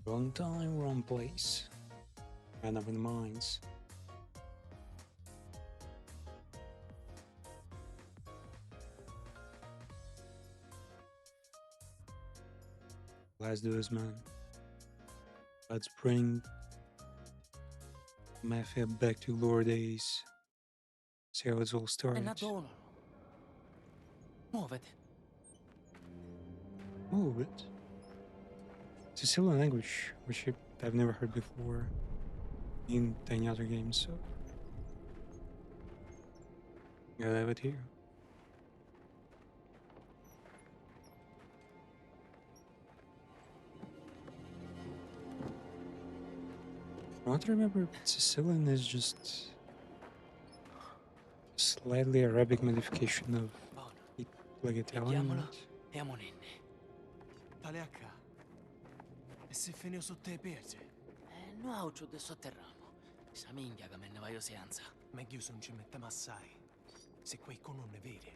Wrong time, wrong place. Ran up in the mines. Let's do this, man. Let's bring Mafia back to lore days. See how it's all È started. nato uno. Muovete. Move it. It's a Sicilian language, which I've never heard before in any other games, so gotta have it here. From what I remember, Sicilian is just slightly Arabic modification of Buono. like Italian, Pieghiamolo right? e amonenne. Tale H. E se finio su te perse? Nu auciu de sotterramo. Sa minchia che me ne vaio seanza. Meglio se non ci mettiamo assai. Se qualcuno non ne vede,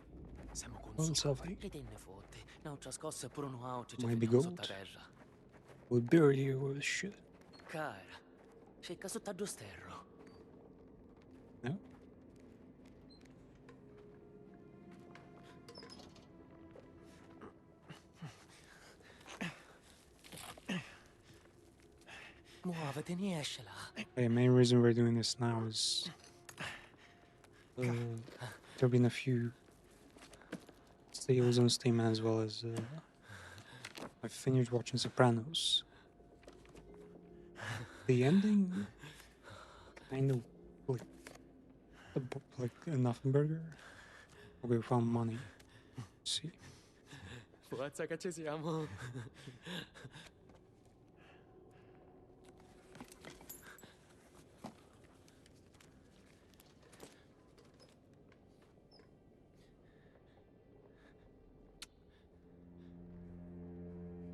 siamo Well, consolati. Ridenne fotte. N'aucia scossa pure un auciu ci Might be finiamo gold. sottoterra. We'll bury you with shit. Cara, scicca sotto a giusterro. No? Muovete, ne esce là. The main reason we're doing this now is there've been a few sales on Steam as well as I finished watching Sopranos. The ending kind of like a nothing burger. We found money. See, Forza che ci siamo.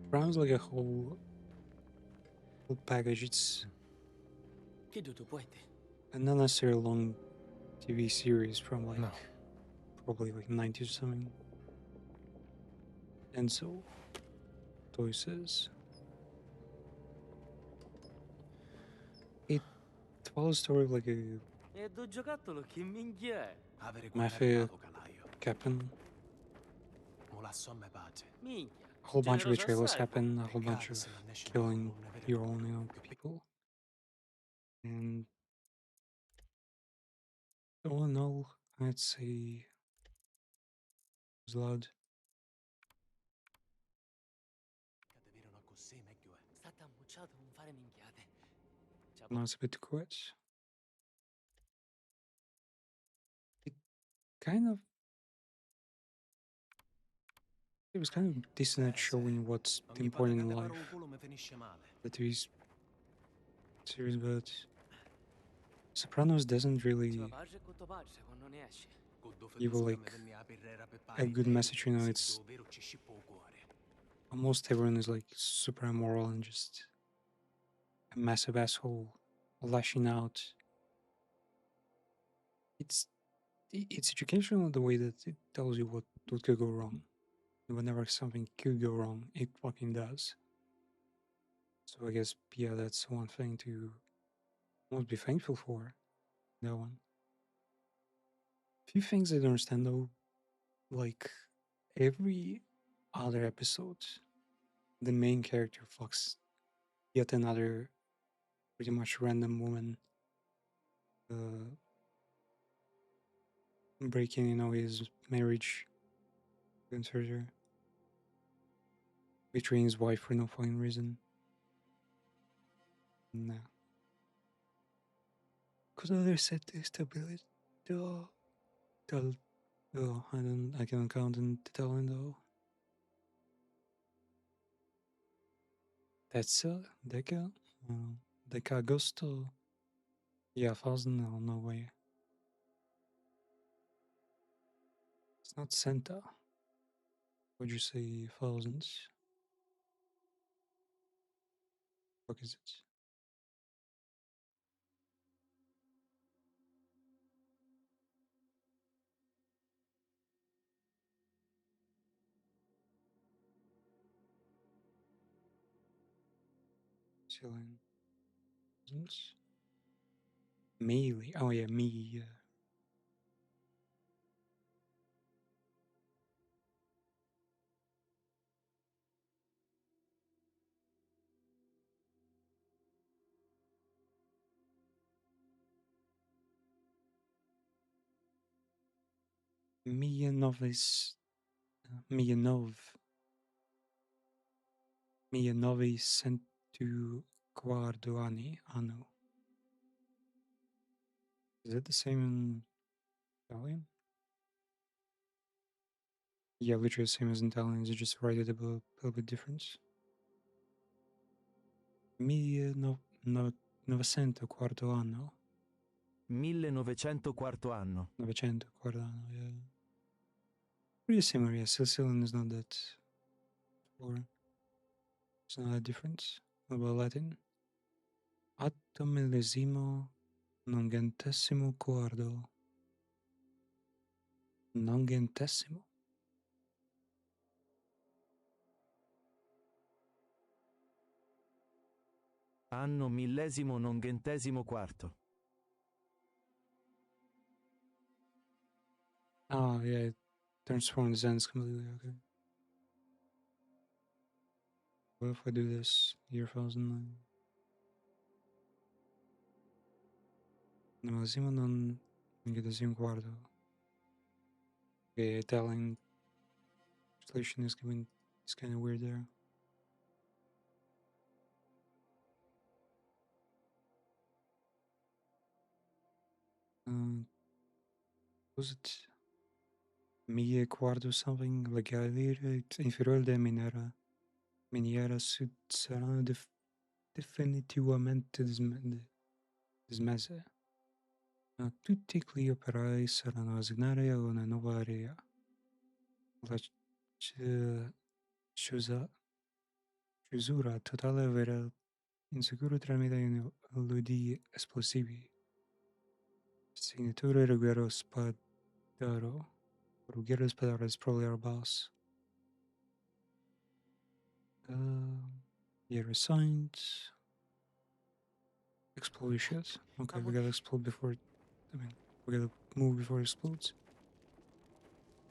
Sopranos like a whole package. It's Che tu puete? a not necessarily long TV series from like No. probably like 90s or something. And so, Toy says it follows the story of like a E do giocattolo che minchia è? Avere Mafia guardato calaio. captain. Mo la somma e pace. Minchia. A whole bunch of Generoso betrayals assai. happen, a whole bunch Peccato of se non ne esce killing qualcuno non ne vede your own, conto. people. And all in all, I'd say it was loud. Che vedono così meglio è. State ammucciato non fare minchiate. Now it's a bit quiet. It kind of it was kind of decent at showing what's Ogni volta important che in te life. paro un culo mi finisce male. The TV series, but Sopranos doesn't really Pace cotto pace quando ne esce. Con due give a, fedusca like mi venne a birrera per a pari good lei. message. You know, Se it's dovero ci scippo il cuore. almost everyone is like super immoral and just a massive asshole lashing out. It's educational the way that it tells you what could go wrong. And whenever something could go wrong, it fucking does. So I guess yeah, that's one thing to almost be thankful for. That one. Few things I don't understand though, like every other episode, the main character fucks yet another pretty much random woman, breaking, his marriage, consider betraying his wife for no fucking reason. Nah. Cause others said stability. I can count in Italian though. That's Deca? Deca Agosto? Yeah, 1,000? No way. It's not Santa. Would you say thousands? What is it? Ceiling. Melee. Oh yeah, me. Yeah. Mijanovis. Mijanov. Mijanovi sent to Guarduani Anno. Is it the same in Italian? Yeah, literally the same as in Italian. Is it just write it a little bit different? No, 900 quarto anno. 1900 quarto anno. 900 quarto anno, yeah. Pretty similar, yeah. Sicilian is not that foreign. It's not that different. What about Latin? Atto millesimo nongentesimo quarto. Nongentesimo? Anno millesimo nongentesimo quarto. Ah, yeah, it transforms ends completely, okay. What if I do this? Year 1009. Millesimo nongentesimo quarto. Okay, Italian translation is kind of weird there. Was it mie quarto something legalire inferiore de miniera sud saranno definitivamente dismesse. Tutti gli operai saranno assegnati a una nuova area. La chiusura totale avverrà insicuro tramite lodi esplosivi. Signatore Ruggero Spadaro. Ruggero Spadaro is probably our boss. Year assigned. Explode shit. Okay, we gotta explode before we gotta move before it explodes.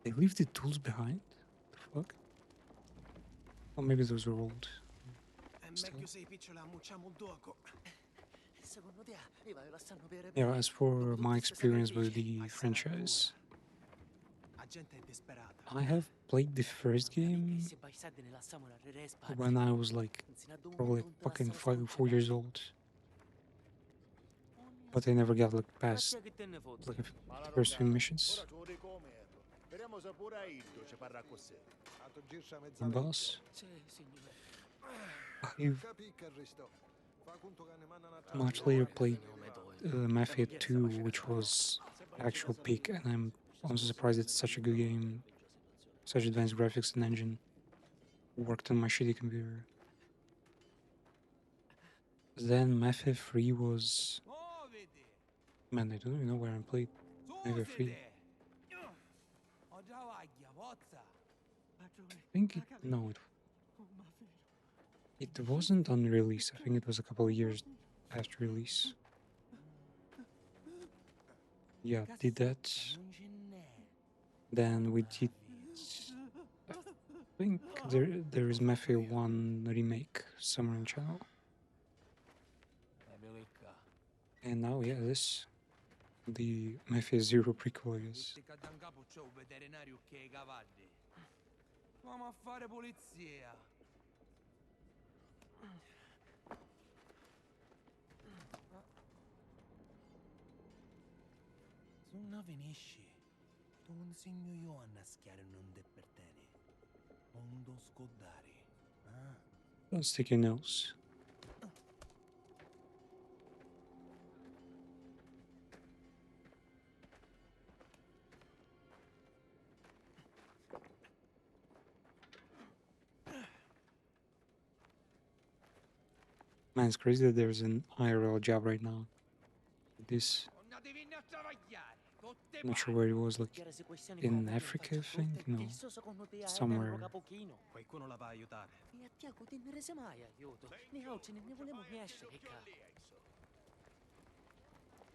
They leave the tools behind? The fuck? Or maybe those were old. Yeah, as for my experience with the franchise, I have played the first game when I was like probably fucking 4 years old. But I never got like past like the first few missions. Boss. I've much later played Mafia 2, which was actual peak, and I'm also surprised it's such a good game, such advanced graphics and engine. Worked on my shitty computer. Then Mafia 3 was... Man, I don't even know where I played Mafia 3. I think it wasn't on release. I think it was a couple of years after release. Yeah, did that. Then we did... I think there is Mafia 1 remake somewhere in channel. And now, yeah, this... The Mafia 0 prequel, I guess. Se non venisci, tu insegno io a naschiare non de per tene. Ondo scodari. Don't stick your nose. Man, it's crazy that there's an IRL job right now. This. Not sure where it was, like in Africa, I think. No, somewhere. Qualcuno la va a aiutare. E a Tiago te ne rese mai aiuto. Ne oggi ne volemo niente che ca.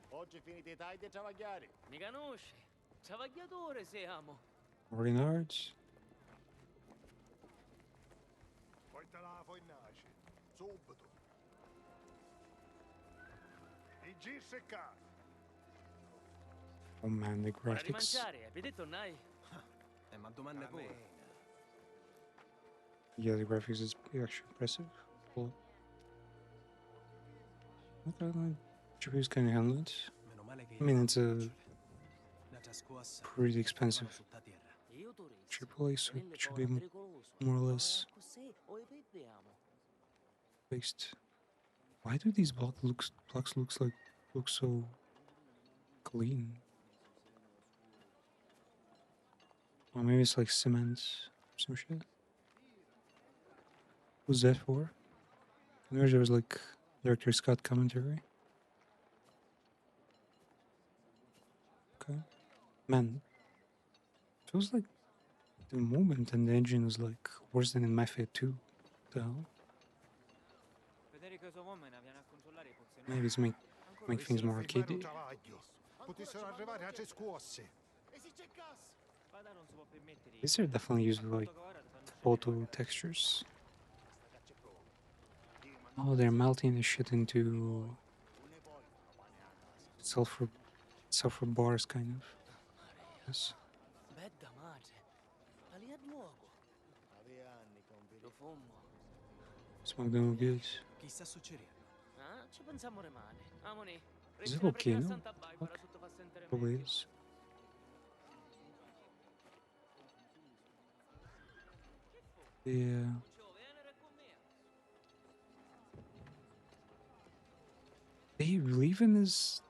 Oggi finite i tagli e travagliare. Mi conosci? Travagliatore siamo. Renards. Poi te la fai nasce, subito. I gir seccati. Oh man, the Ora di graphics. mangiare, avete detto Nai? Ma domande pure. Yeah, the graphics is actually impressive. Cool. Okay, GPU's kind of handled. Meno male che I mean, io it's non a faccio la già scossa. pretty expensive Sottoterra. Io turista. AAA, so it Nelle should fora be pericoloso. more or less Così o e vediamo. fixed. Why do these blocks look so clean? Or maybe it's like cement, some shit. Who's that for? I know there was like Director Scott commentary. Okay. Man, feels like the movement and the engine is like worse than in Mafia 2. What the hell? Maybe it's make things more Firmare un arcadey. travaglio. Potessero arrivare a scuosse. E si cercasse. These are definitely used with like photo textures. Oh, they're melting the shit into sulfur bars, kind of. Yes. Bedda madre. Ali a luogo. Aveva anni con Lo fumo. Smoke don't look good. Che sta succedendo? Ah, ci pensiamo rimane. Amoni. Is it Regina preghiera a volcano? Santa Barbara sotto fa sentire Probably meglio. is. Yeah. Venere con me. They live in this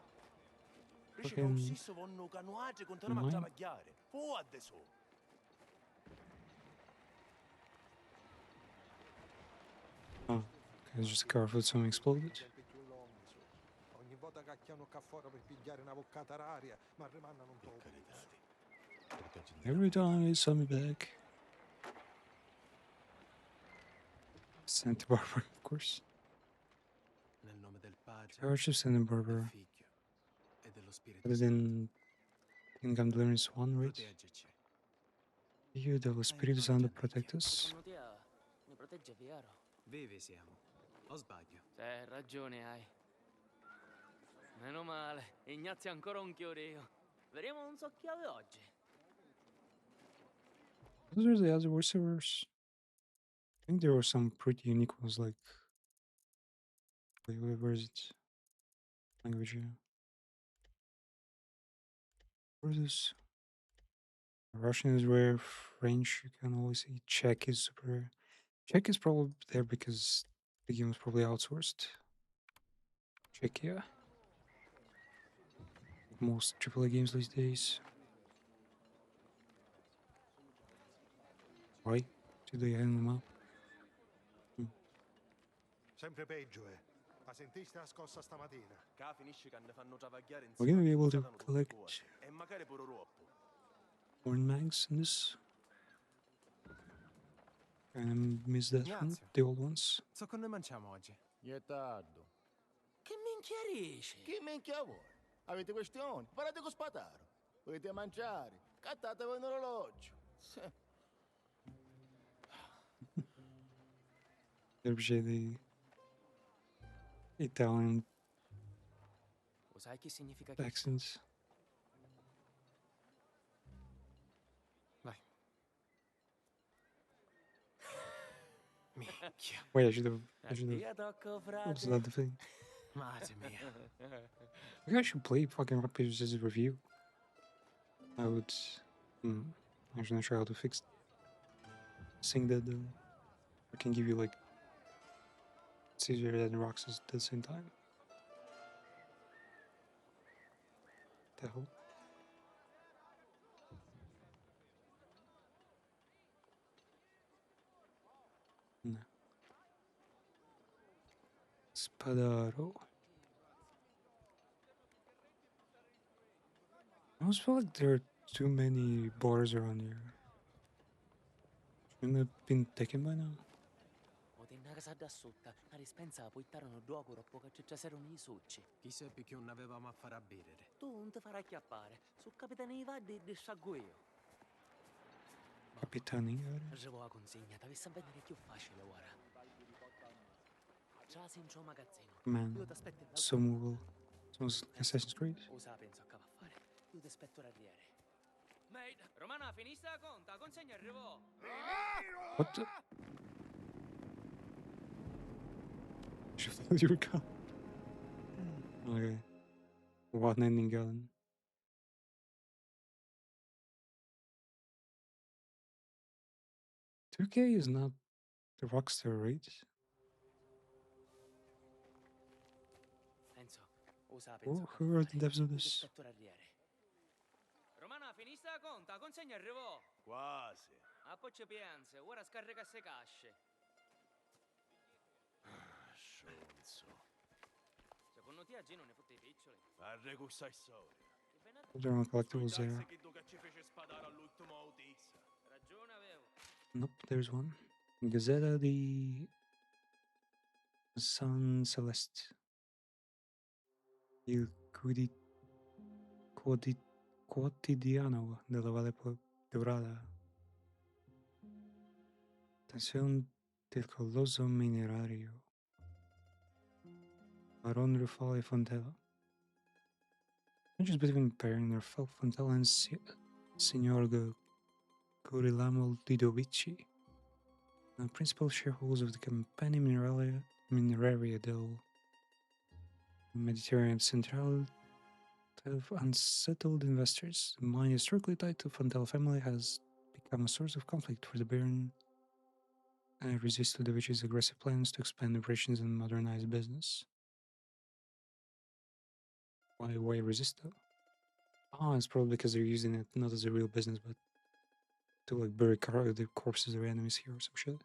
Dice che fucking ussisso vanno canoaggi continuano a mine. travagliare. Fu adesso. Oh, okay, it's just a car foot something exploded. Tempi più lunghi su. Ogni volta cacchiano qua fuori per pigliare una boccata d'aria, ma rimandano un po'. Every time they send me back. Santa Barbara, of course. Nel nome del Padre, Church of Santa del Barbara. Figlio e dello Spirito Other Santo. than Kingdom Deliverance 1, right? Proteggici. You, the Spirit of Santo, protect us. Secondo te mi protegge vero? Vivi siamo. O sbaglio? Ragione hai. Meno male. Ignazio è ancora un chioreo. Vedremo un socchiave oggi. Those are the other voiceovers. I think there were some pretty unique ones, like. Wait, where is it? Language, yeah. Where is this? Russian is rare, French you can always see, Czech is super rare. Czech is probably there because the game was probably outsourced. Czechia. Like most AAA games these days. Why do they hang them up? Sempre peggio, eh. La sentiste la scossa stamattina? Ca finisce che ne fanno travagliare We're gonna be able to insieme collect e magari pure troppo. horn mags in this. Kinda miss that from Ignazio. the old ones. So con noi mangiamo oggi. Niettardo. Che minchiarisci? Che minchia vuoi? Avete questioni? Parlate con Spataro. Volete mangiare? Cattatevi un orologio. I appreciate the Italian Lo sai che significa che? accents. Vai. Minchia. Wait, I should have. Addio tocco, What's frate. that the thing? Madre mia. Maybe I should play fucking Rock Paper Scissors review. I would. I'm actually not sure how to fix. Sing that though. I can give you like. It's easier than rocks at the same time. The hell? No. Spadaro. I almost feel like there are too many bars around here. Shouldn't have been taken by now. O ti casa da sotto, la dispensa puittarono due troppo che ci c'erano i succi. Chi seppi che non avevamo a fare a bere? Tu non ti farai chiappare, su capitano i vadi di sciaggo io. Capitani, Arrivo a consegna, t'avessi a vedere più facile ora. Già si in ciò magazzino. man, Io ti aspetto in so movable. Sounds like Assassin's Creed. Usa penso a fare. Io ti aspetto l'arriere. Mate, Romana, finista la conta, consegna arrivò. What the? Your gun. Okay. One ending gun. 2K is not the Rockstar, right? Enzo, usa penso Who are the devs of Io ti this? aspetto l'arriere. Romana, finista la conta, consegna arrivò. Quasi. A poi ci pianze, ora scarica se casce. Sciunzo. Secondo te a Gino ne fotte i piccioli? Farre questa storia. There are no collectibles there. Che tu che ci fece spadare all'ultimo autista. Ragione avevo. Nope, there's one. Gazzetta di San Celeste. Il quotidiano della Valle Dorada. Tensione del colloso minerario. Baron Rufale Fontella. Tensions between Baron Rufale Fontella and Signor Gurilamo Lidovici, principal shareholders of the Campania Mineraria del Mediterranean Central, have unsettled investors. The mine historically tied to Fontella family has become a source of conflict for the Baron and resist Ludovic's aggressive plans to expand operations and modernize business. Why resist though? Oh, it's probably because they're using it not as a real business, but to like bury the corpses of their enemies here or some shit.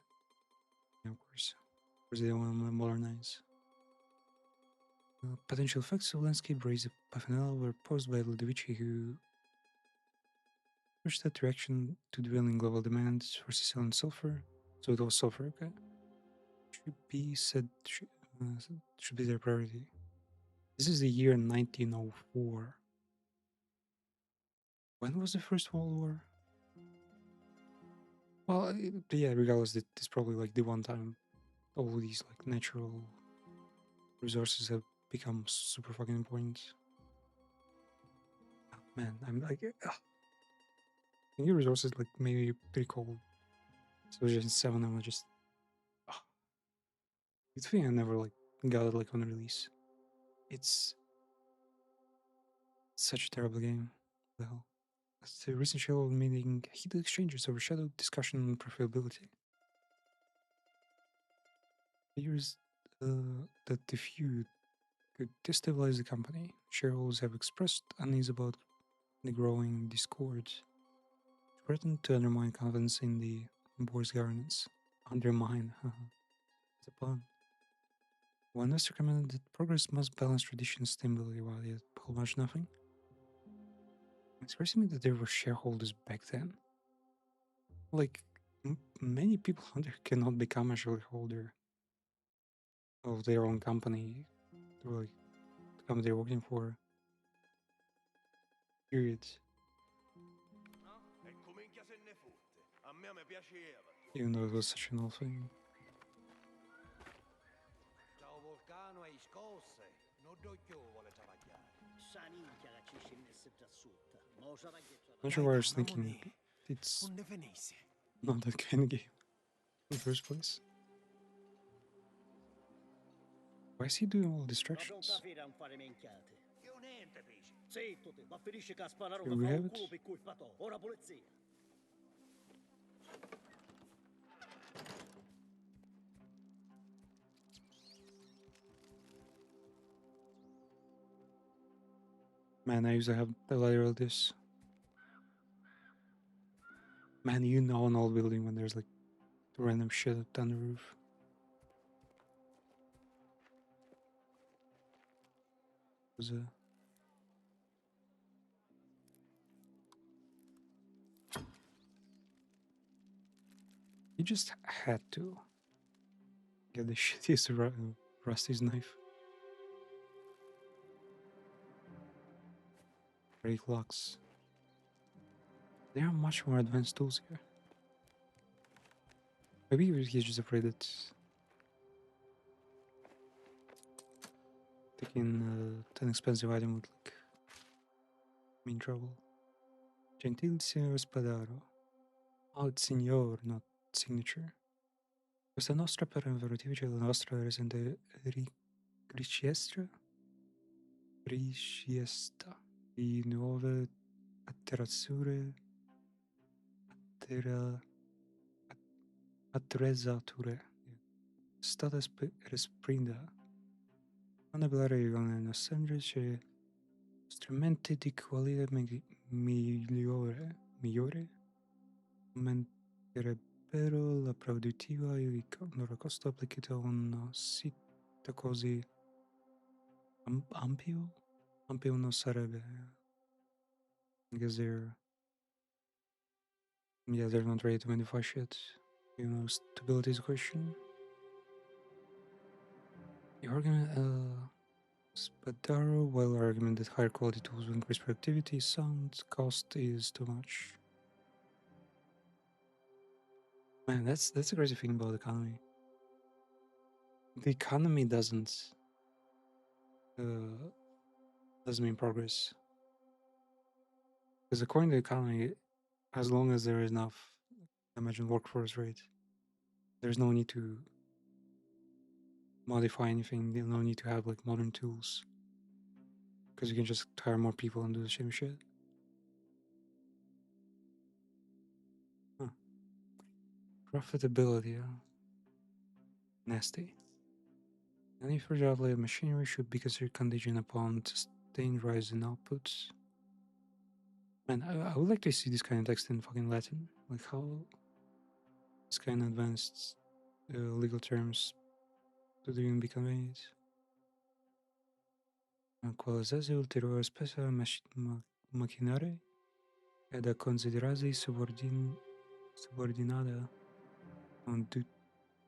Yeah, of course. Of course they don't want to modernize. Potential effects of landscape raised by Fanella were posed by Ludovici, who pushed that direction to dwelling global demand for Sicilian sulfur. So it was sulfur, okay? Should be their priority. This is the year 1904. When was the First World War? Well, yeah, regardless, it's probably like the one time all these like natural resources have become super fucking important. Oh, man, I'm like, new resources like maybe pretty cool. Civilization 7, I'm just, it's a thing I never like got it like on release. It's such a terrible game. What the hell? As the recent shareholder meeting, heated exchanges overshadowed discussion on profitability. Fears that the feud could destabilize the company. Shareholders have expressed unease about the growing discord, threatened to undermine confidence in the board's governance. Undermine, it's a pun. One investor commented that progress must balance tradition and stability while yet pretty much nothing. It's crazy to me that there were shareholders back then. Like, many people out there cannot become a shareholder of their own company, or like the company they're working for. Period. Even though it was such an old thing. Ciao Vulcano hai scosse, non do più vuole travagliare. Not sure why I was thinking it's not that kind of game in the first place. Why is he doing all distractions? Here we have it. Man, I used to have the layer of this. Man, you know an old building when there's like random shit on the roof. Was He just had to get the shittiest Rusty's knife. Break locks. There are much more advanced tools here. Maybe he's just afraid that taking an expensive item would like mean trouble. Gentil signor Spadaro. Oh, it's signor, not signature. Questa nostra preventivatrice è la nostra recente richiesta di nuove attrezzature attrezzature. Stata respinta. Non parlare con il nostro c'è strumenti di qualità migliore aumenterebbero la produttività e il loro costo applicato a un sito così ampio? Ampio non sarebbe. Because they're not ready to modify shit. You know, stability is a question. The argument, Spadaro, while argument that higher quality tools will increase productivity, sound cost is too much. Man, that's a crazy thing about the economy. The economy doesn't mean progress. Because according to the economy, as long as there is enough, imagine workforce rate, there's no need to modify anything. There's no need to have like modern tools. Because you can just hire more people and do the same shit. Huh. Profitability, nasty. Any further outlay of machinery should be considered contingent upon sustained rise in outputs. Man, I would like to see this kind of text in fucking Latin. Like how this kind of advanced legal terms could even be conveyed. Qualsiasi ulteriore spesa macchinare è da considerarsi subordinata a un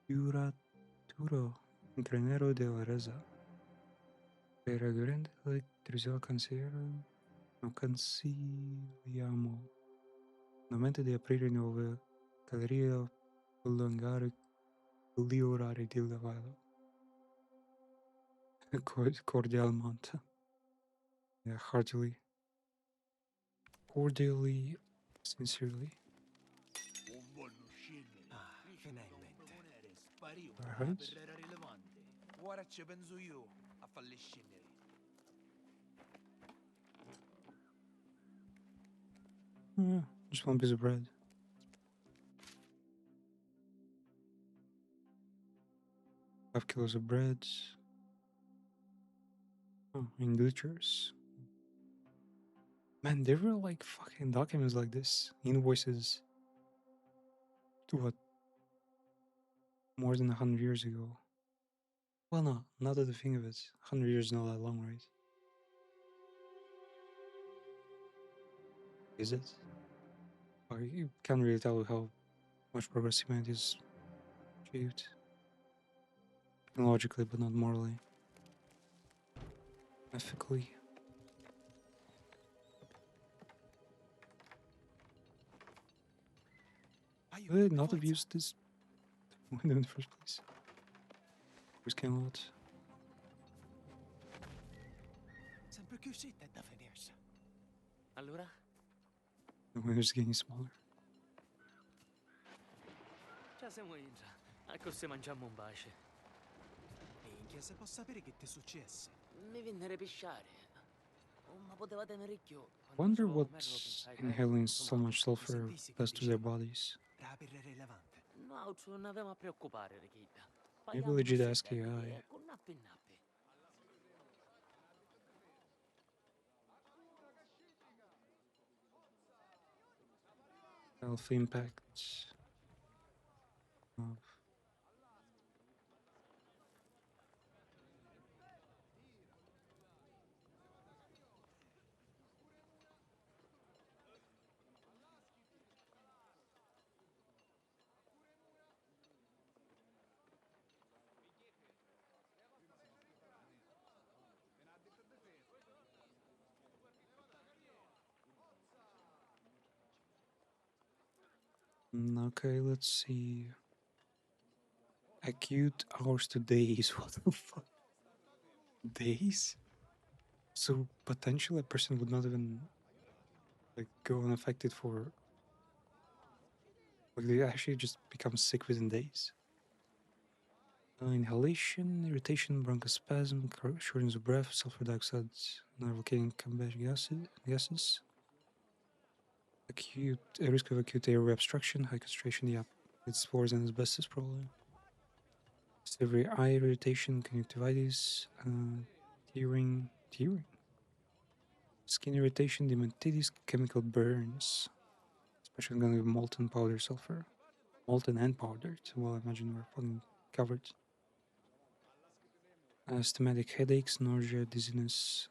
duraturo incremento della resa. Per ridurre l'elettricità non consigliamo nuovamente di aprire nuove gallerie o prolungare gli orari di lavoro. Cordialmente. Yeah, cordially, sincerely. Alright. Ora ci penso io a farle scendere. Yeah, just one piece of bread. 5 kilos of bread. Oh, indentures. Man, there were like fucking documents like this. Invoices. To what? More than 100 years ago. Well, no, not that I think of it. 100 years is not that long, right? Is it? You can't really tell how much progress humanity has achieved. Technologically, but not morally. Ethically. Would not have used this window in the first place. Always came out. Sempre più uscita da finirsi. Allora? The window's getting smaller. Già siamo in già. Ecco se mangiamo un bacio. Minchia, se posso sapere che ti è successo? Mi vennero pisciare. Oh, ma poteva temere più. Wonder what inhaling so much sulfur does to their bodies. Rapire rilevante. No, non avevamo a preoccupare, Rechida. Maybe legit ask AI. Con nappi e nappi. Health impacts of Okay, let's see. Acute hours to days. What the fuck? Days? So potentially a person would not even like go unaffected for like they actually just become sick within days. Inhalation, irritation, bronchospasm, shortness of breath, sulfur dioxide, nerve-blockading combustion gases. Acute risk of acute airway obstruction, high concentration. Yeah, it's worse than asbestos probably. Severe eye irritation, conjunctivitis, tearing, skin irritation, dermatitis, chemical burns, especially going to be molten powder sulfur, molten and powdered. Well, I imagine we're fucking covered. Stomach headaches, nausea, dizziness,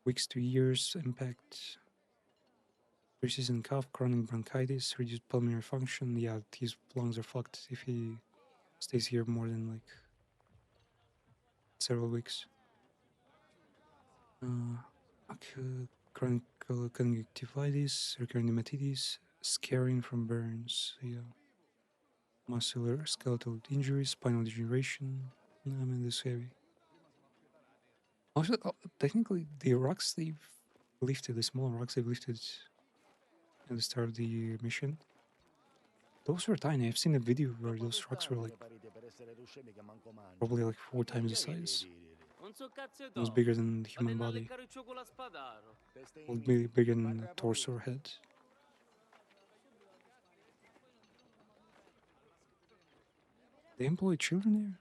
weeks to years, impact, persistent cough, chronic bronchitis, reduced pulmonary function. Yeah, his lungs are fucked if he stays here more than like several weeks. Chronic conjunctivitis, recurrent dermatitis, scarring from burns. Yeah, muscular skeletal injuries, spinal degeneration. I mean, this heavy. Also, technically, the rocks they've lifted, the small rocks they've lifted at the start of the mission, those were tiny. I've seen a video where those rocks were like probably like 4 times the size. Non so cazzo e It was do. bigger than the Vado human in body. leccare il con la spadaro. Well, bigger than the torso or head. They employ children here?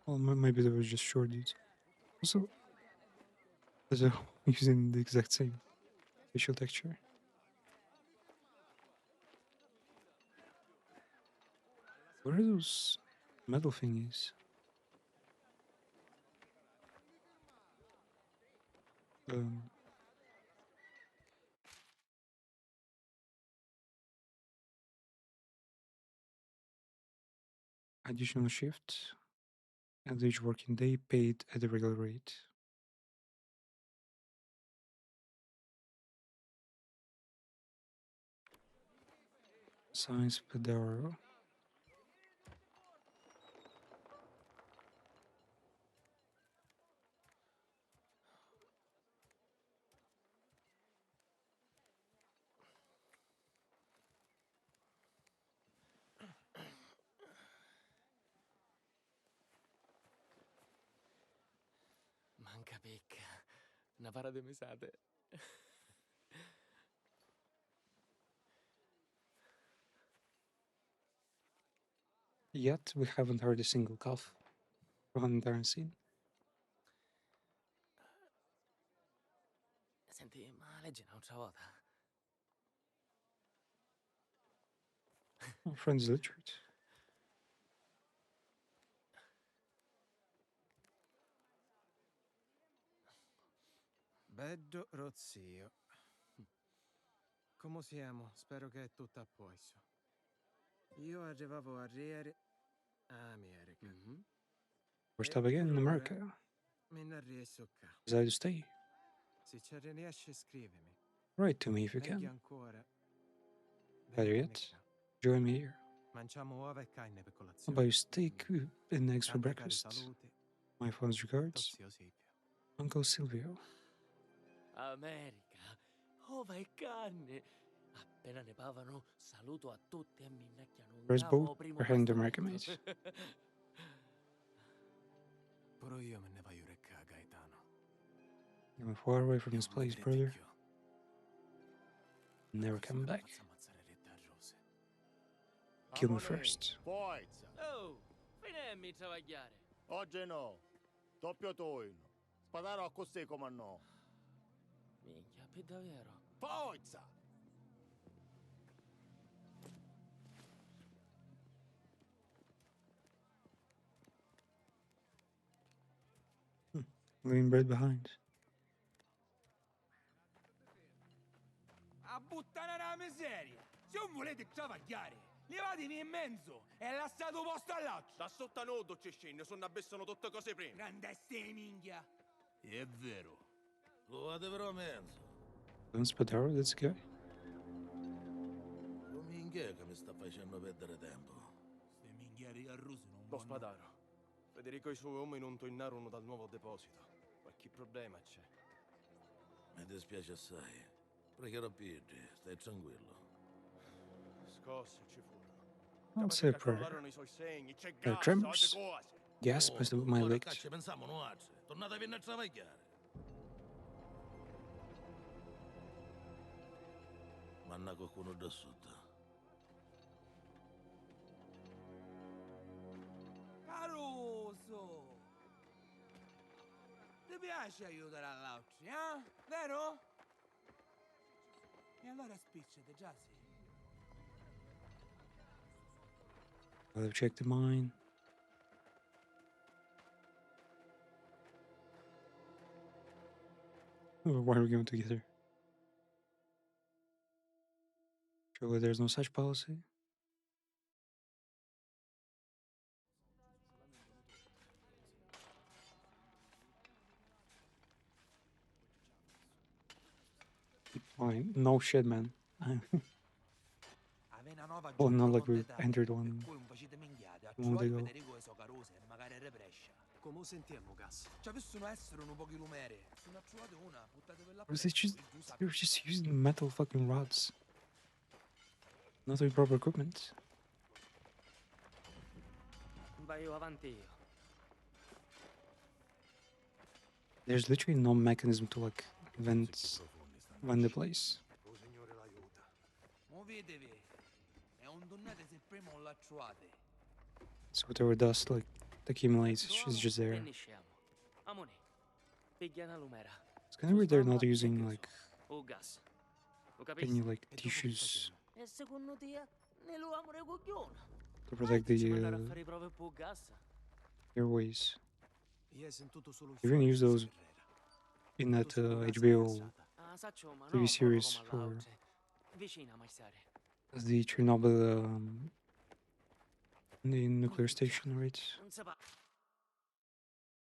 Well, maybe they were just short dudes. Also, they're using the exact same facial texture. What are those metal thingies? Additional shift and each working day paid at the regular rate. Science Pedaro. Manca pecca. Una para de mesate. Yet we haven't heard a single cough from the entire scene. Senti, ma leggi un'altra volta. Our friend's literate. Bello Rozio. Come siamo? Spero che è tutto a posto. Io arrivavo a Riere a America. We're stop again in America. Me ne riesco qua. Decided to stay. Se ci riesci scrivimi. Write to me if you Meglio can. ancora. Better yet, join me here. Mangiamo uova e carne per How colazione. about you steak and eggs for Tante care breakfast? saluti. My fondest regards, Zio Silvio. Uncle Silvio. America, ova e carne. Appena ne pavano, saluto a tutti e mi innecchiano un First capo boat, primo we're heading to passaporto. America, mate. Pure io me ne voglio recca, Gaetano. I'm far away from this Io place, non brother. più. Never come back. Posso ammazzare Retta a Rose. Kill me first. Forza! Oh, finemmi travagliare. Oggi no. Doppio turno. Spadaro a così come no. Minchia, per davvero. Forza! Leaving bread behind. A buttare la miseria! Se non volete travagliare, levatevi in mezzo e lasciate un posto all'occhio! Da sotto a nudo ci scende, sono abessano tutte cose prima. Grandeste minchia! È vero. Lo vado però mezzo. Don Spadaro, that's the guy. chi è che mi sta facendo perdere tempo? Ste minchiari a russe non Lo vanno. spadaro. Federico e i suoi uomini non tornarono dal nuovo deposito. Qualche problema c'è. Mi dispiace assai. Pregherò Pietri, stai tranquillo. Scosse ci furono. I'll Capace say a che prayer. crollarono i solsegni, c'è There are gas, altre tremors. cose. Gas by my ora legs. caccia pensiamo noi altri. Tornate a venire a travagliare. Manna qualcuno da sotto. Caruso! Ti piace aiutare all'altri, eh? Vero? E allora spicciate, già sì. I'll check the mine. Oh, why are we going together? Surely there's no such policy. Fine. No shit, man. Avena nova Oh, giù not a like we Monte Taglia, entered per one cui un facite minchiate, a moment accioate ago. Federico e so carose e magari represcia. Come sentiamo, Gas? Ci possono essere un pochi lumere. Se ne accioate una, buttate per la Or is it just e giù sa they were just using metal fucking rods? Not with proper equipment. Vai avanti io. There's literally no mechanism to like vent the place. Oh, Signore l'aiuta. Muovetevi. E un tonnate se prima non l'accioate. So whatever dust like accumulates, she's just there. Finisciamo. Amone. Piglia una lumera. It's kind of weird they're not using like O gas. Lo any capisci? like E dopo che tissues E secondo te ne lo amore coglione? to protect Ci mandare a the fare prove per gas? airways. Io ho sentito solo il You're gonna suono use di those Ferrera. in that Tutto sotto casa HBO cassata. Ah, saccio, ma TV no, proprio series come for all'altre. Vicina, maestare. as the Chernobyl the nuclear station, right? Non si pa-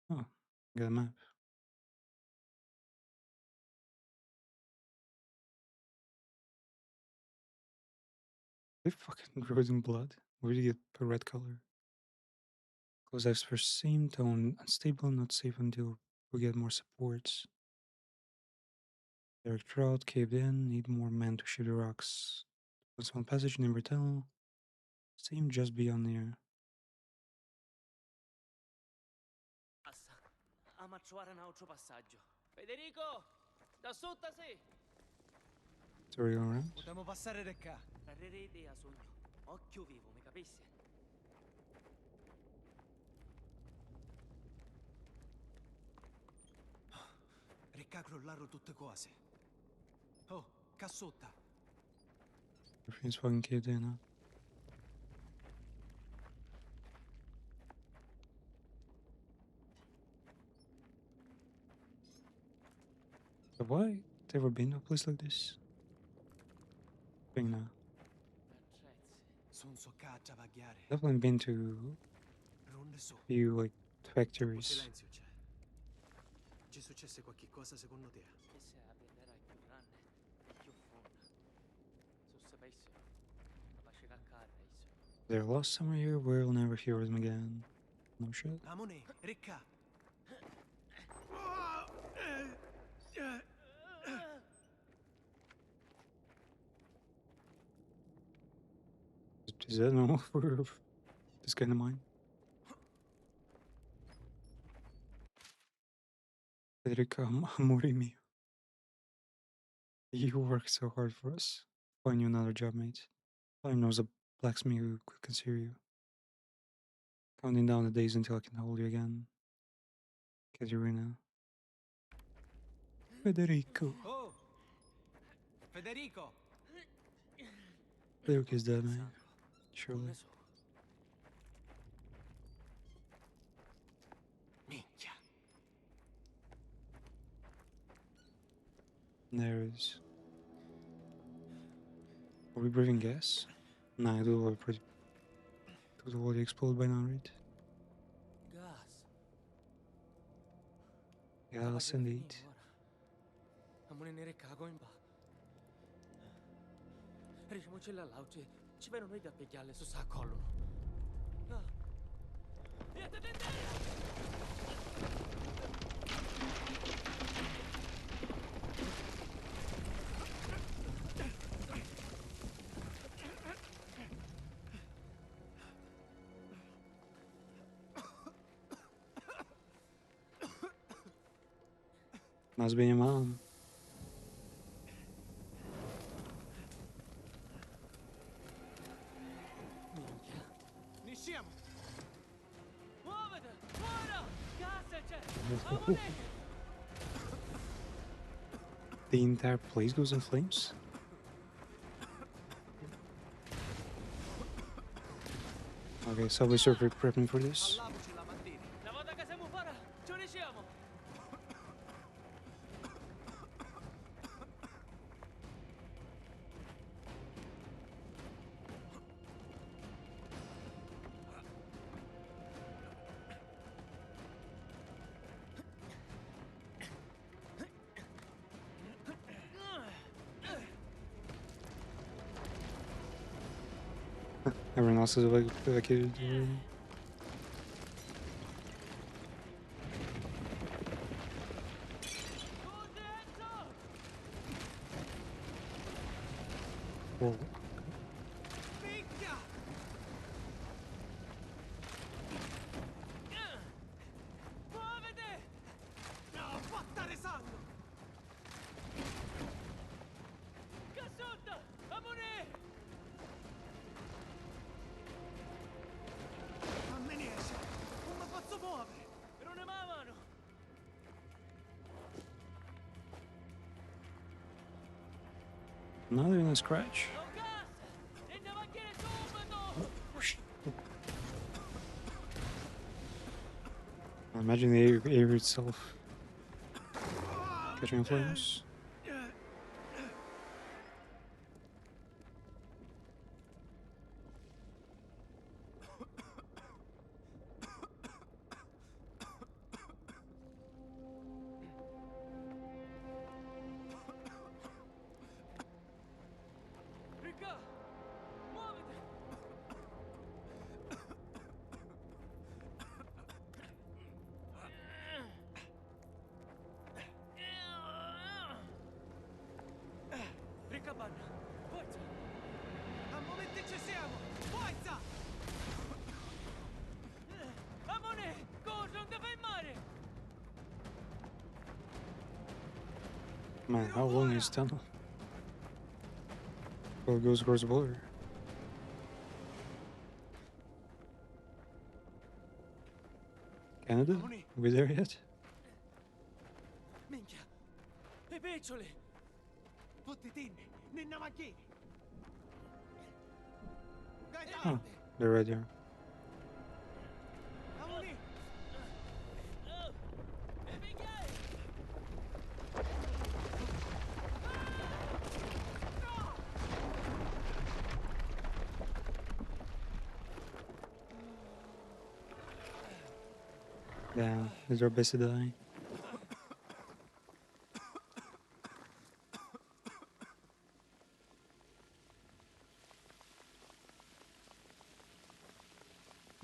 Oh, got a map. They fucking grows in blood. Where do you get a red color? Close X for same tone, unstable, not safe until we get more supports. Derek Trout caved in, need more men to shoot the rocks. Once one passage, never tell. Same just beyond there. Basta. Amo trovare un altro passaggio. Federico! Da sotto sì! Sorry, alright. Potremmo passare da qua. Trarrere idea, sogno. Occhio vivo, mi capisci? Ricca crollarono tutte cose. Oh, cassotta. Everything's fucking caved in, huh? Have I ever been to a place like this? Thing now. Attrezzi. Sono socca a travagliare. Definitely been to Non ne so. a few like Troppo factories. silenzio c'è. Ci successe qualche cosa secondo te? Che se la prenderai più grande, più fonda. Se sapessi, capace caccare isso. They're lost somewhere here, we'll never hear them again. No shit. Amone, Ricca. Is that normal for this kind of mine? Federica, amore mio. You work so hard for us. Find you another job, mate. I knows a blacksmith who could consider you. Counting down the days until I can hold you again. Caterina. Federico. Oh! Federico! Federico's dead, mate. Non Surely. ne so. Minchia. There it is. Are we breathing gas? Nah, it will already explode by now, right? Gas. Gas indeed. Amore ne recca in ba. Riusciamoci là, ci vedono i da pigliarle su sa collo. Must be your mom. Minchia. Nisciamo! Muovete! Fuori! Cazzo c'è! Amone! The entire place goes in flames? Okay, so we start prepping for this. Allavuci la mattina! Una volta che siamo fuori, ci riusciamo! Everyone else is evacuated already. Whoa. Picchia! Muovete! No, fattare sangue! Cassuta! Amone! Non me ne esce! Non mi posso muovere! Non ne mamano! Not even a scratch. Non gas! E ne macchine subito! Imagine the air itself catching in flames. Ricca! Muovete! Ricca banna! Forza! A momento ci siamo! Forza! Amone! Cosa? Non ti fai male! Man, how long is tunnel? Well, it goes across the border. Canada? Are we there yet? Minchia! I piccioli! Tutti tinni! Ninna macchini! Oh, Gaetano! they're right there. Amoni! E pigliai! Yeah, is our best to die.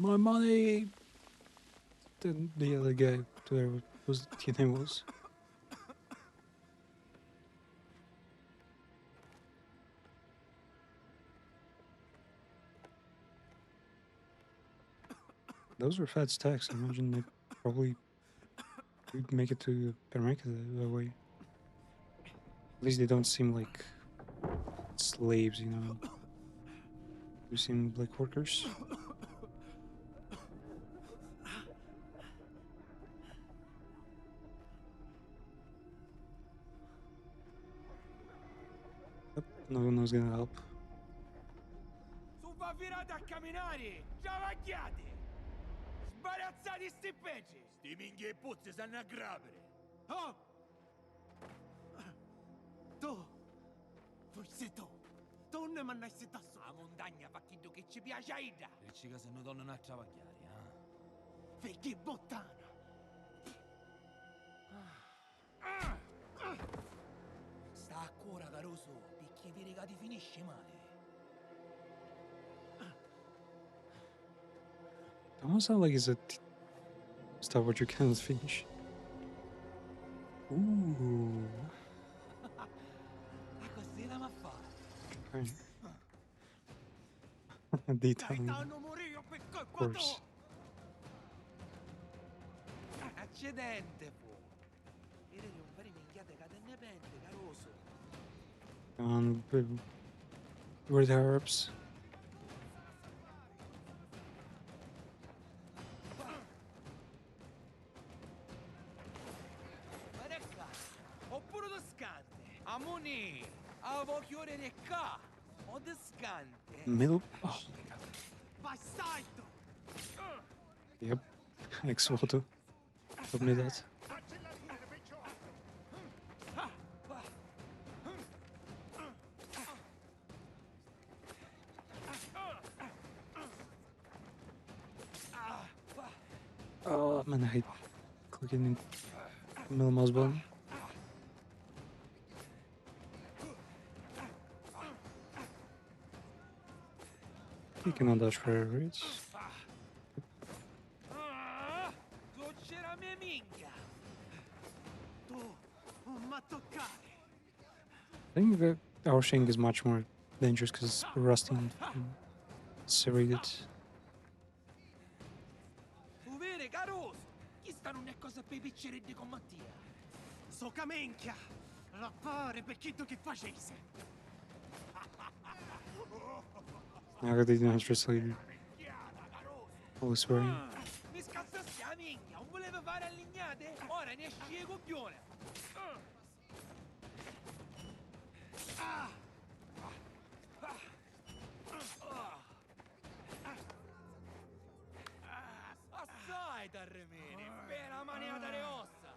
My money! The other guy, whoever was his name was. Those were fat stacks. I imagine they probably would make it to America that way. At least they don't seem like slaves, you know. They seem like workers. Yep, no one was gonna help. Su va virate a camminare! Giavacchiati! Sbarazzati sti pezzi! Sti minchie puzzi sanno a grapere! Oh! Tu! Forse tu! Tu non mi hai sentito su! A montagna fa chi che ci piace a Ida! E ci che se ne donno a travagliare, eh? Figli bottana! Sta a cuore, caroso, perché dire che ti finisce male. almost sound like it's a stuff what you cannot finish. Ooh. Così la ma fa. Fine. Detailing, Stanno morire per of colpa course. Accidente, fu. Vedete un vero minchiate cadenne pente, caroso. On where the herbs. Ma ne qua. Oppure toscante. Amoni. Avo chiore ne qua. O toscante. Middle. Oh my god. Vai salto. Yep. Ex-Voto. Told me that. Oh man, I hate clicking in middle mouse button. You cannot dodge forever, it's... Tu c'era mia minchia. Tu non ma toccare. I think that our Shank is much more dangerous because it's rusty and serrated. Tu vere, caroso. Chi sta non è cosa per i piccereddi con Mattia? So camenchia. Rappare per chi tu che facesse. Now that they didn't have translated. I was swearing. Mi scassassi la minchia. Non voleva fare allignate? Ora ne esci e copione. Assai t'arremeni. Bella maniata le ossa.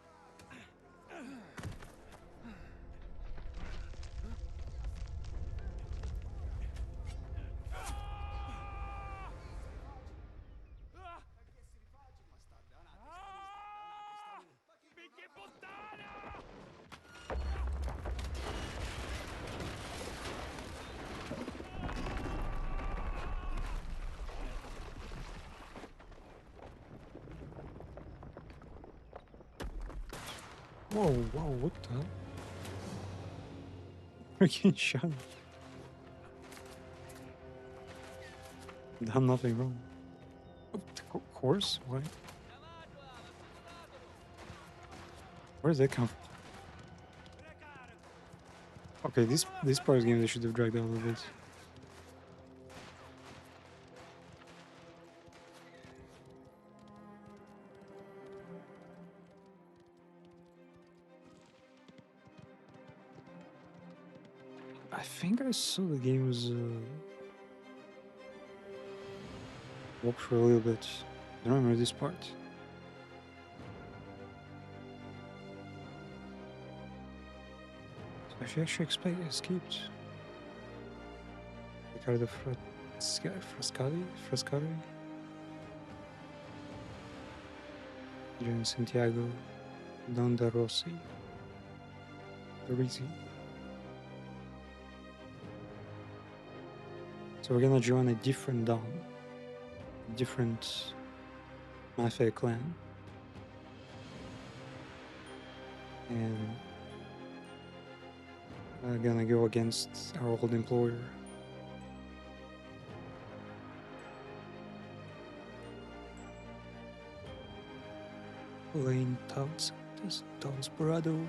Minchia puttana! Whoa, whoa, what the hell? Freaking shot. Done nothing wrong. Of course? Why? Where does that come from? Okay, this part of the game they should have dragged out a little bit. I think I saw the game was walked for a little bit. I don't remember this part. So I actually escaped. Riccardo Frascati? Gian Santiago Donda Rossi. Dorisi. So we're gonna join a different Dom. Different Mafia clan. And we're gonna go against our old employer. Lane Townsparado.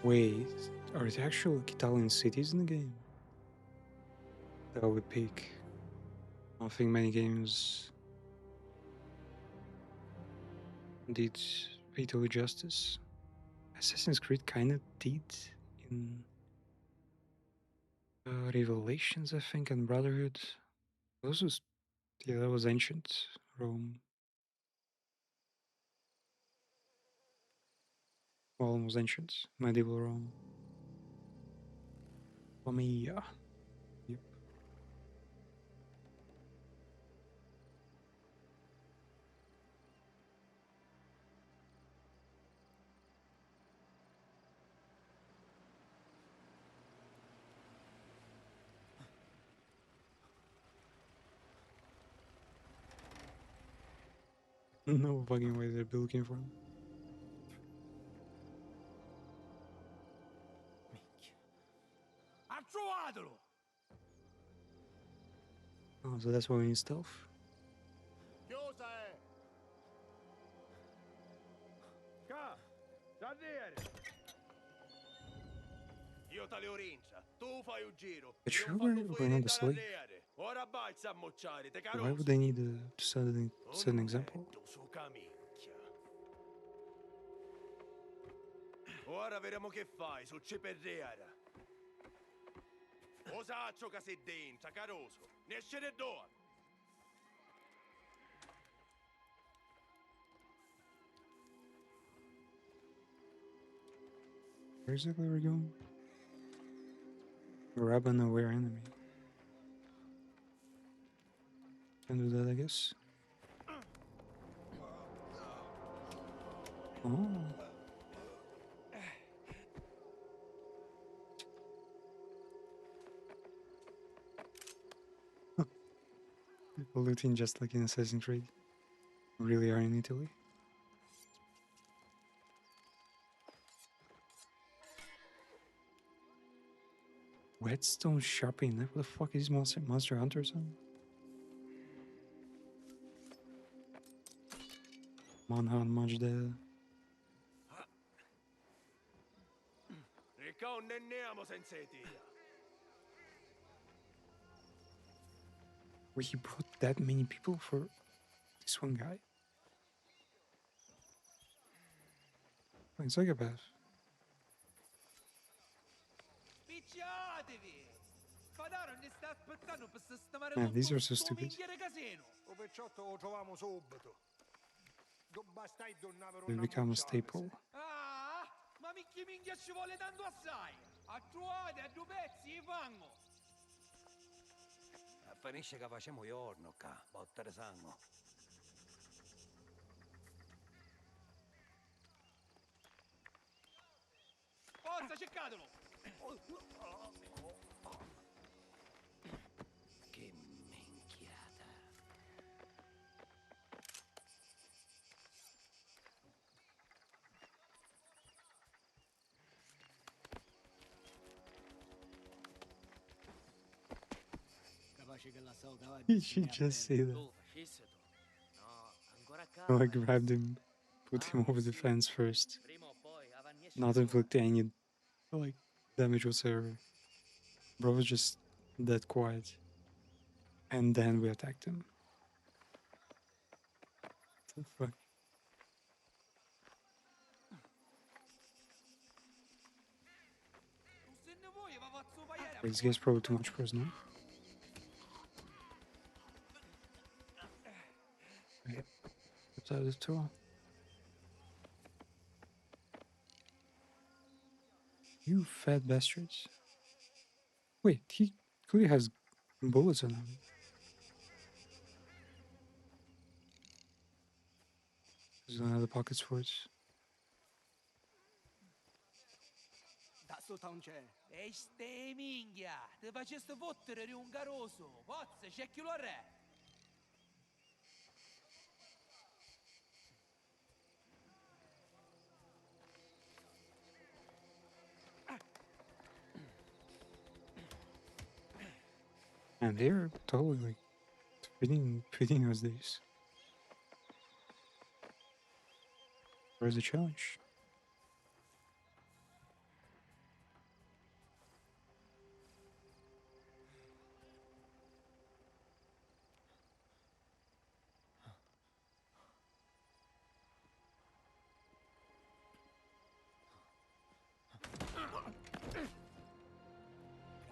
Wait, are there actual Italian cities in the game? That would pick. I don't think many games did Italy justice. Assassin's Creed kinda did in Revelations, I think, and Brotherhood. Those was Yeah, that was ancient Rome. Well, almost ancient. Medieval Rome. Mafia. Yep. No fucking way they'd be looking for him. Ha trovatelo! Oh, so that's why we need stealth. Chiusa, Ca! Cadere! Io te le orincia, tu fai un giro. But E non sure, fanno we're fuori not a dalla slave. reale. Ora balza a mocciare, te Why would caroso. they need to set an example? Su camicchia. Ora vedremo che fai su Ciperreara. Osaccio che sei dentro, caroso. Ne scende due. Where exactly are we going? Grab an aware enemy. Can do that, I guess. Oh. People looting just like in Assassin's Creed. Really are in Italy. Whetstone shopping. What the fuck is Monster Hunter son? Manhunt much there. Ricondenniamo senza etia. Wait, he brought that many people for this one guy? Like psychopath. Picciatevi! Spadaro ne sta aspettando per sistemare Man, these tutto are so sto stupid. minchiere casino! O pecciotto lo troviamo subito. Bastai donnavano They una become a mucciata, staple. Ah! Ma micchi minchia ci vuole tanto assai! A trovate a due pezzi i fango! Finisce che facciamo giorno qua, botte sangue. Forza, cercatelo! Che minchiata. Capace che la so Did she just say that? Tu facisse tu. No, ancora So I capa. grabbed him, put him over the fence first, Prima o poi avanni not inflict any like damage whatsoever. Bro was just that quiet. And then we attacked him. What the fuck? Se ne vuoi va pazzo paiere! Wait, this guy's probably too much for us now. Okay. That's out of the tour. You fat bastards. Wait, he clearly has bullets on him. There's don't have the pockets for it. Da sotto non c'è! E ste minchia! Ti faceste fottere di un caroso! Pozze, c'è chi lo re! And they're totally like fitting us these. Where's the challenge?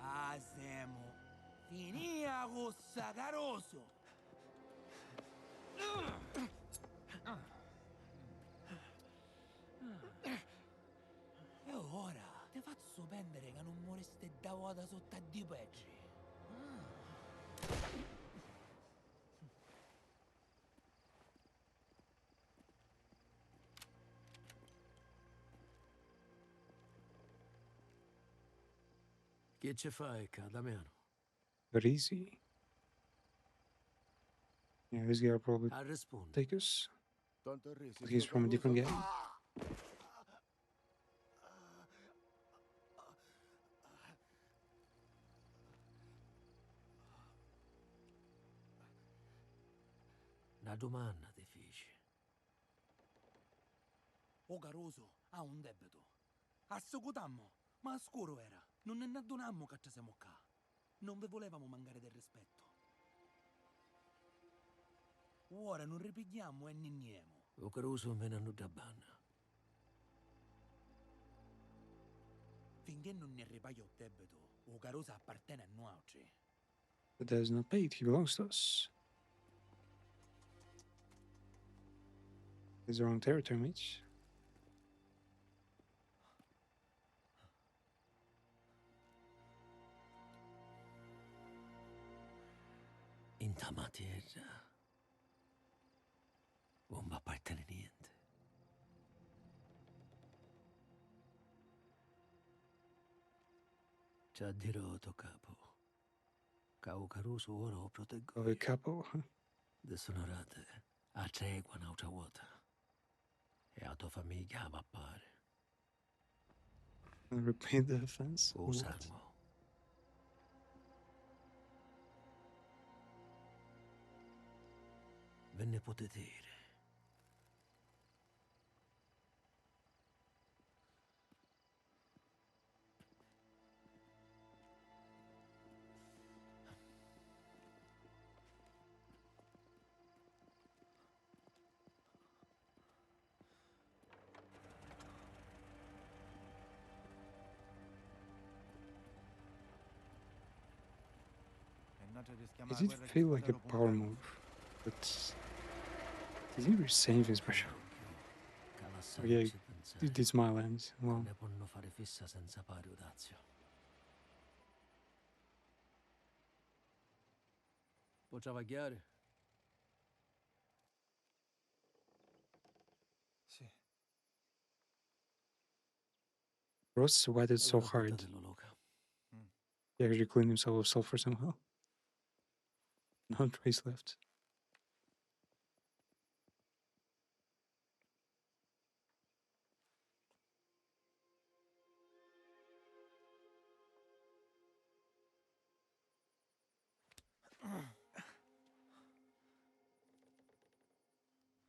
Casemo! Finia rossa caroso! E ora ti faccio pendere che non moriste da vuota sotto a di peggi. Che ci fai, Damiano? But easy. Yeah, this guy will probably A rispondi. take us. Tonto Risi, But he's sto from a different Caruso. gang. Una domanda ti feci. O Caruso ha un debito. Assecutammo, ma scuro era. Non ne adonammo che ci siamo qua. Non vi volevamo mancare del rispetto. Ora non ripigliamo e niniemo. O Caruso me ne hanno da banna. Finché non ne ripaio il debito, o Caruso appartiene a noi. But that is not paid. He belongs to us. It's our own territory, mates. In ta materia non mi appartiene niente. Ci dirò tuo capo. Che o Caruso ora lo proteggo Oh, a io. capo. Dishonorate a tregua un'altra volta. E la tua famiglia va a pare. Repay the offense. O What? sangue. Ve ne potete dire. It did feel like a power move, but did he really say anything special? Oh, yeah, he did smile and well, Ne possono fare fissa senza pari o dazio. Possiamo chiare? Sì. Ross sweated so Allora hard. portatelo, Luca. He actually cleaned himself with sulfur somehow. No trace left.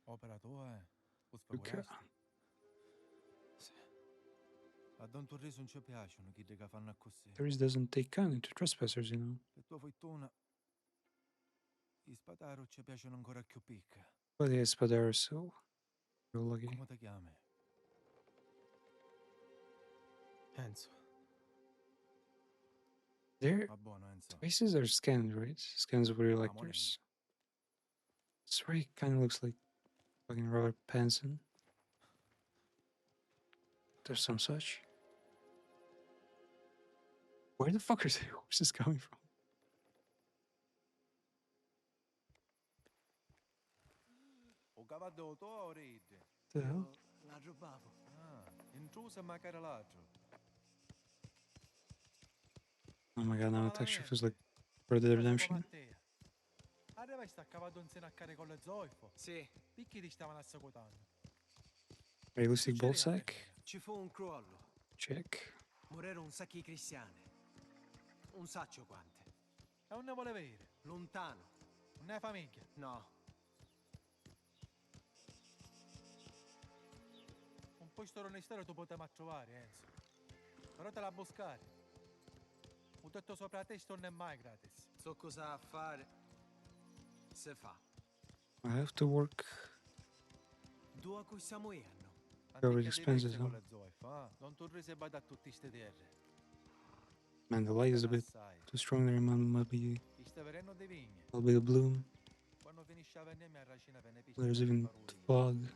Opera tua, uspa Luca. questa. A Don Torriso non ci piacciono chi che fanno così. Terry doesn't take kindly to trespassers, you know. Per tua fortuna, i spataro ci piacciono ancora più picca. But yes, but they're so lucky. Come ti chiami? Enzo. Their Va buono, Enzo. faces are scanned, right? Scans of real actors. Swear he kind of looks like fucking Robert Pattinson. There's some such. Where the fuck are the horses coming from? O cavallo tuo, ride. The hell? La rubavo. Ah, intruso e magari l'altro. Oh my god, now it actually feels like Red Dead Redemption. Arriva e sta cavato insieme a care con le zoifo. Sì. Picchi ti stavano assecutando. Realistic ball sack? Ci fu un crollo. Check. Morirono un sacco di cristiani. Un sacco quante. E non ne vuole vedere. Lontano. Non è famiglia. No. Un posto onestero tu potevi trovare, Enzo. Però te la buscare. Un tetto sopra la testa non è mai gratis. So cosa fare. Se fa. I have to work. Due a cui siamo io, no? Very expensive, con huh? le zoifo, non tornare vai da tutti ste terre. Man, the light is a bit too strong there, man. Might be Ti sta venendo di vigne. a little bit of bloom. Quando finisce There's even fog.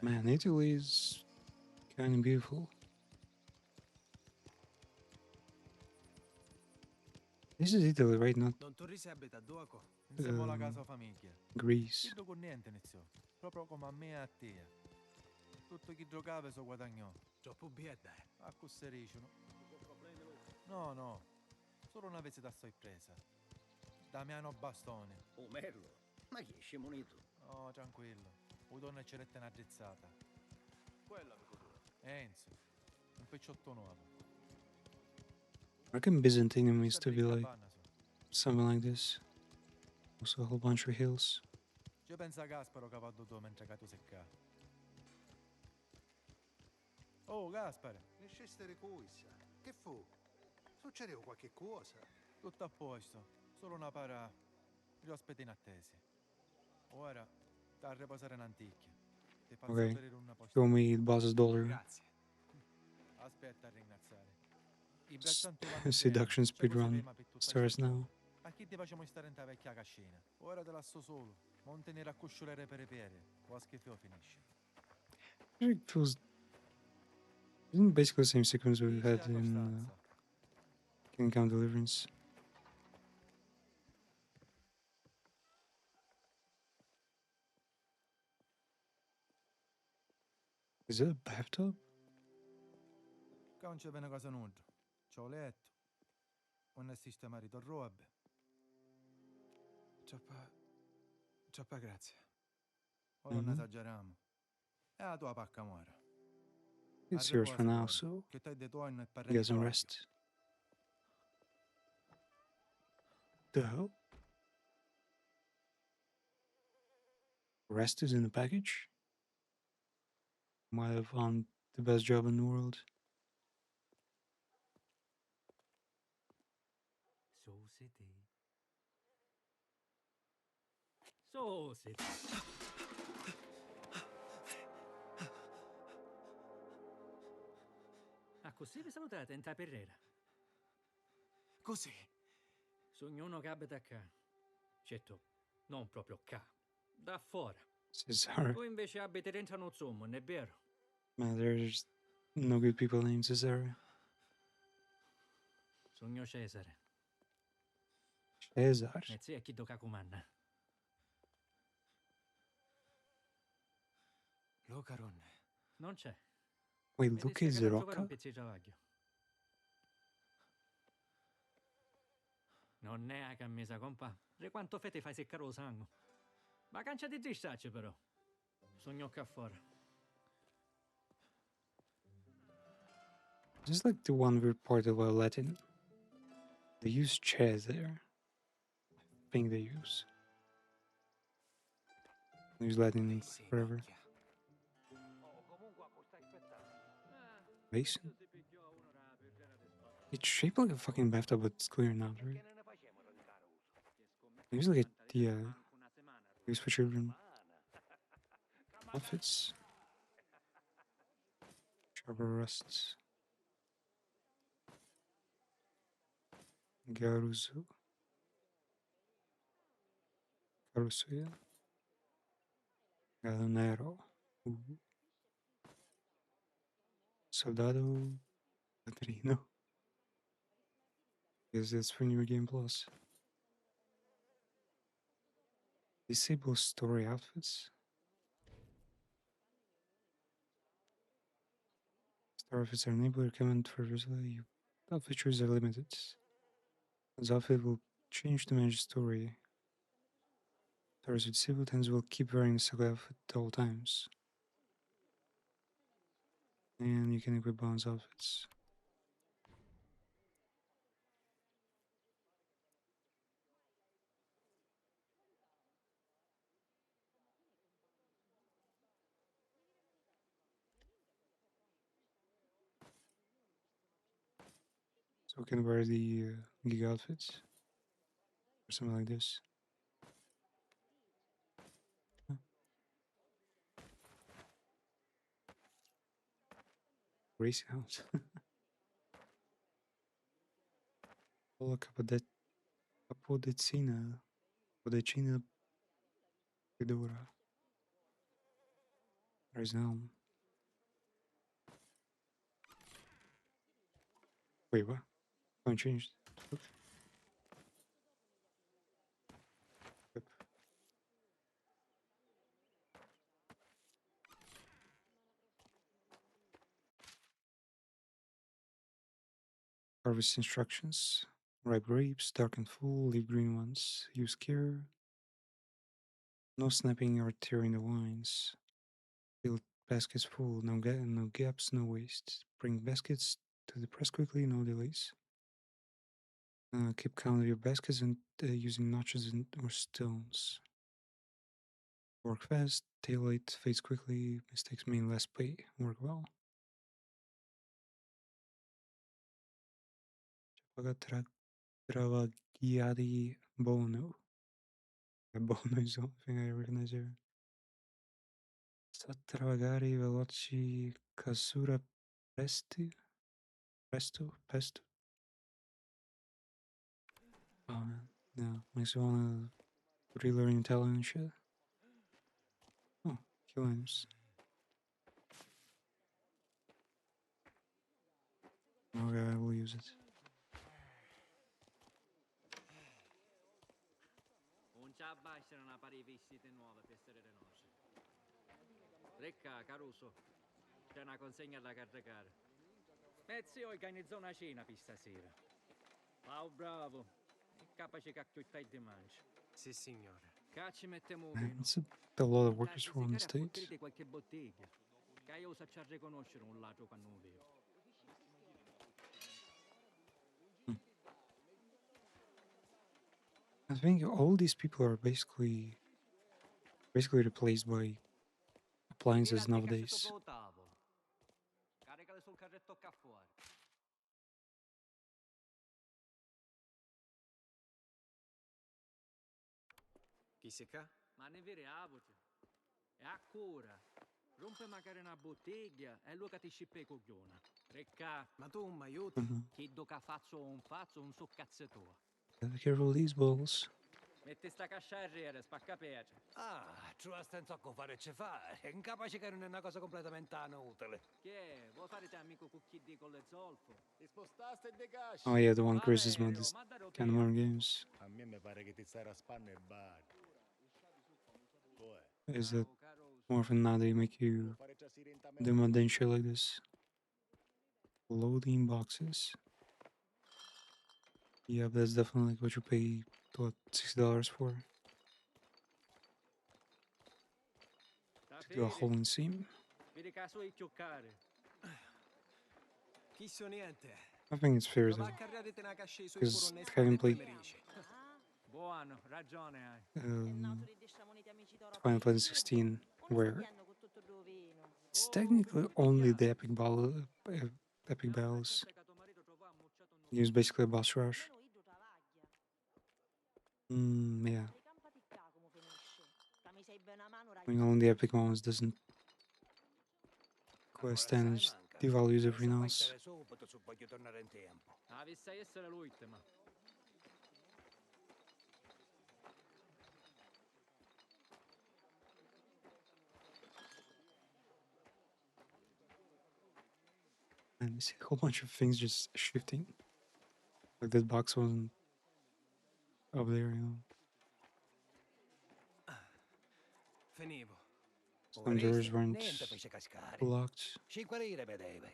Man, Italy is kind of beautiful. This is Italy, right? Not Don Torrisi abita a Duoco. Insieme alla casa famiglia. Greece. Chiedo con niente iniziò. Proprio come a me e a te. Tutto chi giocava so guadagnò. Troppo bieda. A cossericino. No, no. Solo una visita a sorpresa. Damiano Bastone. Oh, merlo. Ma chi è scemonito? No, tranquillo. O donna ci rette una drizzata. Quello, amico tuo. Enzo. Un picciotto nuovo. I reckon Byzantium used to be Sta like cabana, so. something like this. Also a whole bunch of hills. Io penso a Gasparo che va tutto mentre che tu secca. Oh, Gaspare. Ne scestere cuissa. Che fu? Succedeva qualche cosa? Tutto a posto. Solo una para... Gli ospiti in attesa. Ora, da riposare in anticchia. Ti faccio Okay. aprire una posta. Show me the boss's daughter. Grazie. Aspetta a ringraziare. I braccianti vanno Seduction bene. C'è cosa speedrun prima per tutta starts città. now. A chi ti facciamo stare in ta vecchia cascina? Ora te la sto solo. Non tenere a cusciolere per i piedi. O a schifo finisce. It feels isn't it basically the same sequence we Dici had la in Costanza. Kingdom Come Deliverance. Is it a bathtub? Qua non c'è bene cosa nuda. C'ho letto. Non è sistemare il robe. Troppa grazie. Ora non esageriamo. E la tua pacca muore. It's yours for now, so Che te de tuoi non you guys can rest. The hell? Rest is in the package? Might have found the best job in the world. Sositi. Ah, così vi salutate in taperrera. Così. Sogno uno che abita qua. Certo, non proprio qua. Da fuori. Cesare. Tu invece abiti dentro uno zoom, non è vero? Man, there's no good people named Cesare. Sogno Cesare. Cesare. E zia chi tocca comanda. Lucaronne. Non c'è. Wait, Mi look disse at che da trovare un Zirocca? pezzo di travaglio. Non è a camisa, compa. E quanto fate fai seccare lo sangue. Ma cancia di tristacci, però. Sogno qua fuori. Just like the one we're part of Latin. They use Che there. I think they use. They use Latin forever. Basin? It's shaped like a fucking bathtub, but it's clear now, right? Maybe like use for children. Outfits. Sharper rusts. Garuso. Carusoia. Galonero. Soldado. Padrino. Guess that's for New Game Plus. Disable story outfits. Star outfits are enabled to recommend for you. Outfit choices are limited. This outfit will change to manage story. Stars with disabled hands will keep wearing the same outfit at all times. And you can equip bonus outfits. So we can wear the gig outfits. Or something like this. Huh. Race out. Oh, look up at that. Up Podecina Fedora. There's Helm. Wait, what? Haven't changed. Yep. Harvest instructions. Ripe grapes, dark and full, leave green ones. Use care. No snapping or tearing the wines. Fill baskets full, no gaps, no waste. Bring baskets to the press quickly, no delays. Keep count of your baskets and using notches or stones. Work fast, taillight fades quickly, mistakes mean less pay. Work well. Travagliati Bono. Bono is the only thing I recognize here. Travagari veloci casura pesto. Oh man, no, makes me wanna relearn Italian and shit. Oh, kill items. Okay, I will use it. Non ci abbasciano una pari vestite nuove per essere le nostre. Recca, Caruso, c'è una consegna da caricare. Zio organizzò una cena per stasera. Wow, bravo. È capace che acchiuttai di mangi. Sì, signore. Cacci mettiamo Man, vino. it's a lot of workers for one state. Di qualche bottiglia. Che io so ci riconoscere un ladro quando lo vedo. I think all these people are basically replaced by appliances nowadays. Caricale sul carretto qua fuori. Chi si ca? Ma ne viriamoci. E ancora. Rompe magari una bottiglia e lui che ti scippa i coglioni. Recca. Ma tu mi aiuti? Chi do che faccio un so cazzo tuo. Be careful these balls. Metti sta cascia a riere, spacca pece. Ah, tu hai senza a fare ce fare. È incapace che non è una cosa completamente inutile. Che vuoi fare te amico con chi di con le zolfo? Ti spostaste e decash. Oh yeah, the one Christmas mode is kind of more games. A me mi pare che ti stai raspando e bari. Is that more often now they make you do mundane shit like this? Loading boxes. Yeah, that's definitely like what you pay, what, $60 for? To do a whole inseam? Vedi caso i giocare. Chi so niente. I think it's fair Ma though, a carriare una cascia i suoi because furono having played Buono, ragione hai. Final Fantasy 16, where it's technically only the epic battles. Use basically a boss rush. Yeah. I mean, only the epic ones doesn't quest and just devalues everything else. Voglio tornare in tempo. Ah, vista essere l'ultima. And I see a whole bunch of things just shifting. Like that box wasn't up there, you know. Finivo. Some doors weren't Niente fece cascare. blocked. 5 lire vedevi.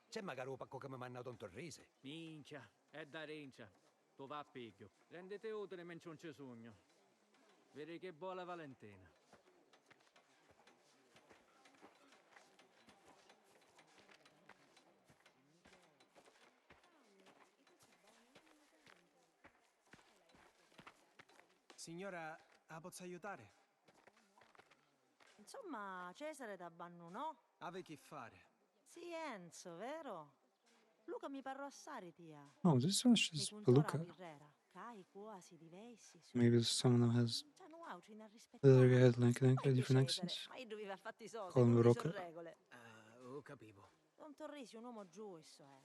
C'è magari un pacco che mi manna un torrise. Minchia, è da rincia. Tu va a piglio. Rendete utile mentre non c'è sogno. Vedi che buona Valentina. Signora, la posso aiutare? Insomma, Cesare t'abbanno, no? Ave che fare? Sì, Enzo, vero? Luca mi parrò assare, tia. Oh, this one's Mi just puntora Beluga. birrera. Cai, quasi, diversi. Maybe it's someone who has Cioè, no, auto in the other rispettare. guy had like Ma io different Cesare, accents. ma io doveva a fatti soldi, Call him come Rocca. sono regole. Oh, capivo. Don Torrisi è un uomo giusto, eh.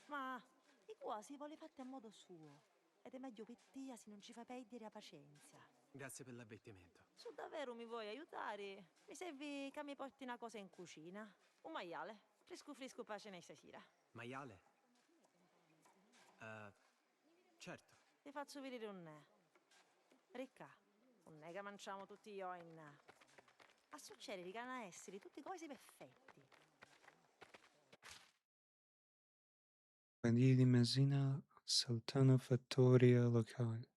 Ma di qua si vuole fatti a modo suo. ed è meglio per te se non ci fai perdere la pazienza. Grazie per l'avvertimento. Se davvero mi vuoi aiutare, mi serve che mi porti una cosa in cucina. Un maiale, fresco fresco pace stasera. Maiale? Certo. Ti faccio vedere un ne. Ricca, un ne che mangiamo tutti io in... A succedere che hanno essere tutte cose perfetti. Banditi di Messina saltano fattoria locale.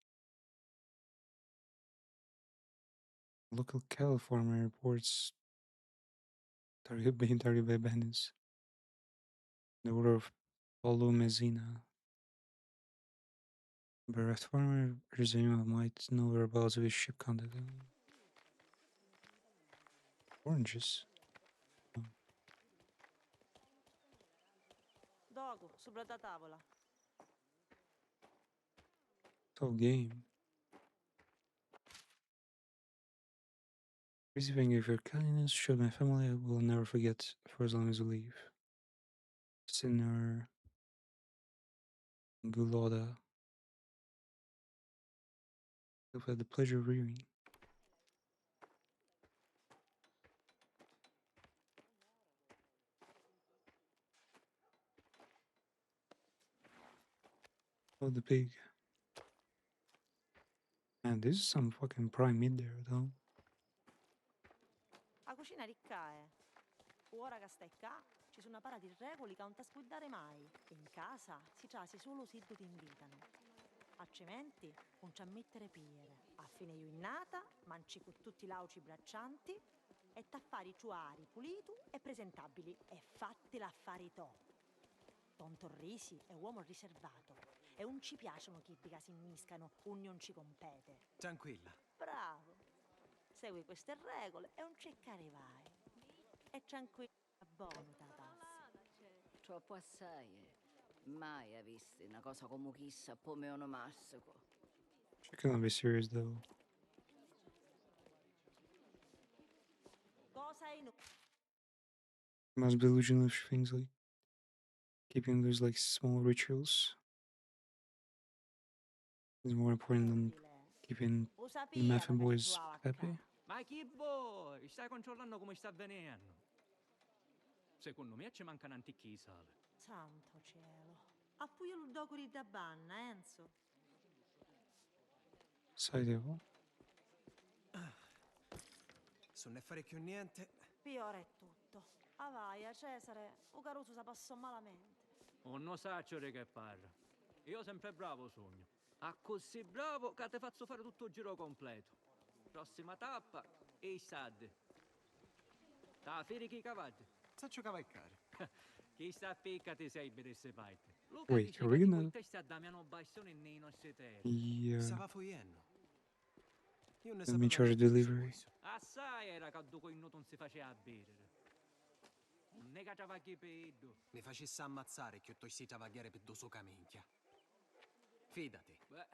Local cattle farmer reports being targeted by bandits. The order of Paulo Messina. Bereft farmer Resume might know whereabouts of his ship contact. Oranges. Dogo, sopra la tavola. Tough game. Receiving of your kindness showed my family I will never forget for as long as we live. Sinner Guloda. I've had the pleasure of reading. Oh, the pig. Man, this is some fucking prime meat there, though. La cucina ricca è. Ora che stai qua, ci sono una para di regole che non ti sguardare mai. In casa si trasi solo se ti invitano. Altrimenti non ci ammettere piere. A fine io innata, manci con tutti i lauci braccianti e t'affari ciuari puliti e presentabili e fatti l'affari to. Don Torrisi è uomo riservato e non ci piacciono chi che si inniscano, un non ci compete. Tranquilla. Bravo. Segui queste regole e non cercare vai. E tranquilla, buono tatas. Troppo assai. Mai ha visto una cosa come chissà come onomastico. She cannot be serious, though. Cosa in... Must be illusion of things like keeping those like small rituals is more important than keeping the Mafia boys happy. Ma chi vuoi? Stai controllando come sta avvenendo. Secondo me ci mancano antichi sale. Santo cielo. Appuio lo docuri da banna, Enzo. Sai devo. Se ne fare più niente. Piora è tutto. Ah vai, a Cesare, o Caruso si passò malamente. Non sa ciò che parla. Io sempre bravo sogno. A così bravo che ti faccio fare tutto il giro completo. Prossima tappa e i sad. Ta feri chi cavalli? Saccio cavalcare. Chi sta picca ti sei per queste parti. Luca Wait, dice are che we di gonna... quel testo a Damiano Bassone nei nostri terri. Yeah. Stava fuoriendo. Io ne Let me sapevo charge niente di delivery. questo. Assai era che dopo il noto non si faceva bere. Non è che travagli pedo. Mi facesse ammazzare che tu si travagliare per due sua minchia. Fidati. Beh,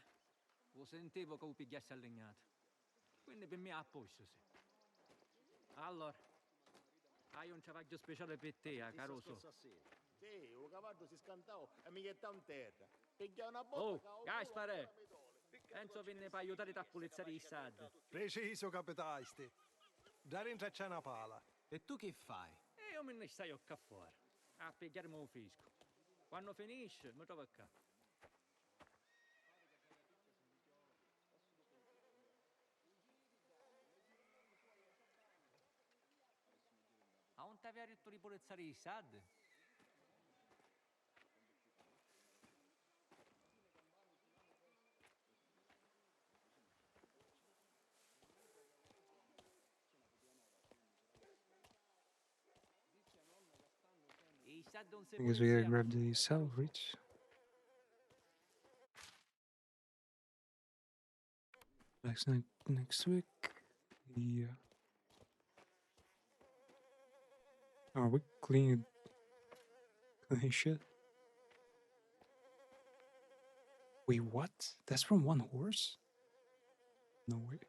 lo sentivo che lo pigliassi a legnato. Quindi per me è a posto, sì. Allora, hai un travaglio speciale per te, Caruso. Sì, un cavallo si scantava e mi gettava in terra. Piglia una botta. Oh, Gaspare! Penso venne per aiutare a pulizzare i sad. Preciso, capitaisti. Già rintraccia una pala. E tu che fai? E io me ne stai qua fuori. A pigliarmi un fisco. Quando finisce, mi trovo qua. A non ti aveva detto di pulizzare i sad? I sad non si I guess we gotta grab the pulizzano, salaries. Next week. Yeah. Oh, we clean shit. Wait, what? That's from one horse? No way.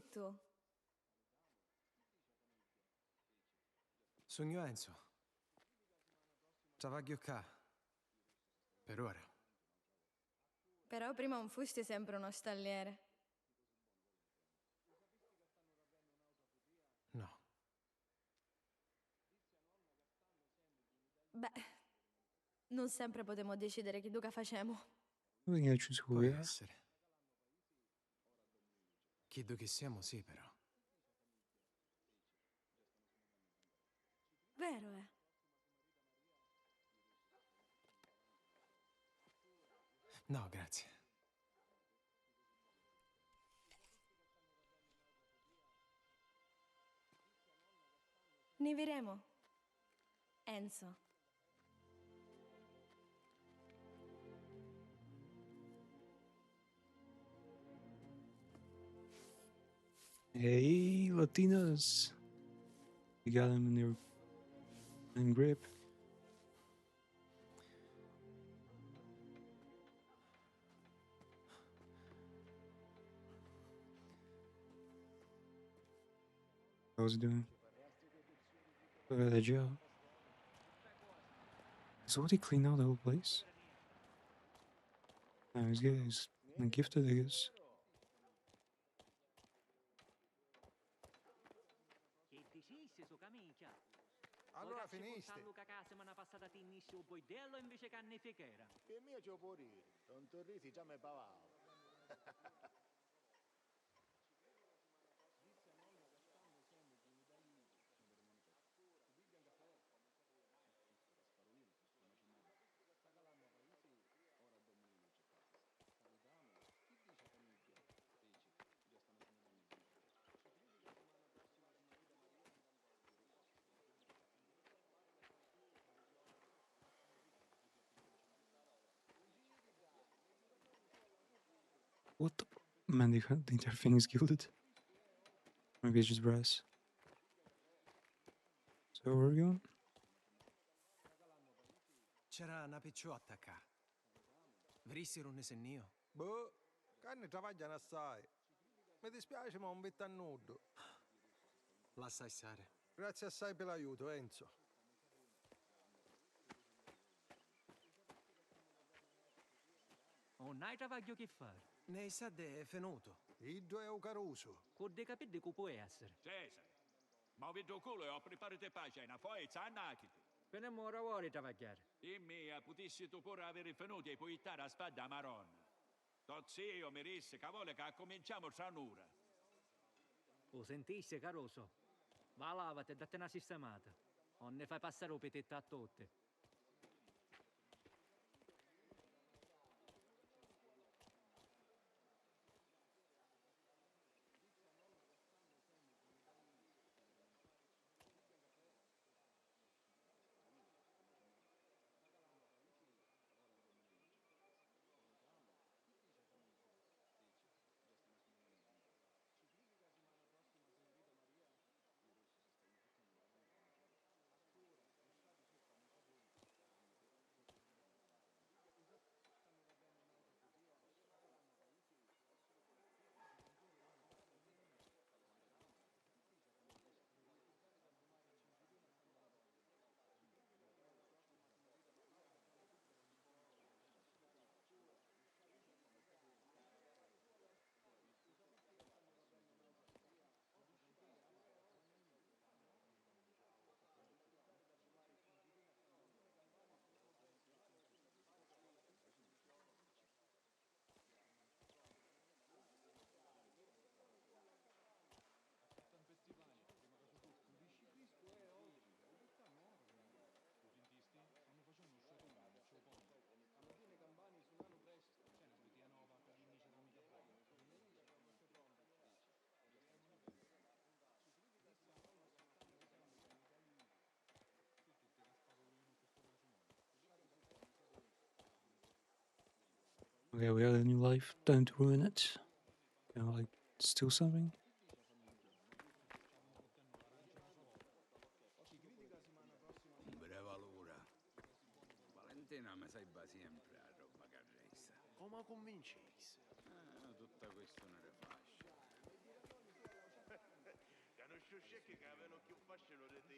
tu? Sogno Enzo. Travaglio qua. Per ora. Però prima non fusti sempre uno stalliere. No. Beh, non sempre potremo decidere che duca facemo. Io ci so Può essere. Chiedo che siamo, sì, però. Vero, eh? No, grazie. Ne vedremo. Enzo. Hey, Latinas. You got them in grip. How's it doing? Look at that job. So what, he clean out the whole place? Nice guys. And gifted, I guess. Che dicessi su camicia? Allora finiste. Luca casa me ne passata tinnisci un boidello invece che annifichera. Per me c'è può dire. Non tornisi già me pavavo. What the? Man, the entire thing is gilded. Maybe it's just brass. So where are we going? C'era una picciotta qua. Verissero un esennio? Boh, carne travagliano assai. Mi dispiace, ma un vetto a nudo. Lascia stare. Grazie assai per l'aiuto, Enzo. Non hai travaglio che fare. Ne sa de venuto. Iddo è Caruso. Con dei capelli che può essere. Cesare, ma vedo culo e ho preparato pace, una forza a nakiti. Veniamo ora fuori a travagliare. In me, potessi tu pure avere venuto e poi a spada a maronna. Zio mi disse che vuole che cominciamo tra un'ora. Lo sentissi, Caruso? Va lavati e date una sistemata. Non ne fai passare un petitto a tutti. Okay, we got a new life. Time to ruin it. Can I, like, steal something? Brava l'ora. Valentina mi serve sempre a roba che resta. Come convincessi? Tutta questione di fascia. sciocche che avevano più fascino di te.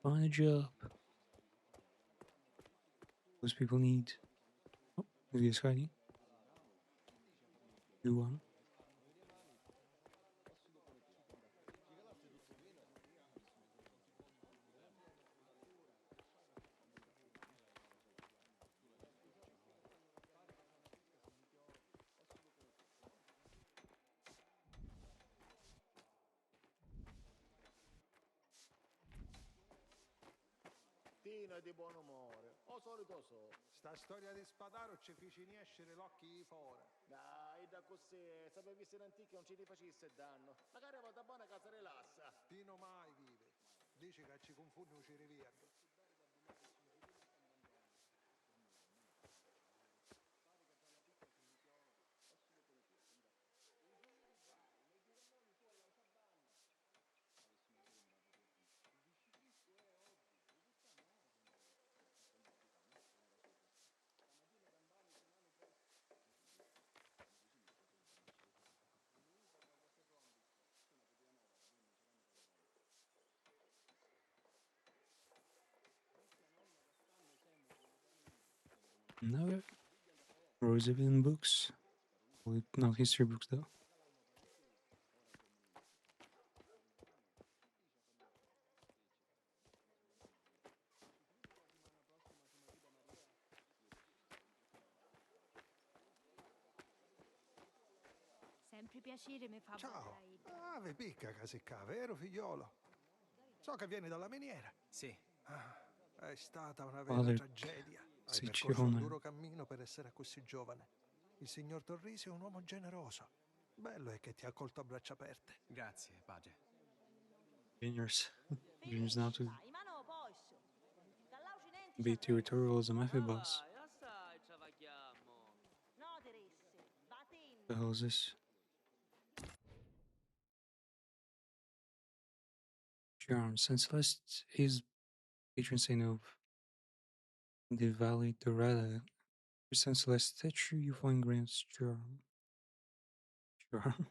Find a job. Those people need. Oh, maybe it's hiding. Do one. Tina di buon umore, o solito so. Sta storia di Spadaro ci fece escere l'occhi fuori. Dai, da così, se avessi in antica non ci rifacesse danno. Magari vado a buona casa rilassa. Tino mai vive. Dice che ci confonde un cirivietto. No. Roosevelt books. Well, not history books though. Sempre piacere mi fa Ciao. Ida. Ah, vi picca casicca, vero figliolo? So che vieni dalla miniera. Sì. Ah, è stata una vera Father tragedia. Hai percorso un duro cammino per essere così giovane. Il signor Torrisi è un uomo generoso. Bello è che ti ha accolto a braccia aperte. Grazie, padre. Juniors. Juniors now to Finiscila, mano posso. Dall'auci nenti be territorial as a mafia Ma boss. vai, assai travagliamo. No, Teresse, batin. The hell is this? Charm. Since last his patron saint of The Valley Dorada presents less statue, you find Graham's charm. Charm.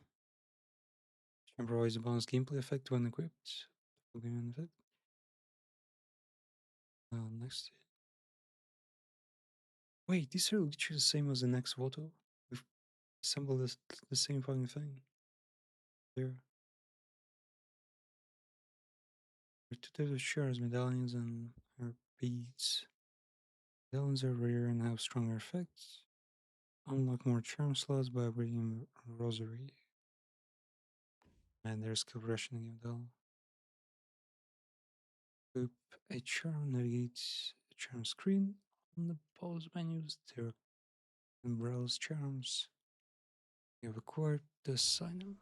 Charm provides a bonus gameplay effect when equipped. Next. Wait, these are literally the same as the next photo. We've assembled the same fucking thing. There. Two types of shards, medallions and her beads. Medallions are rare and have stronger effects. Unlock more charm slots by upgrading Rosary. And there's skill rationing medallion. Equip a charm navigates a charm screen. On the pause menus, there and browse charms. You have acquired the sign.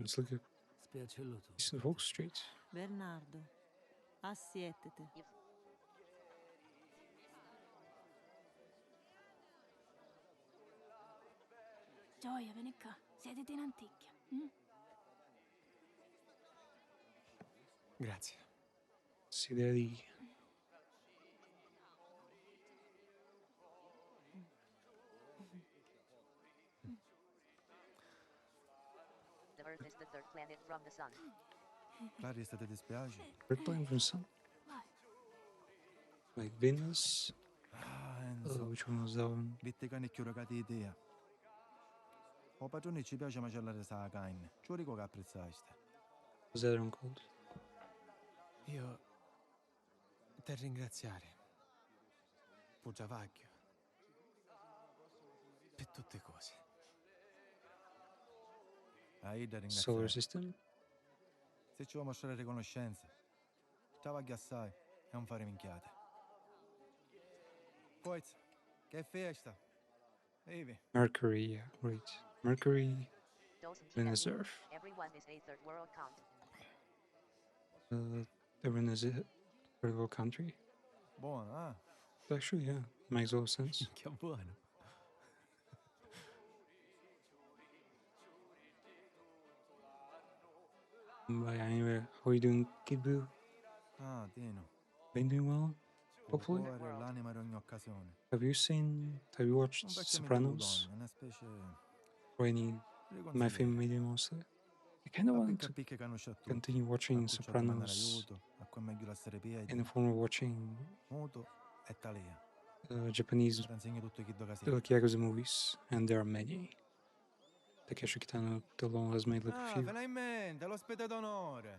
It's like a decent Wall Street. Bernardo, assiedete. Gioia, vieni qua. Siediti in anticchia. Mm? Grazie. See Daddy. The Earth is the third planet from the sun. Clarissa, ti dispiace? Third planet from Sun. Like Venus. Enzo. Which one was that one? Vitte cani più ragati di te. O padrone ci piace macellare sa carne. Ci ricordo che apprezzasti. Was that one called? Io te ringraziare. Pugiavacchio. Per tutte cose. Hai da ringraziare. Solar System? Se ci vuoi mostrare riconoscenza, travagli assai e non fare minchiate. Poi, che festa. Ehi. Mercury, yeah, right. Mercury, Venus, Earth. Everyone is a third world count. Everyone is a third world country. Buono, ah. Actually, yeah, makes a lot of sense. Che buono. But anyway, how are you doing, Kid Boo? Ah, Dino. Been doing well? Hopefully. L'anima di ogni occasione. Have you watched Sopranos? Una specie... Or any Mafia media mostly? I kind of want to continue watching Sopranos in the form of watching Japanese like Yakuza movies, and there are many. Takeshi Kitano alone has made like a few. Finalmente, l'ospite d'onore.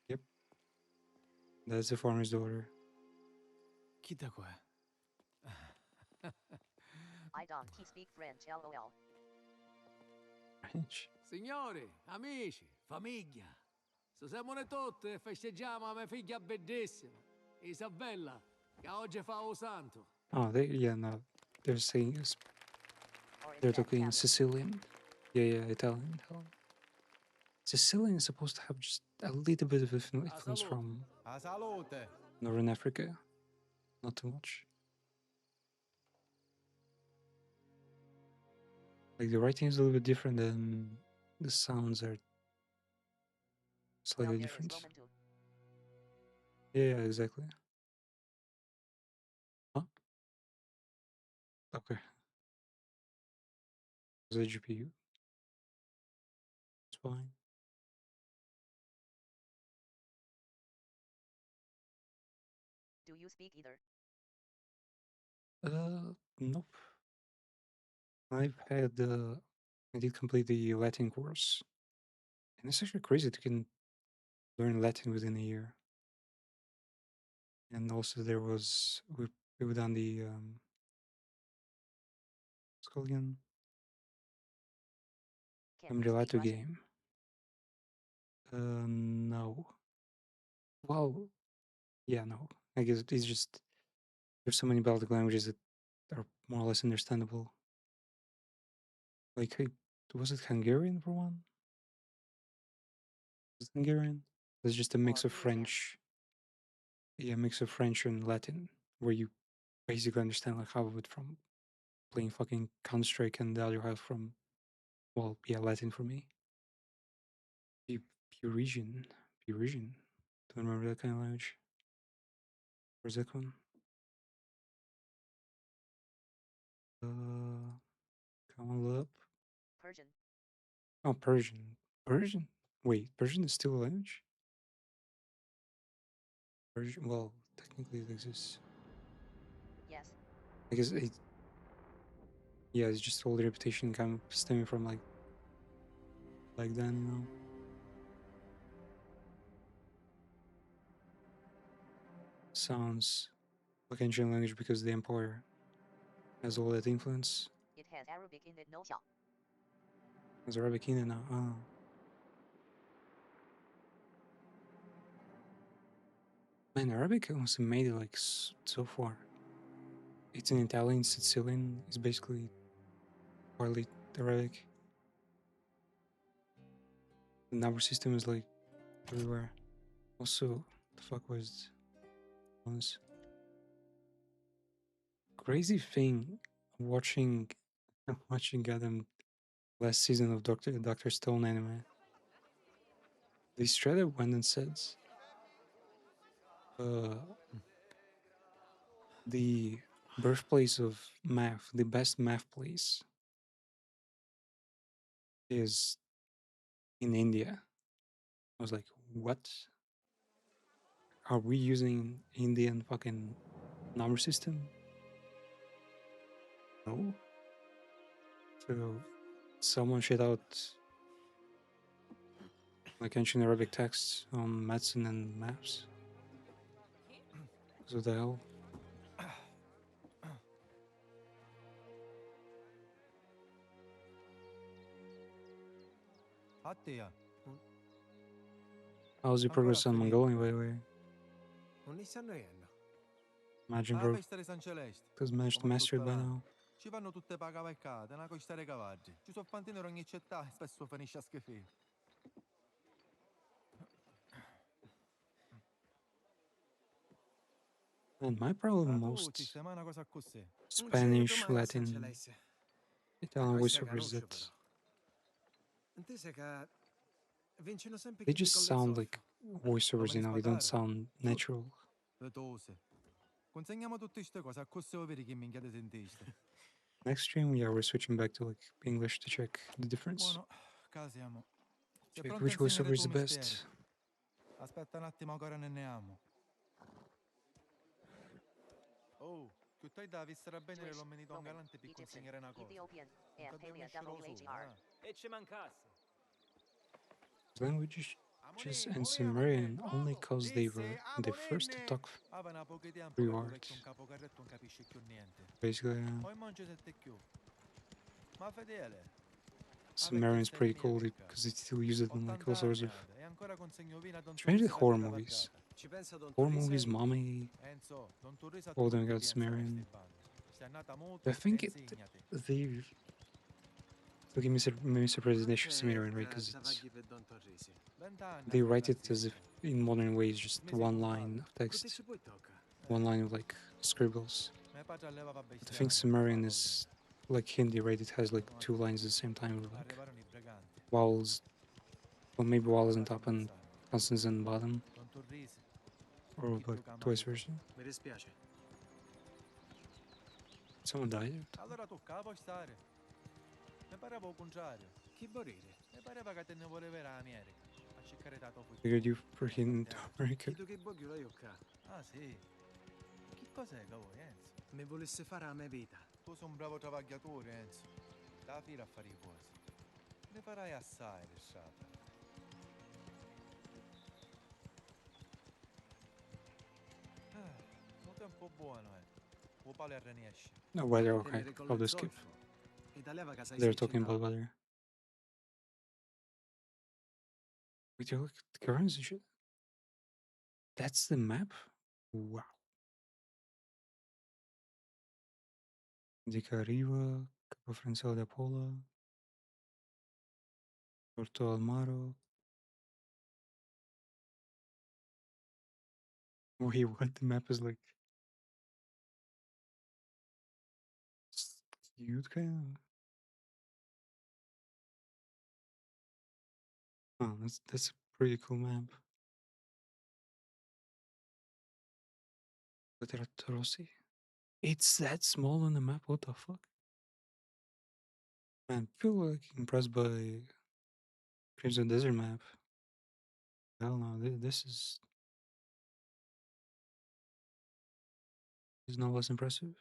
Yep. That's the farmer's daughter. Chi da qua? I don't speak French, lol. French? Signori, amici, famiglia. Se siamo noi tutti e festeggiamo a mia figlia bellissima, Isabella, che oggi fa o santo. Oh, no. They're saying they're talking in Sicilian. Yeah, Italian. Sicilian is supposed to have just a little bit of influence from Northern Africa. Not too much. Like the writing is a little bit different and the sounds are slightly different. Yeah, exactly. Huh? Okay. The GPU. It's fine. Do you speak either? Nope. I did complete the Latin course. And it's actually crazy to can learn Latin within a year. And also there was, we've done the, what's it called again? Gelato game. No. Well, yeah, no. I guess it's just There's so many Baltic languages that are more or less understandable. Like, was it Hungarian for one? Was it Hungarian? It's just a mix of French. Yeah, a mix of French and Latin, where you basically understand like half of it from playing fucking Counter Strike, and the other half from, well, yeah, Latin for me. Purisian. Purisian. Don't remember that kind of language. Where's that one? Come on, look up. Persian. Oh, Persian. Persian? Wait, Persian is still a language? Persian? Well, technically it exists. Yes. I guess it. Yeah, it's just all the reputation kind of stemming from like then, you know. Sounds like ancient language because the empire has all that influence. It has Arabic in it, no shop. There's Arabic in it now. Oh. Man, Arabic almost made it like so far. It's in Italian, Sicilian. It's basically partly Arabic. The number system is like everywhere. Also, the fuck was this? Crazy thing watching Gotham last season of Doctor Stone anime. They straight up went and said the birthplace of math, the best math place is in India. I was like, what? Are we using Indian fucking number system? No. So someone shit out like ancient Arabic texts on medicine and maps. Because of the hell? Attia. How's your Ancora progress on finito. Mongolian, by the way? Non ne stanno riendo. Imagine, La bro. festa di San Celeste. Because managed to Come master it tutto by l'anno. now. Ci fanno tutte cavalcate, una costa dei cavalli. Ci sono fantini ogni città e spesso finisce a schifire. And my problem Tu most sistema una cosa così. Non ci vedo Spanish, mai a San Latin, Celeste. Italian Questa voiceovers conosco that però. Intese che vincono sempre they chi just con le sound like zolfo. voiceovers, you know, they don't sound natural. Le tose. Consegniamo tutte queste cose, a così vedi che minchia sentiste. Next stream, yeah, we're switching back to like English to check the difference. Buono, casiamo. Sei Check pronto a which voiceover insegnare is tu the mestiere? best. Aspetta un attimo, ancora ne amo. Oh, che tu hai da vissere bene le l'omini don galante per consegnare una cosa. Ethiopian, Non and ti devi mescere solo, Paleo-WHR. E ci mancasse. Languages and Sumerian only cause they were the first to talk Aveva un po' di tempo free che tu art. vecchio un capocarretto non capisci più niente. Basically, Poi mangi sette più. Ma fedele. Sumerian is pretty cool because they still use it in like all sorts of E ancora consegno vino a Don strangely Turrisa per horror la movies. cavalcata. Ci pensa Don Horror Torrise? movies, mommy, Enzo, Don Turrisa all tu them che got pensa di Sumerian. sti bandi? Sei nata I muto think e it, insegnati. they took a misrepresentation of Sumerian, right? Che Because travagli per Don Torrise. 20 anni they a write it as if ragazzino. in modern ways, just one line of Quanto text, ci poi tocca? one line of like scribbles. Mio padre allevava But I think bestiame. Sumerian is like Hindi, right? It has like two lines at the same time with like Arrivarono i briganti. vowels, well, maybe vowels on top and consonants on the bottom, Don Turrisi. or like twice versa. Mi dispiace. Someone died. Allora toccava poi stare. Mi pareva il contrario. Chi morire? Mi pareva che te ne voleva la America. A cercare da topo. Figured you freaking America. Chiedo che voglio la iocca. Ah sì. Che cos'è che vuoi, Enzo? Me volesse fare la mia vita. Tu sei un bravo travagliatore, Enzo. Da fila a fare i cose. Ne farai assai, Ressata. Un tempo buono, O pale arreniesce. No weather, okay. Tenere con I'll le just skip. zolfo. E da leva che sai They're talking about weather. Wait, you look at the currents and shit? That's the map? Wow. Indica Riva, Capo Francella da Pola, Porto Almaro. Wait, what? The map is like cute, kind of. Oh, that's a pretty cool map. Rossi. It's that small on the map. What the fuck? Man, I feel like impressed by Crimson Desert map. Hell no, this is no less impressive.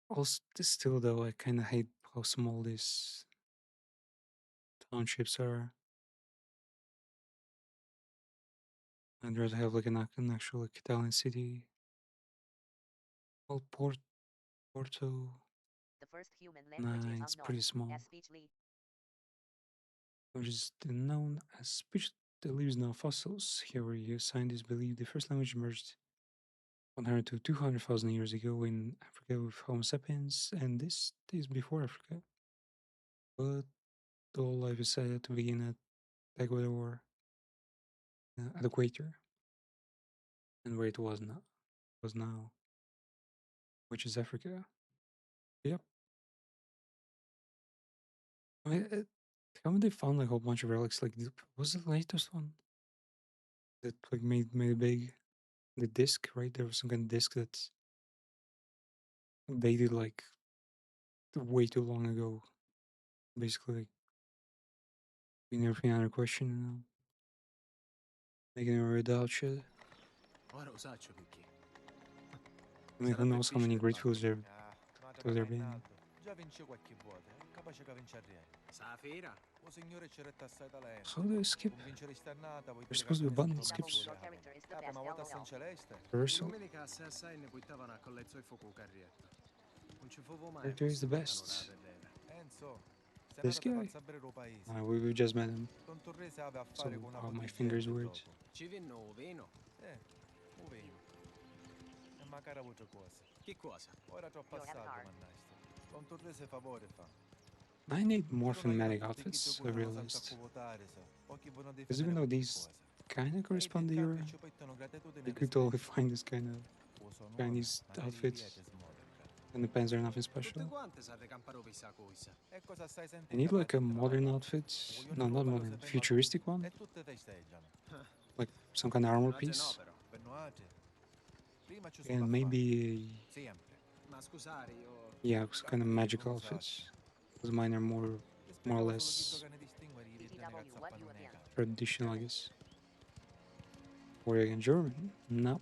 Also, still though, I kind of hate how small these townships are. I'd rather have like an actual like Italian city. Well, Porto. The first human Nah, language is it's unknown. pretty small. As speechly. Which is known as speech that leaves no fossils. Here, scientists believe the first language emerged 100 to 200,000 years ago in Africa with Homo sapiens, and this is before Africa. But all life is said to begin at Ecuador, at the equator, and where it was now, which is Africa. Yep. I mean, haven't they found like a whole bunch of relics? Like, was the latest one that like made big? The disc, right? There was some kind of disc that's dated like way too long ago. Basically, like, being everything under question, making a red out shit. Ora lo saccio perché. I mean, who knows how many great fields there been? Già vince qualche volta, è capace che vince a Riene. Sa fiera? O signore ci retta assai talento. So they skip. Con vincere st'annata vuoi There's dire che supposed to be appena button si skips. ma volta a San Celeste. Reversal. Domenica assai ne buttavano a collezzo e fuoco carrietto. Non ci fuvo mai. Character is the best. Enzo, sei This andato a guy? far sapere il paese. We just met him. Don Torrese aveva a So fare con una my bottiglia fingers di weird. dopo. Ci venno vino? Un vino. E magari altre cose. Che cosa? Ora troppo passato, mannaggia. Don Torrese favore fa. I need more thematic outfits, I realized. Because even though these kind of correspond to Euro, you could totally find this kind of Chinese outfits. And the pants are nothing special. I need like a modern outfit. No, not modern, futuristic one. Like some kind of armor piece. And maybe yeah, some kind of magical outfits. Because mine are more or less traditional, I guess. Or again, German? No.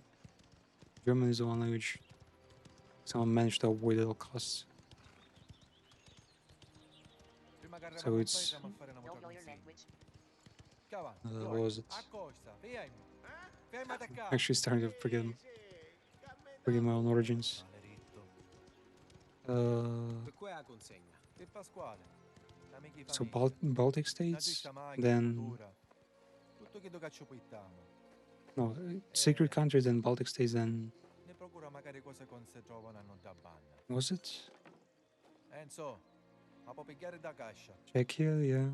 German is the one language someone managed to avoid at all costs. So it's what was it? Actually starting to forget my own origins. So Baltic states, then no, sacred countries, then Baltic states, then was it? Czechia, yeah.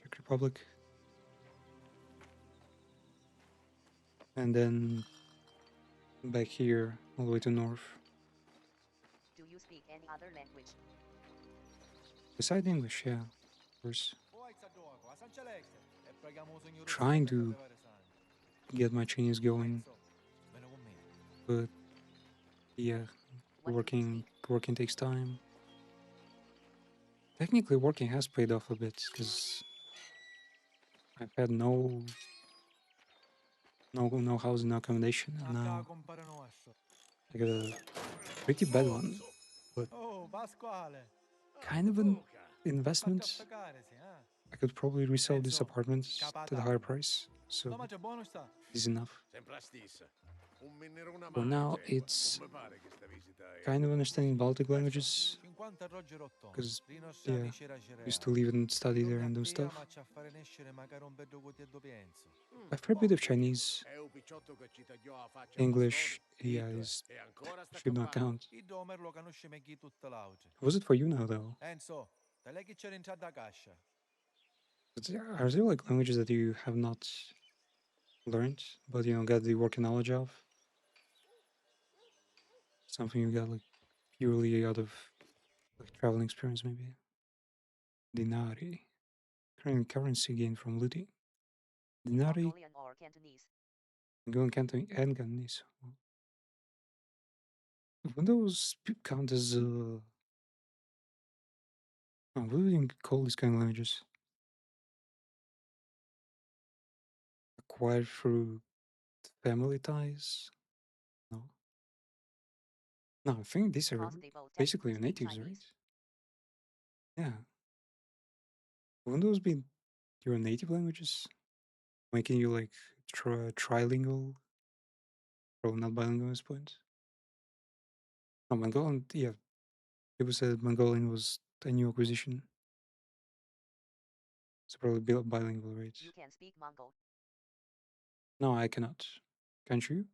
Czech Republic. And then back here, all the way to north. Do you speak any other language? Besides English, yeah, of course. Trying to get my Chinese going, but yeah, working takes time. Technically, working has paid off a bit because I've had no housing, no accommodation, and now I got a pretty bad one, but kind of an investment. I could probably resell this apartment at a higher price, so it's enough. For now, it's kind of understanding Baltic languages quanto a Roger Otton, because i nostri yeah, amici era used to cereali. live and study Non there mi and do acchiaiamo stuff. a fare nascere magari un bello quotidiano penso. I've heard a bit of Chinese. È un picciotto che ci tagliò la faccia a English, bastoni. yeah, Hitler. is E ancora sta should not campando. count. Il Domer lo conosce meglio di tutta l'altra. Was it for you now though? Enzo, da lei che c'è entrata da cascia. Are there like languages that you have not learned, but got the working knowledge of? Something you got like purely out of like traveling experience, maybe. Dinari. Current currency gained from looting. Dinari. Mongolian or Cantonese. Mongolian Cantonese and Cantonese. When those count as what do you call these kind of languages? Acquired through family ties? No. No, I think these are Because they both basically technically speak natives, right? Chinese. Yeah. Wouldn't those be your native languages? Making you like trilingual? Probably not bilingual at this point. No, Mongolian, yeah. People said Mongolian was a new acquisition. So probably bilingual, right? You can speak Mongol. No, I cannot. Can't you?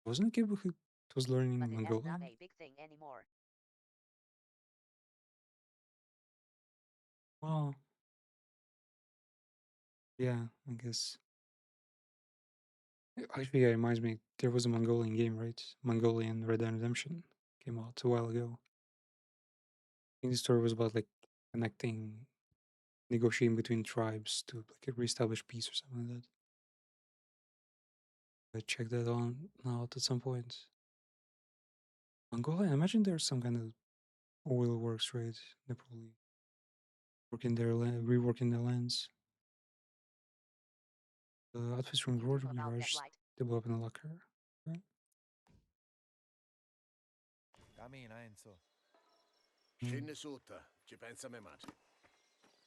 Wasn't it Gable who was learning But it is not Mongolian? a big thing anymore. Well, yeah, I guess. Actually, yeah, it reminds me, there was a Mongolian game, right? Mongolian Red Dead Redemption came out a while ago. I think the story was about like connecting, negotiating between tribes to like reestablish peace or something like that. I check that on out at some point. Mongolia, I imagine there's some kind of oil works, right? They're probably working their reworking their lands. The outfits from the wardrobe About that garage right. develop in the locker. Right? Cammina, Enzo. Scende sotto, ci pensa mia madre.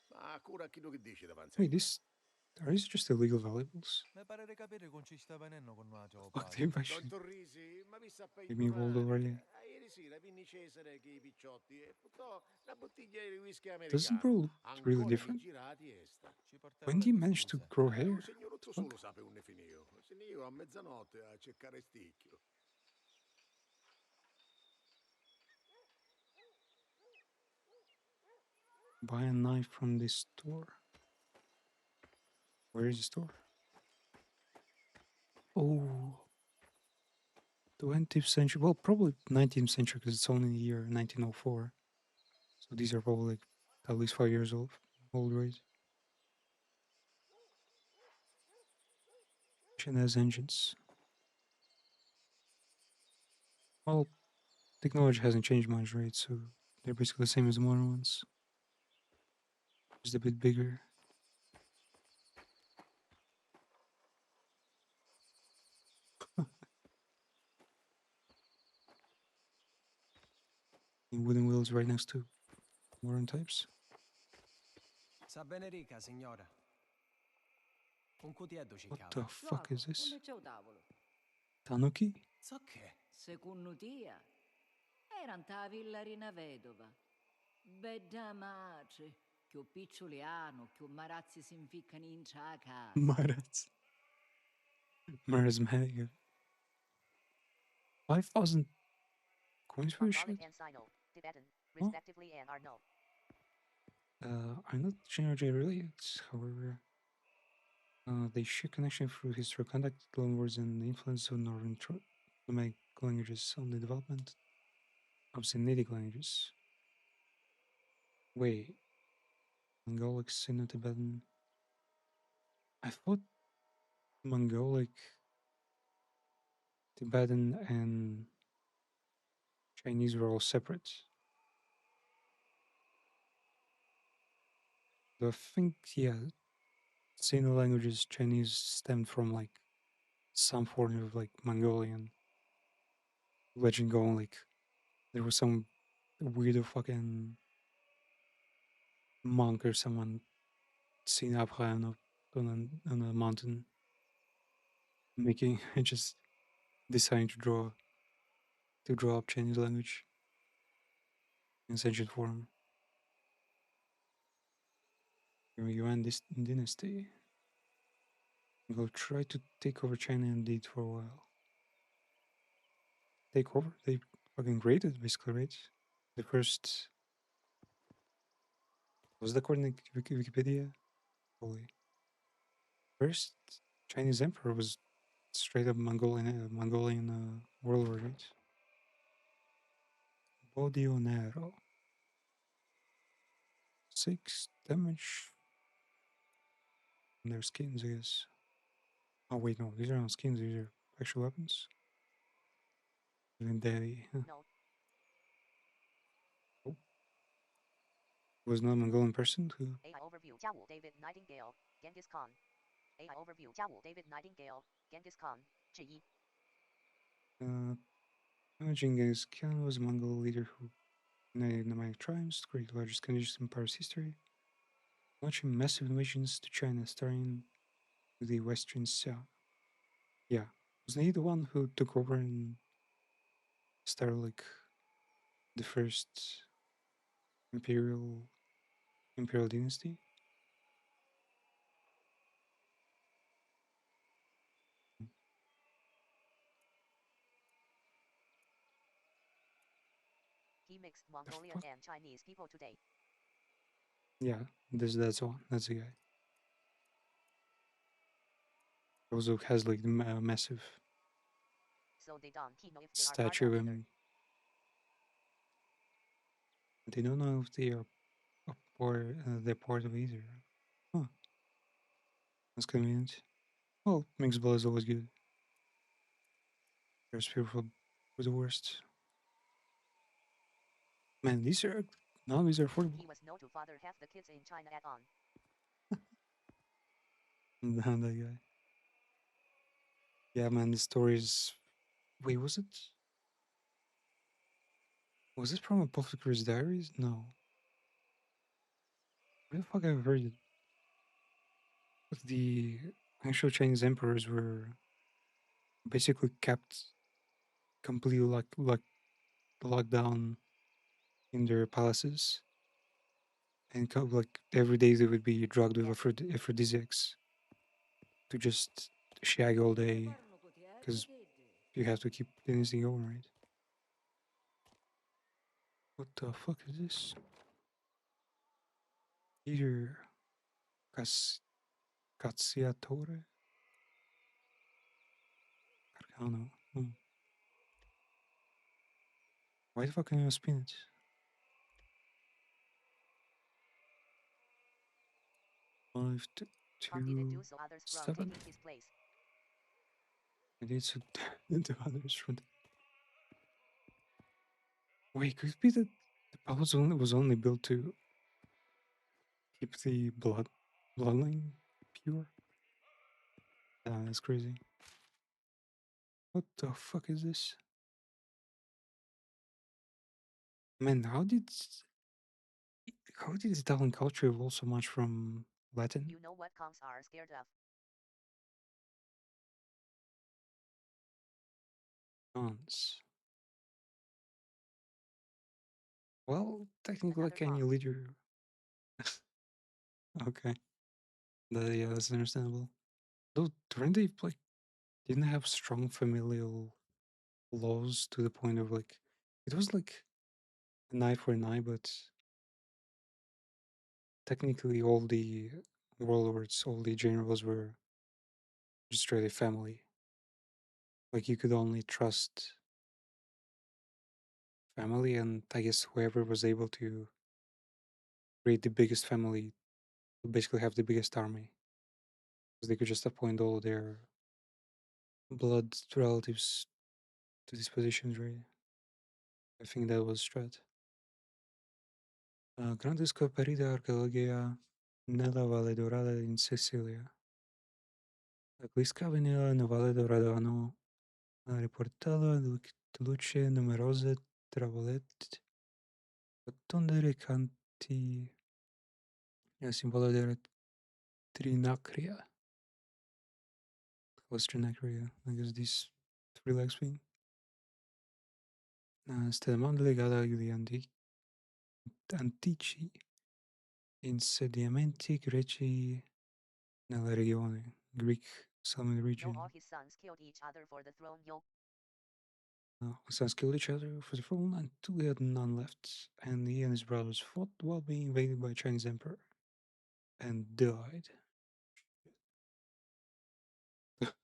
Ma cura a chi lo che dici davanti a Wait, me. are these just illegal valuables? Mi pare di capire che ci sta venendo con una Fuck, giovane. they've Don actually Torrisi, ma vi sta per gave me World already. Ieri sera vinni Cesare che i picciotti e portò una bottiglia di whisky Doesn't americano. bro look really Ancora different? rigirati e sta. When do you manage to grow Un hair? signorotto Fuck. solo sape un finio. Se ne io a mezzanotte a cercare sticchio. Buy a knife from this store. Where is the store? Oh, 20th century. Well, probably 19th century because it's only the year 1904. So these are probably like at least 5 years old, right? And has engines. Well, technology hasn't changed much, right? So they're basically the same as the modern ones. Just a bit bigger. And wooden wheels right next to modern types. Sa bene ricca, signora. Un cutietto ci What cava. the fuck is this? Unde c'è un tavolo? Tanuki? So che? Secondo tia, era a villa Rina Vedova. Bedda madre, che piccioli hanno, che marazzi si inficcano in a casa. Maras. Marismatic. 5,000 coins for this Mongolic shit? and Sino, Tibetan, Huh? respectively, and are no. I'm not generally related, however. They share connection through historical contact, loanwords, and the influence of northern Semitic languages on the development of Semitic languages. Wait, Mongolic, Sino-Tibetan. I thought Mongolic, Tibetan, and Chinese were all separate. But I think, yeah, Sino languages, Chinese stemmed from like some form of like Mongolian legend going like there was some weirdo fucking monk or someone seen up high on a mountain making just deciding to draw to draw up Chinese language in ancient form. Yuan dynasty will try to take over China and did for a while. Take over? They fucking raided, basically, right? The first... Was that according to Wikipedia? Holy. First Chinese emperor was straight up Mongolian warlord, right? Bodionero. 6 damage. And their skins, I guess. Oh wait, no, these are not skins, these are actual weapons. Even daddy. Huh. No. Oh. Was not a Mongolian person who... AI overview. Jiao David Nightingale. Genghis Khan. AI overview. Jiao David Nightingale. Genghis Khan. 之一. Genghis Khan was a Mongol leader who united nomadic tribes to create the largest conditions in empire's history, launching massive invasions to China, starting with the western south. Yeah, wasn't he the one who took over and started like the first imperial dynasty? He mixed Mongolian and Chinese people today. Yeah, that's one. That's the guy. Also has like the massive So they don't know if they are statue of part of him. They don't know if they are they're part of either. Huh. That's convenient. Well, mixed blood is always good. There's people for the worst. Man, these are affordable. He was known to father half the kids in China at on. That guy. Yeah, man, the story is... Wait, was it? Was this from Apothecary's Diaries? No. Where the fuck have I heard it? But the actual Chinese emperors were basically kept completely locked down in their palaces, and like every day they would be drugged with aphrodisiacs to just shag all day, because you have to keep the dynasty going, right? What the fuck is this? Here, Cazziatore? I don't know. Why the fuck can I spin it? Five, two, seven. I did so into others from the... Wait, could it be that the palace was only built to keep the bloodline pure? That's crazy. What the fuck is this? Man, how did Italian culture evolve so much from Latin? You know what Kongs are scared of? Cons. Well, technically, like any leader. Okay. Yeah, that's understandable. Though, weren't they like didn't have strong familial laws to the point of like it was like an eye for an eye, but technically all the warlords, all the generals were just really family. Like you could only trust family, and I guess whoever was able to create the biggest family would basically have the biggest army. Because they could just appoint all their blood relatives to these positions, right? I think that was strat. Grande scoperta archeologia nella Valle Dorata in Sicilia. Gli scavi nella Valle Dorata hanno riportato a luce numerose travolette, rotonde recanti il simbolo della Trinacria. What's Trinacria? I guess these three legs thing. Stellamon legata agli antici insediamenti greci nella regione, Greek Solomon No, region. all his sons killed each other for the throne, yo. Sons killed each other for the throne until he had none left, and he and his brothers fought while being invaded by Chinese emperor and died.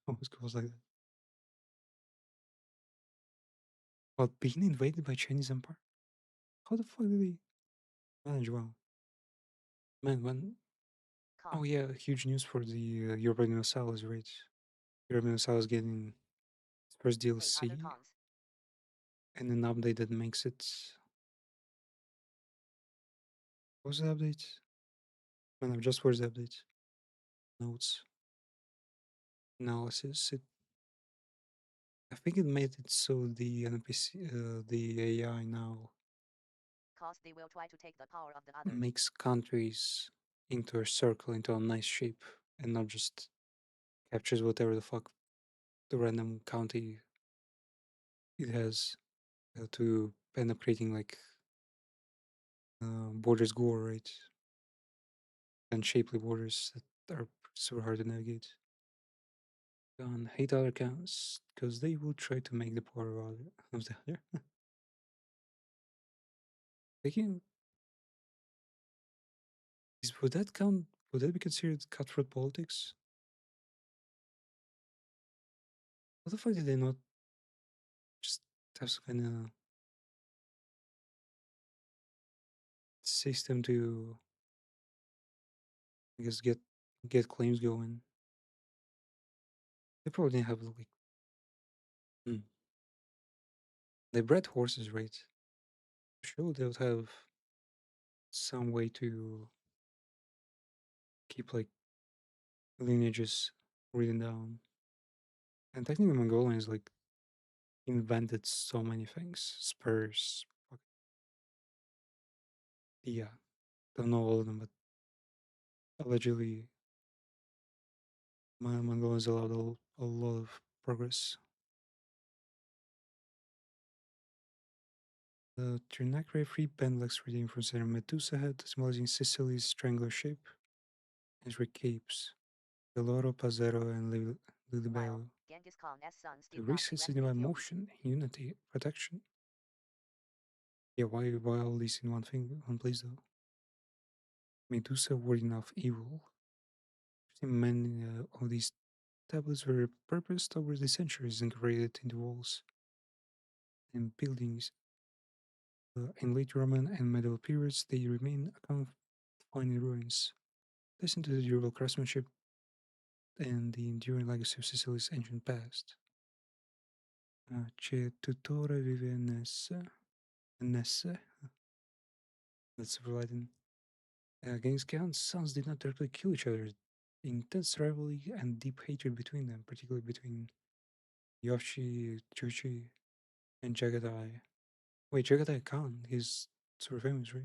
Always goes like that. While being invaded by Chinese empire? How the fuck did he manage well? Man, when... Oh yeah, huge news for the European Universalis, right? European Universalis getting its first DLC and an update that makes it... What was the update? Man, I've just watched the update. Notes. Analysis. I think it made it so the NPC, the AI now Cause they will try to take the power of the others. makes countries into a circle, into a nice shape, and not just captures whatever the fuck the random county it has to end up creating like borders gore, right? And shapely borders that are super hard to navigate. And hate other counts because they will try to make the power of the other. Thinking, would that count? Would that be considered cutthroat politics? What the fuck did they not just have some kind of system to, I guess, get claims going? They probably didn't have like. They bred horses, right? Sure, they would have some way to keep like lineages written down. And technically, Mongolians like invented so many things. Spurs. Yeah, don't know all of them, but allegedly, Mongolians allowed a lot of progress. The Trinacre free pendlex reading from Center Medusa head, symbolizing Sicily's strangler shape, and three capes, Deloro, Pazero, and Lilibello. Genghis Khan's sons The did not race is directly by kill motion, unity, protection. Yeah, why all these in one thing, one place though? Medusa warding off evil. Many of these tablets were repurposed over the centuries and created into walls and buildings. In late Roman and medieval periods, they remain confined in ruins. Listen to the durable craftsmanship and the enduring legacy of Sicily's ancient past. C'è tuttora vive in esse. That's providing. Genghis Khan's sons did not directly kill each other. Intense rivalry and deep hatred between them, particularly between Yoshi, Churchi, and Jagatai. Wait, Jagatai Khan, he's super famous, right?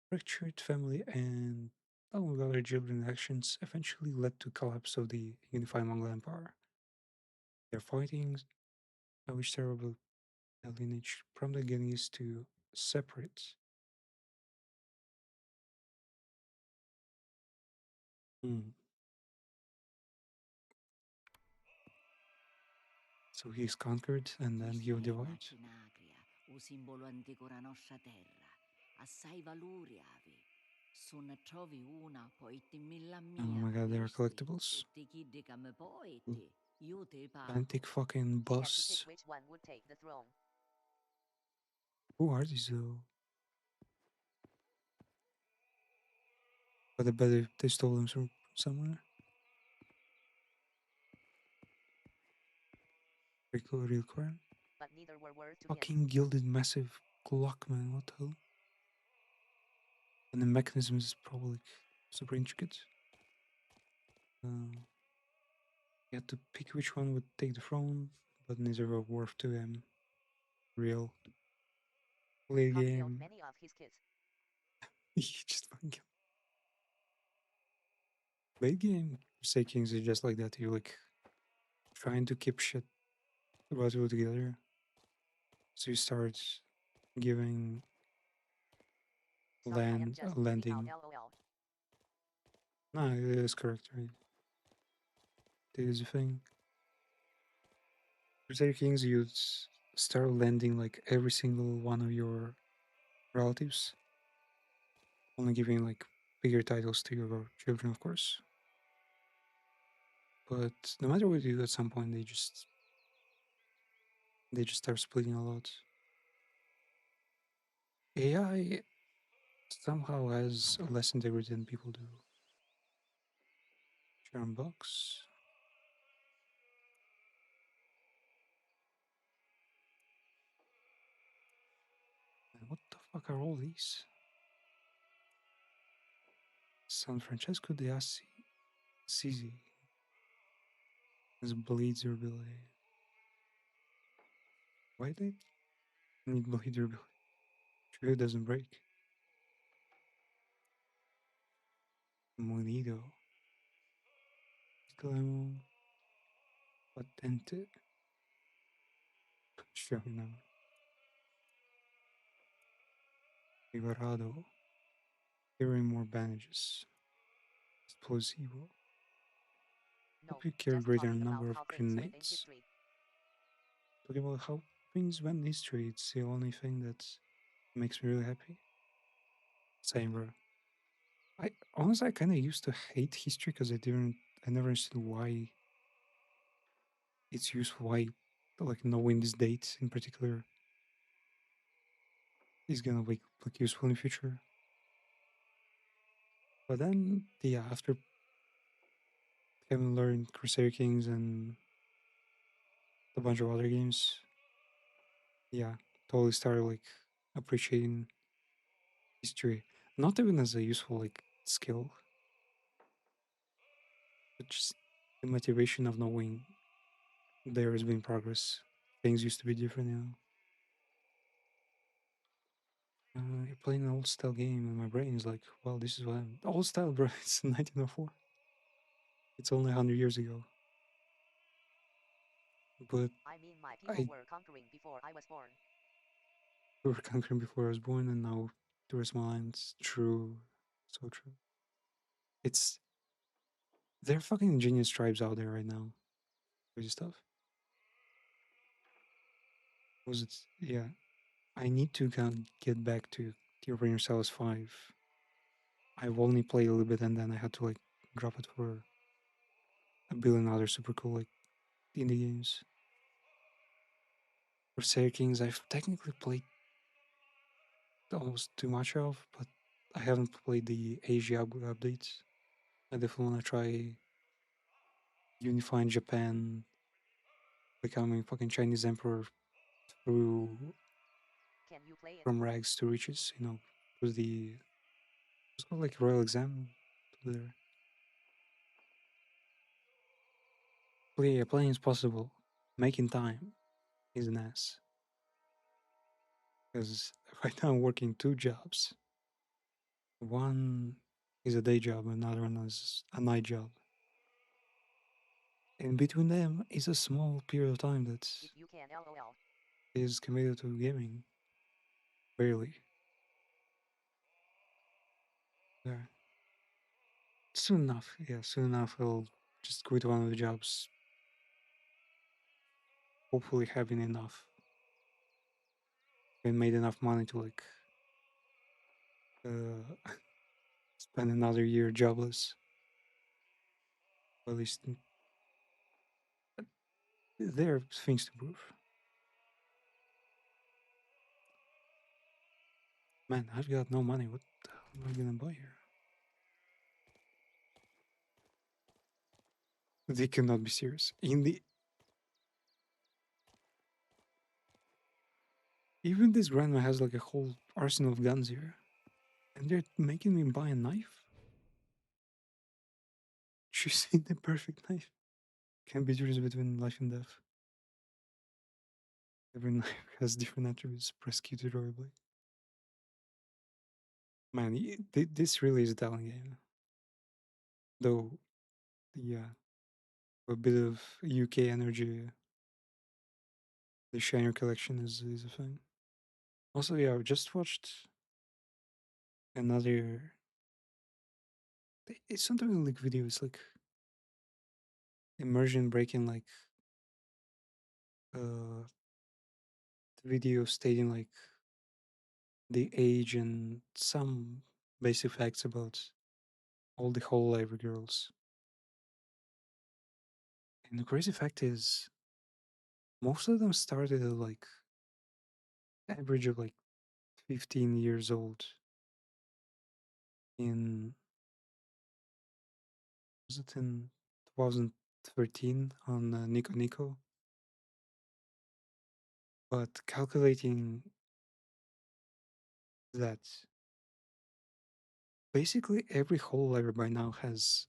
Fractured family and along with other children actions eventually led to collapse of the unified Mongol Empire. Their fightings, which terrible lineage prompted Genghis to separate. So he's conquered and then he'll divide. O simbolo antico della nostra terra. Assai valore ave. Se ne trovi una, poi ti milla Oh mia. my god, there are collectibles. Ti chidi come poeti. Io te pago. Antique fucking He had to boss. pick which one would take the throne. Who are these though? But I bet they stole them from somewhere. Prequel real crime. But neither were worth to him. Fucking gilded massive clock, man. What the hell? And the mechanism is probably super intricate. You had to pick which one would take the throne, but neither were worth to him. Real. Play Khan killed game. many of his kids. He just fucking killed. Play game. Say Kings is just like that. You're like trying to keep shit relatively together. So you start giving Sorry, I am just freaking out, landing. lol. No, it is correct, right? It is a thing. Crusader Kings, you start landing like every single one of your relatives, only giving like bigger titles to your children, of course. But no matter what you do, at some point they just start splitting a lot. AI somehow has less integrity than people do. Sharon box. And what the fuck are all these? San Francesco de Assisi. This bleeds durability. Why they need bleed durability? Sure, it doesn't break. Monido. Clemo. Patente. Sure, no. Liberado. Carrying more bandages. Explosivo. No, Hope you carry just greater talking about number of how things went in grenades. history. Talking about how things went in history, it's the only thing that makes me really happy. Same, bro. I honestly, I kind of used to hate history because I never understood why it's useful, why, like, knowing this date in particular is gonna be like useful in the future. But then, yeah, after having learned Crusader Kings and a bunch of other games, yeah, totally started like appreciating history, not even as a useful like skill, but just the motivation of knowing there has been progress. Things used to be different now. You're playing an old style game, and my brain is like, well, this is what I'm old style, bro. It's 1904. It's only 100 years ago. But I mean, my people I were conquering before I was born. we were conquering before I was born, and now the rest of my lines. True, so true. It's there are fucking ingenious tribes out there right now. Crazy stuff. Was it? Yeah. I need to get back to the Arena Cells 5. I've only played a little bit, and then I had to like drop it for a billion other super cool like indie games. Crusader Kings, I've technically played almost too much of, but I haven't played the Asia updates. I definitely want to try unifying Japan, becoming fucking Chinese emperor through Can you play it? from rags to riches. You know, with the it's called like royal exam there. Playing is possible. Making time is an ass. Because right now I'm working two jobs. One is a day job, another one is a night job. And between them is a small period of time that If you can, lol. is committed to gaming. Barely. Yeah. Soon enough. Yeah, soon enough I'll just quit one of the jobs. Hopefully having enough and made enough money to like spend another year jobless. At least there are things to prove. Man, I've got no money. What the hell am I gonna buy here? They cannot be serious. In the even this grandma has like a whole arsenal of guns here, and they're making me buy a knife. She's seen the perfect knife. Can be choose between life and death. Every knife has different attributes. Prosecuted horribly. Man, this really is a talent game. Though, yeah, a bit of UK energy the Shiner collection is a thing. Also, yeah, I just watched another. It's not really like video. It's like immersion breaking, like the video stating like the age and some basic facts about all the Hololive girls. And the crazy fact is, most of them started at like average of like 15 years old. In was it in 2013 on Nico Nico? But calculating that basically every Hololiver by now has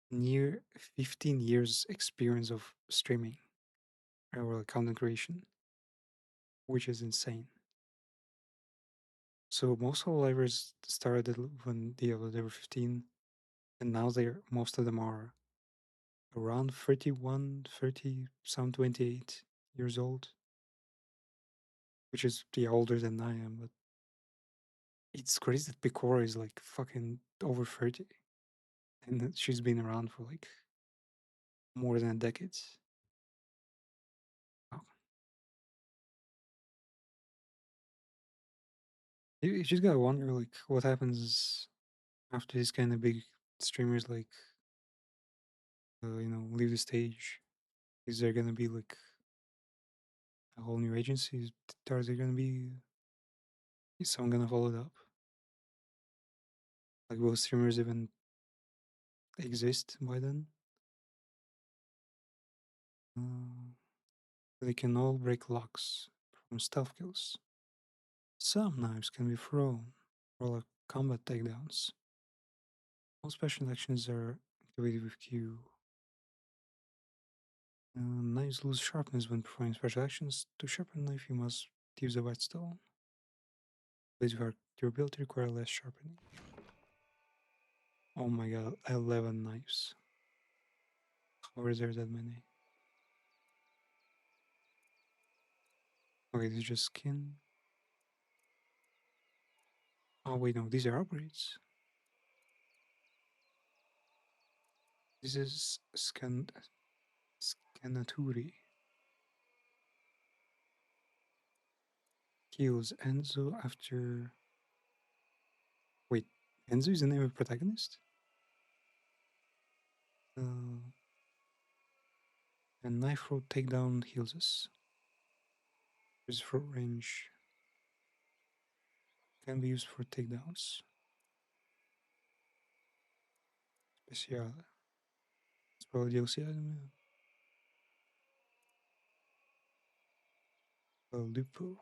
near 15 years experience of streaming or like content creation, which is insane. So most Hololivers started when they were 15, and now most of them are around 31, 30, some 28 years old, which is older than I am. But it's crazy that Picora is like fucking over 30, and that she's been around for like more than a decade. Wow. You just gotta wonder like what happens after these kind of big streamers like leave the stage. Is there gonna be like a whole new agency? Are there gonna be is someone gonna follow it up? Like will streamers even exist by then? They can all break locks from stealth kills. Some knives can be thrown or like combat takedowns. All special actions are activated with Q. Knives lose sharpness when performing special actions. To sharpen a knife, you must use a whetstone. Blades with durability require less sharpening. Oh my god, 11 knives. How is there that many? Okay, this is just skin. Oh wait, no, these are upgrades. This is Scanaturi. Kills Enzo after. Wait, Enzo is the name of the protagonist? And knife throw takedown heals us. His throat range can be used for takedowns. Speciale. Spel DLC item. Lupo.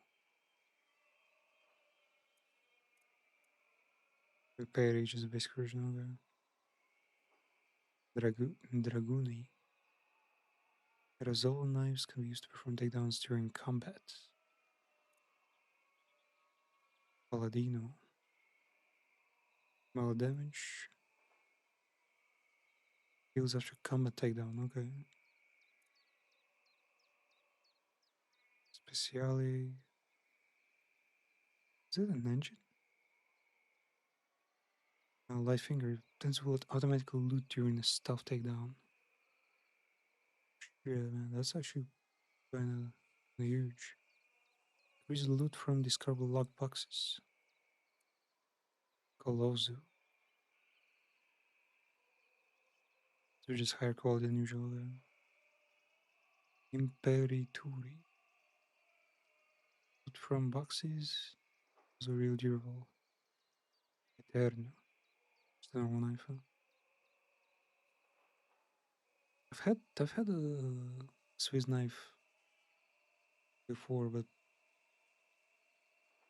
Repair Age is the basic version of Draguni. Razolo knives can be used to perform takedowns during combat. Paladino. Melee damage. Heals after combat takedown, okay. Speciale. Is it an engine? Light finger. Tends will automatically loot during a stealth takedown. Yeah, man, that's actually kinda huge. Increase loot from discoverable lock boxes. Colozo. They're just higher quality than usual. Imperituri. Loot from boxes. Also real durable. Eterno. Just a normal knife. Huh? I've had a Swiss knife before, but I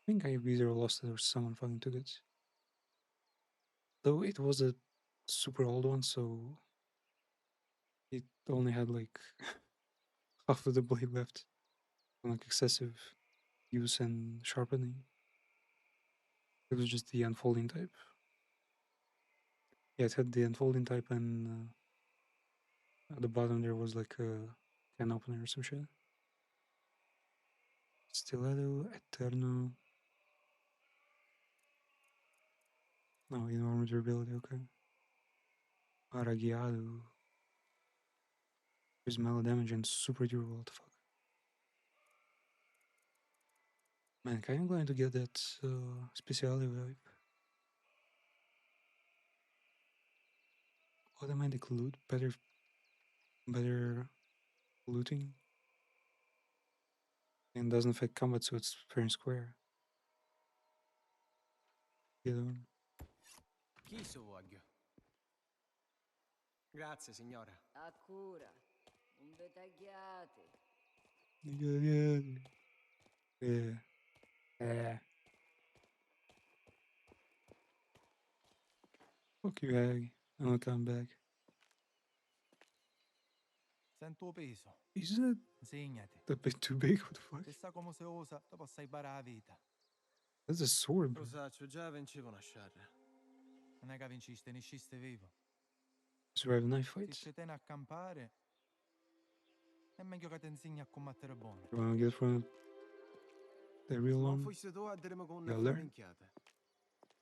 think I either lost it or someone fucking took it. Though it was a super old one, so it only had like half of the blade left. Like excessive use and sharpening. It was just the unfolding type. Yeah, it had the unfolding type, and at the bottom there was like a can opener or some shit. Stiletto, Eterno. No, enormous durability, okay. Aragiado. Is melee damage and super durable, what the fuck? Man, I'm going to get that speciality vibe. Automatic loot, better looting. And doesn't affect combat, so it's fair and square. The other one. Chi so voglio? Grazie, signora. A cura. Non vi tagliate. Yeah. Fuck you, Hag. I'm gonna come back. Sento peso. Isn't it Insegnati. a bit too big? What the fuck? Se sa come si usa, tu possa imparare la vita. That's a sword, bro. Lo saccio, già vincevo una sciarra. Non è che vinciste, ne sciste vivo. Survive knife Se fights. ci tieni a campare, è meglio che ti insegni a combattere buono. You wanna get from the real Ma one? fosse tu a dirmi con You una learn? minchiata.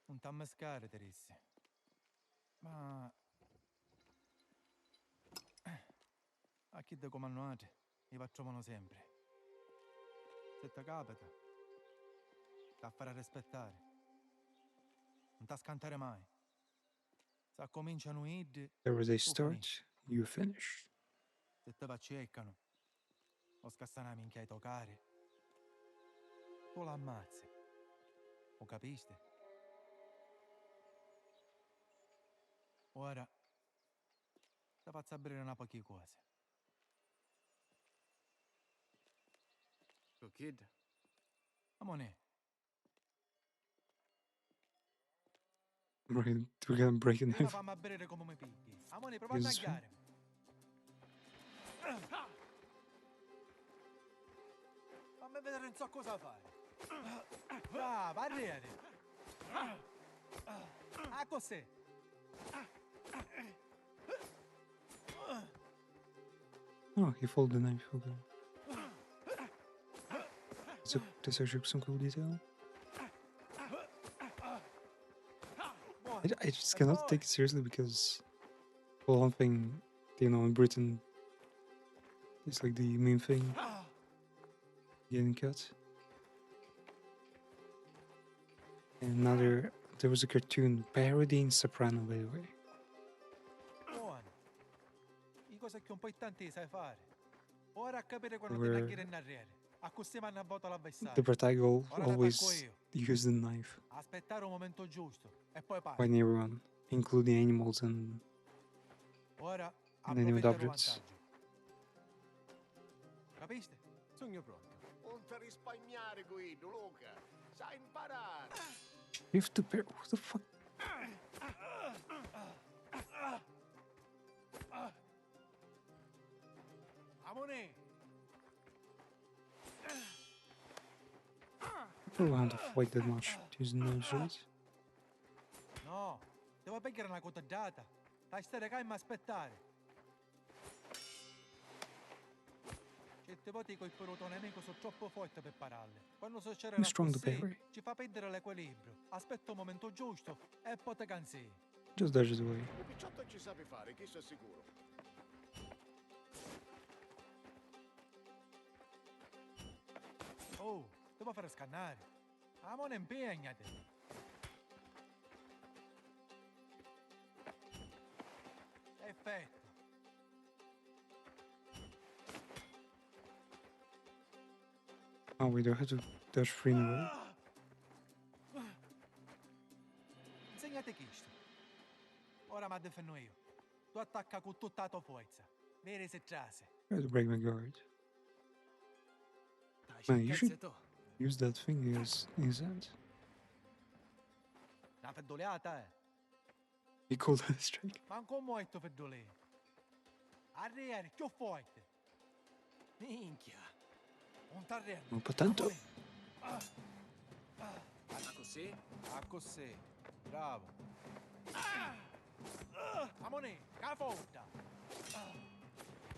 Non t'ammascare, Teresse. Ma... A chi da comandante, li facciamo sempre. Se ti capita, ti fare rispettare. Non ti scantare mai. Se cominciano id, There was a tu start, finisci. you finish. Se ti acceccano, o scassano la minchia ai toccare, tu l'ammazzi. Lo capiste? Ora, ti faccio aprire una poche cose. Go kid. Amone, Right, we're gonna break a prima knife. fammi a bere come mi picchi. Amone, prova a Is this fair? tagliarmi. Fammi vedere non so cosa fare. Brava, arrivati. Ah, cos'è? Oh, he folded the knife, okay. That's actually some cool detail. I just cannot take it seriously because, well, one thing, you know, in Britain, it's like the meme thing, getting cut. And another, there was a cartoon parodying Soprano, by the way. Buono. I cose che un po' in tanti sai fare. Ora a capire quando Where- ti naggire in arriere. A così vanno a voto l'avversario. The protagonist Ora ti attacco always io. used the knife, Aspettare un momento giusto e poi parti. fighting everyone, including animals and Ora inanimate approfitta del objects. vantaggio. Capiste? Sogno pronto. Non ti risparmiare, Guido, Luca. Sai imparare. You have to pair. What the fuck? Amone! I don't want to fight that much using knives, right? No, devo prendere una cotellata. Dai stare calma a aspettare. Certe volte col perotone nemico sono troppo forte per pararle. Quando succede Too strong to così, parry. ci fa perdere l'equilibrio. Aspetta un momento giusto e poi te cansi. Just dodge it away. Il picciotto ci sa fare, chi sia sicuro. Oh, devo fare scannare. Amone, impegnati. Effetto. Oh wait, do I have to dodge free in a row? Insegnate questo. Ora mi difendo io. Tu attacca con tutta la tua forza. Vere se trase. I have to break my guard. Dai, Man, you should schizzetto. use that thing in his hand. Una feddoleata, eh. He called that a strike. Manco molto feddolè. Arriere, più forte. Minchia. Un terreno. Un po' tanto. Ma così? A così. Bravo. Amone, la forta.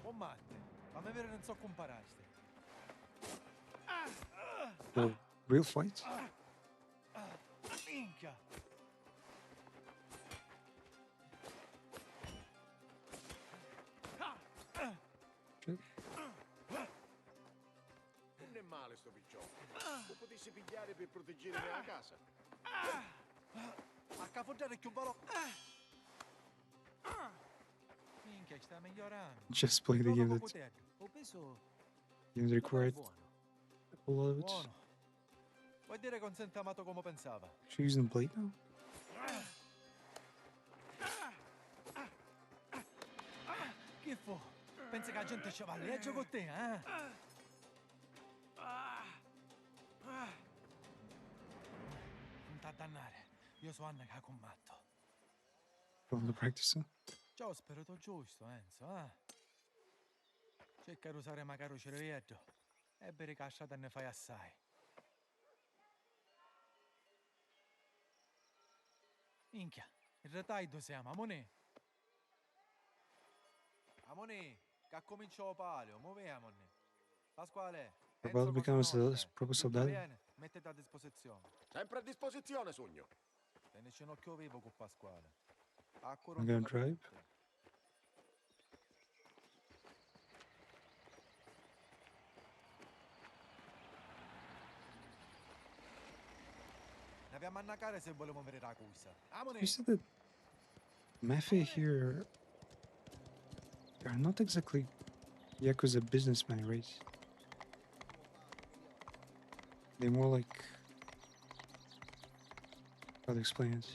Oh matte, fammi vedere non so compararste. Oh, real fight? Minchia! Shit. Non è male sto picciotto. Lo potessi pigliare per proteggere la casa. A capoggiare più veloce. Minchia, sta migliorando. Just play the Trova game poco that tempo. Ho peso... games required a whole lot of it. Buono. Vuoi dire che non sente amato come pensava? She using the blade now? Che fu? Pensi che la gente ci va a leggere con te, eh? Non t'addannare. Io so Anna che ha combatto. From the practicing. Ciao, spirito giusto, Enzo, eh? Cerca di usare magari il cervello e bere casciata ne fai assai. Minchia, il retaglio siamo, amone. Amone, che ha cominciato palio, muoviamone. Pasquale, About Enzo to become a proper tutto soldato. bene? Mettete a disposizione. Sempre a disposizione, sogno. Tenici un occhio vivo con Pasquale. Ancora I'm un gonna tocca drive. tutte. Ne abbiamo a annacare se volevo vedere la cuisa. Amone! You said that Mafia here are not exactly Yakuza businessmen, right? They're more like, how to explain it?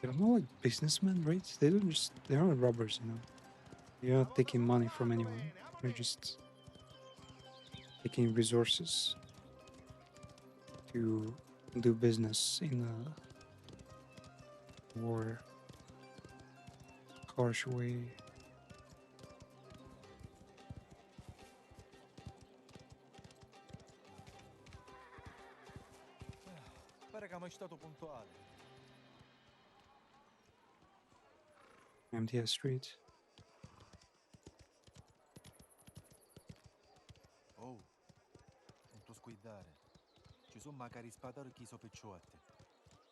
They're more like businessmen, right? They aren't robbers, you know. You're not taking money from anyone. You're just taking resources to do business in a more harsh way. Pare che mai stato puntuale. MTS Street. Oh, non tu sguidare. Ci sono magari spadari chi so picciotti.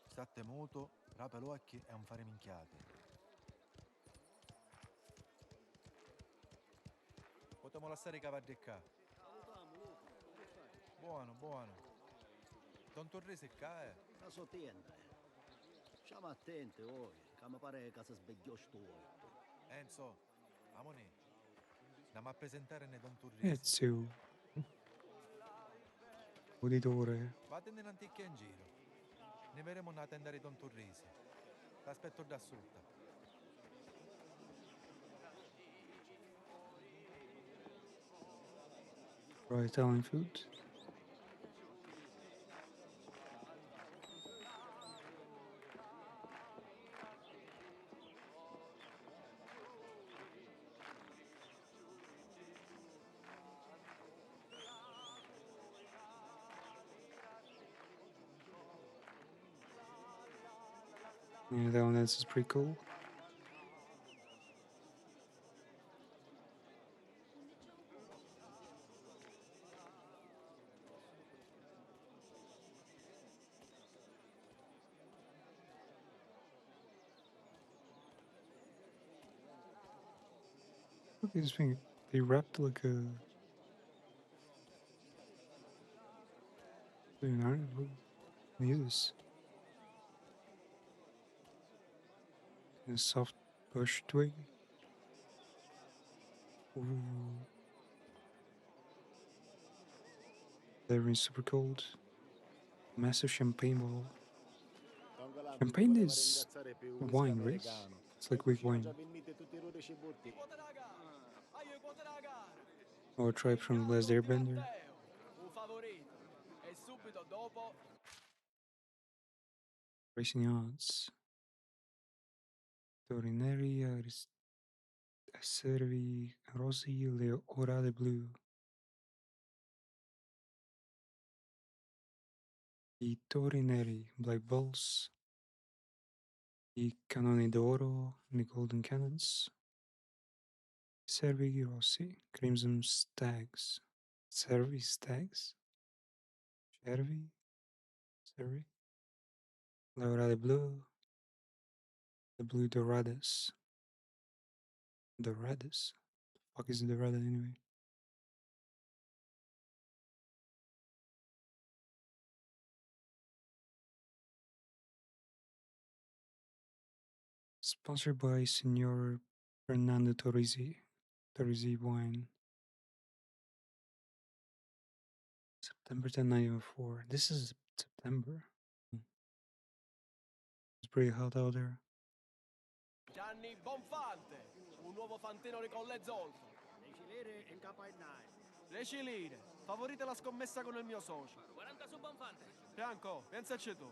State muto, rape l'occhi e non fare minchiate. Potremmo lasciare i cavalli qua. Buono, buono. Don Torrese qua, eh? La so tienda. Stiamo attenti ora, che mi pare che si svegliò sto. Enzo, amone. Andiamo a presentare ne Don Torrese. Ezio. Uditore. Vate nell'anticchia in giro. Ne vedremo una tenda di Don Torrese. T'aspetto da sotto. Try Italian food. Yeah, that one is pretty cool. Look at this thing. They wrapped like a. What is this? A soft bush twig. Ooh. They're super cold. Massive champagne bottle. Champagne is wine, right? It's like weak wine. Or a tribe from the Last Airbender. Racing odds. Torineri Acervi Rossi le Orade Blu. I Torineri Black Bulls. I Canoni d'Oro, the Golden Cannons. Cervi Rossi, Crimson Stags. Service tags? Cervi? Cervi? Laura de Blue. The Blue Doradas. Doradas? The fuck is Dorada anyway? Sponsored by Senor Fernando Torrisi. Torrisi wine. September 10, 1904. This is September. It's pretty hot out there. Gianni Bonfante, un nuovo fantino di colle zolfo. 10 lire in capo ai nai. 10 lire, favorite la scommessa con il mio socio. 40 su Bonfante. Bianco, pensaci tu.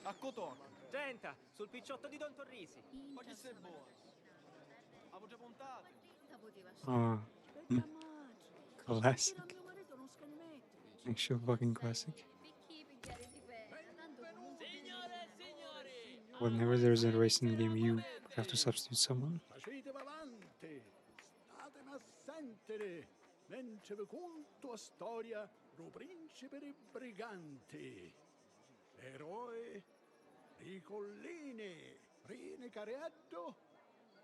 A Cotoc. 30 sul picciotto di Don Torrisi. Ma chi sei buono? Avevo già puntato. Oh, classic. Actual fucking classic. Whenever there's a racing game, you have to substitute someone. Facetevi avanti, statemi a sentire, mentre vi conto a storia do principe dei briganti. Eroe, ricolline, rine carietto,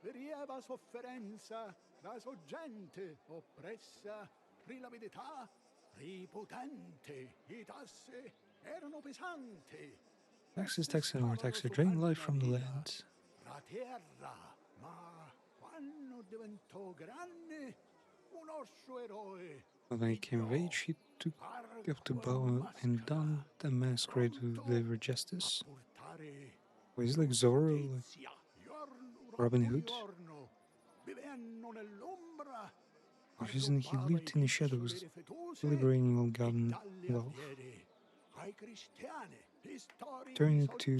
verieva sofferenza da sua gente oppressa, rilavidità, ripotente, i tasse erano pesanti. Taxes and more taxes drain life from the land. La terra, ma quando diventò grande, un osso eroe. When he came of age, he took up the bow and donned the masquerade to deliver justice. Wait, is it like Zorro, like Robin Hood? Or isn't he lived in the shadows, liberating all God and love? Turning to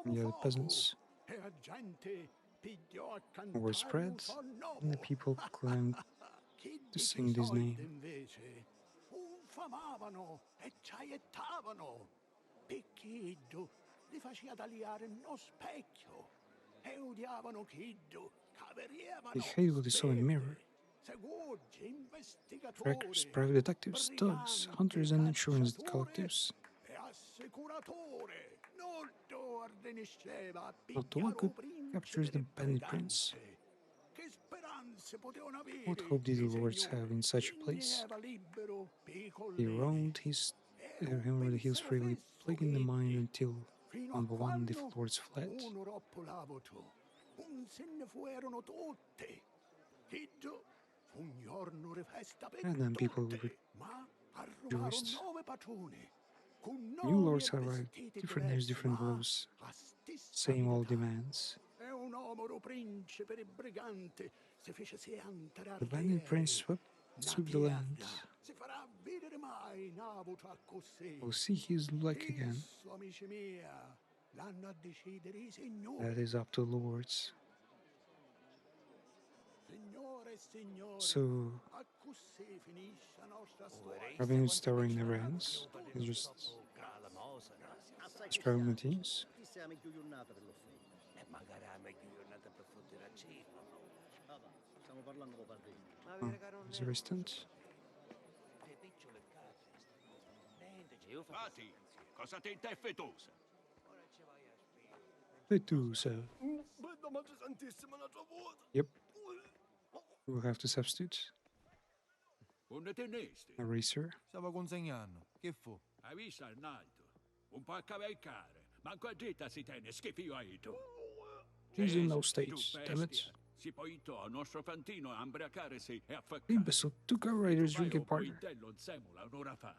the peasants. Word spread, and the people claimed to sing his name. Famavano e ciaiettavano. Picchiddo li faceva tagliare uno specchio e odiavano Kiddo, They hate what they saw in the mirror. Trackers, private detectives, thugs, hunters, and insurance collectives. Not the one who captures the bandit prince. What hope did the lords have in such a place? He roamed him over the hills freely, plaguing the mind until one by one the lords fled. And then people rejoiced. New lords arrived, different names, different rules, same old demands. The bandit prince swept the land. We'll see his luck again. That is up to the lords. So, Robin Hood's story never ends. It's just struggling with teams. Chi sei amico giornata per l'offerta? E magari a meglio giornata per fottere a cifra. Ah, va, stiamo parlando con Parrino. Oh, is there a stunt? Fati, cosa ti è fetosa? Fettusa. Vedo mangia santissima la tua vuota. Yep. We'll have to substitute. Come tenesti? A racer. Stavo consegnando. Che fu? Hai visto Arnaldo? Un po' a cavalcare. Manco a dritta si tiene, schifio hai tu. He's in no states, damn it. Si poitò al nostro fantino a ambriacarsi e affaccare. Imbecile, two co-writers drinking partner. Poitello in semola un'ora fa.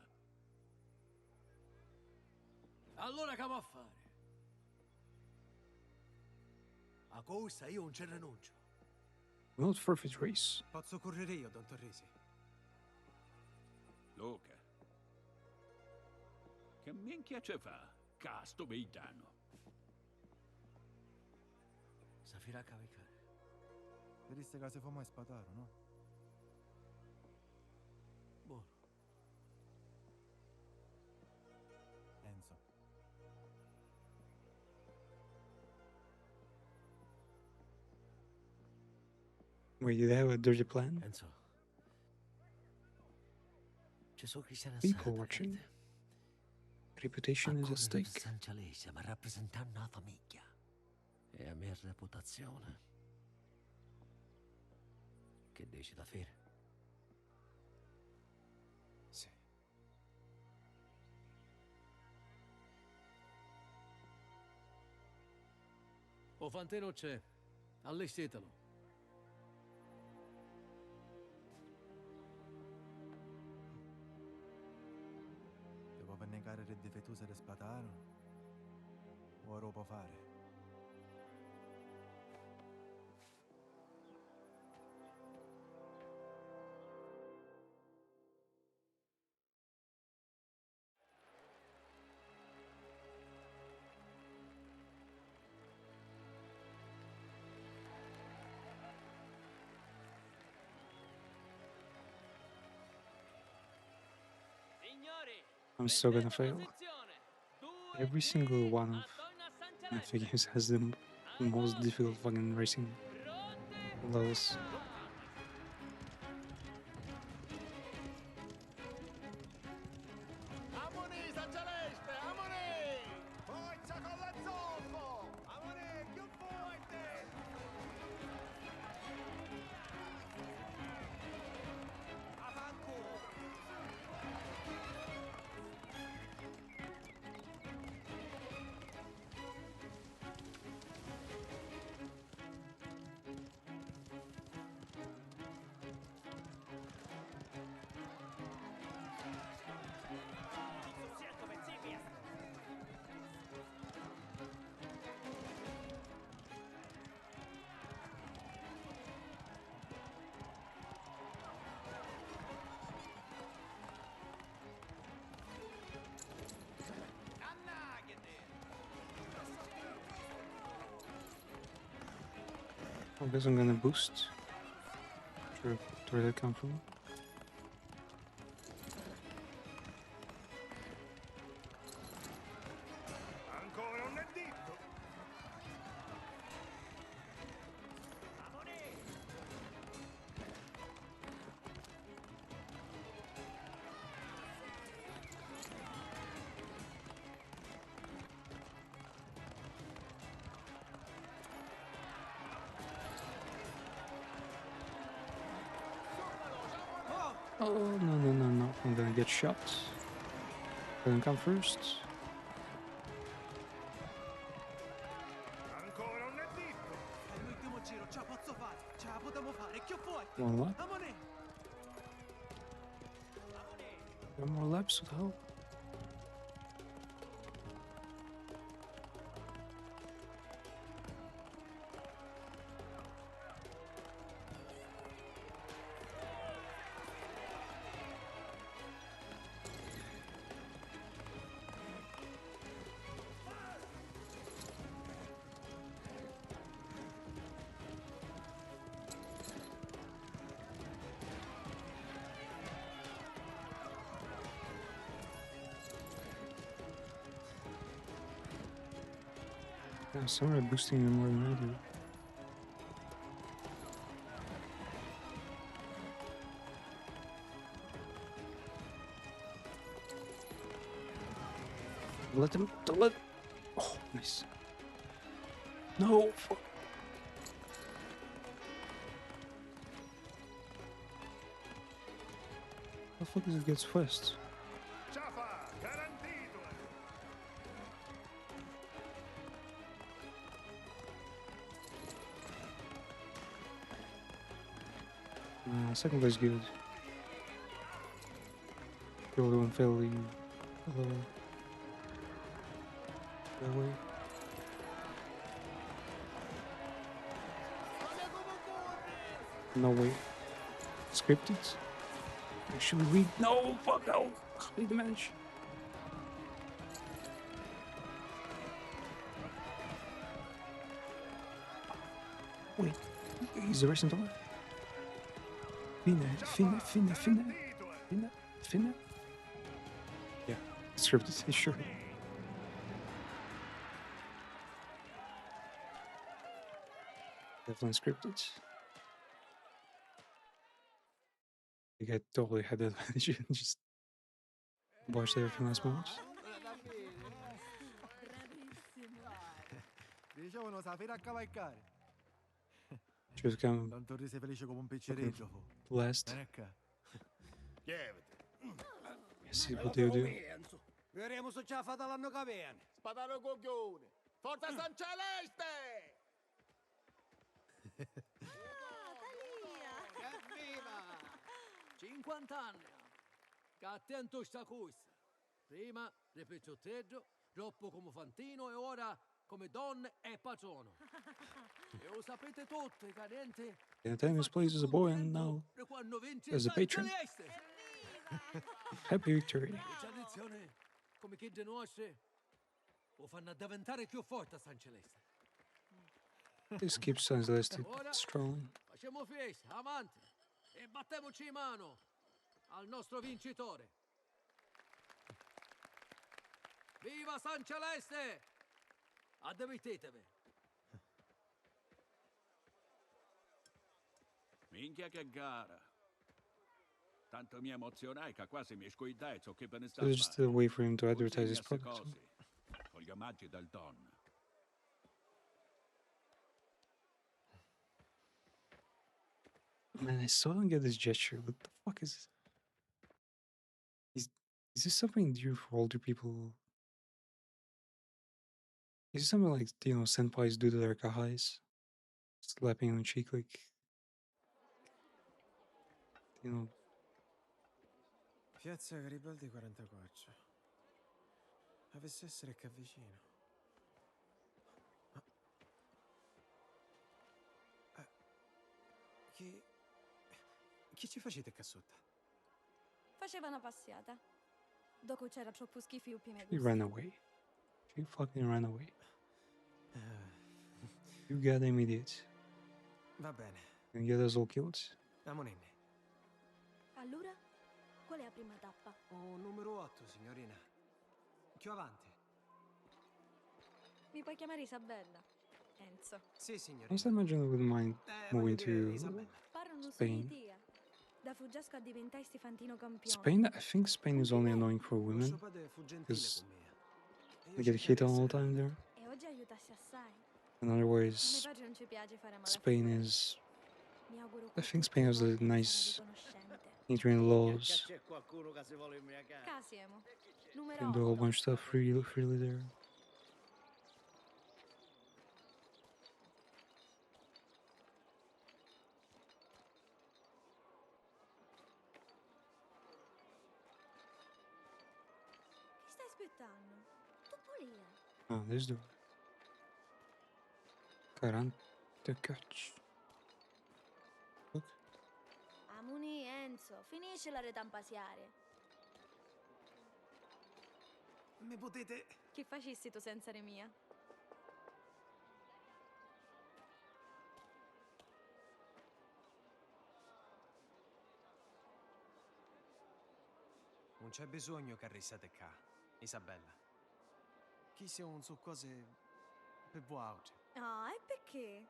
Allora che va a fare? A cosa io non ci rinuncio. Not forfeit race. Posso correre io, Don Torrisi. Luca. Che minchia ci fa, casto veitano? Safira a cavalcare. Vediste che se fa mai spataro, no? Buono. Enzo. Wait, did they have a dirty plan? Enzo, Gesù Cristiana People Santa, watching. capite? Reputation is at stake. San Cialessia, ma rappresentare una famiglia. E a mia reputazione. Che dici da fare? Sì. O Fanteno c'è. Allestitelo. Devo per negare le difetose del spataro? O lo può fare? I'm still gonna fail. Every single one of Mafia games has the most difficult fucking racing levels. Amoni, San Celeste, amoni! Forza con la zoppo! Amoni, più forte! I guess I'm gonna boost. Sure, where did that come from? Ancora un additto. Oh, no. I'm gonna get shot. Gonna come first. Ancora un additto. È l'ultimo giro, ce la posso fare. Ce la potremo fare. Più forte. One lap. Amone. One more laps, what the hell? Yeah, some are boosting them more than I do. Let them. Don't let. Oh, nice. No. Fuck. How the fuck does it get first? Ciafa, garantito. Second place good. Probably won't fail the level. That way. No way. Scripted? Should we read? No! Fuck no! Read the match. Wait. He's the racing door? Finna. Yeah. Scripted, sure. Definitely scripted. The guy totally had the advantage and just Watched everything last month. Dicevo, non sa fino a cavalcare. She was kind Don Torri sei felice come un fucking piccereggio, fu. blessed. Vieni qua. See what they do. Vedremo se ce la fate l'anno che viene. Spadano coglione. Forza San Celeste! Evviva! 50 anni! Che attento sta questa. Prima ripeccioteggio, dopo come fantino e ora come don e patrono. E lo sapete tutti, cadenti? The time this place is a boy and now Quando vinci as a San patron. Celeste! Happy victory. Le tradizioni, come chi di nostri, lo fanno diventare più forte a San Celeste. This keeps San Celeste strong. Facciamo festa, avanti, e battemoci in mano al nostro vincitore. Viva San Celeste! Addebitetevi. Minchia che gara. Tanto mi emozionai che quasi mi scuidai ciò che ne So they just a way for him to advertise his product. Con gli omaggi del Don. Man, I still don't get this gesture. What the fuck is this? Is this something new for older people? Is this something like, you know, senpais do to their kahais? Slapping on the cheek like, you know. Piazza Garibaldi 44. Avesse essere che vicino. Chi ci facete qua sotto? Faceva una passata. Dopo c'era troppo schifo io prima. She ran away. She fucking ran away. You goddamn idiot. Va bene. And get us all killed. Amonenne. Allora, qual è la prima tappa? Oh, numero 8, signorina. Più avanti. Mi puoi chiamare Isabella? Enzo. Sì, signorina. I imagine I wouldn't mind moving to Parlano su di Spain. te. Da Fuggiasco a diventai Stefantino campione. Spain? I think Spain is only annoying for women. Because they get hit all the time there. E oggi aiutassi assai. And A mio otherwise, padre non ci piace fare male. Spain is... Mi auguro I think Spain has the nice interim laws. C'è qualcuno che si vuole imbriacare. Casiemo. You Numero can do a whole 8. bunch of stuff freely there. Chi stai aspettando? Tu Polia. Ah, this door. 40 catch. Look. Amuni Enzo, finisci la retampasiare. Mi potete... Che facessi tu senza Remia? Non c'è bisogno che restate qua, Isabella. Chi siamo su cose per voi. Ah, e perché?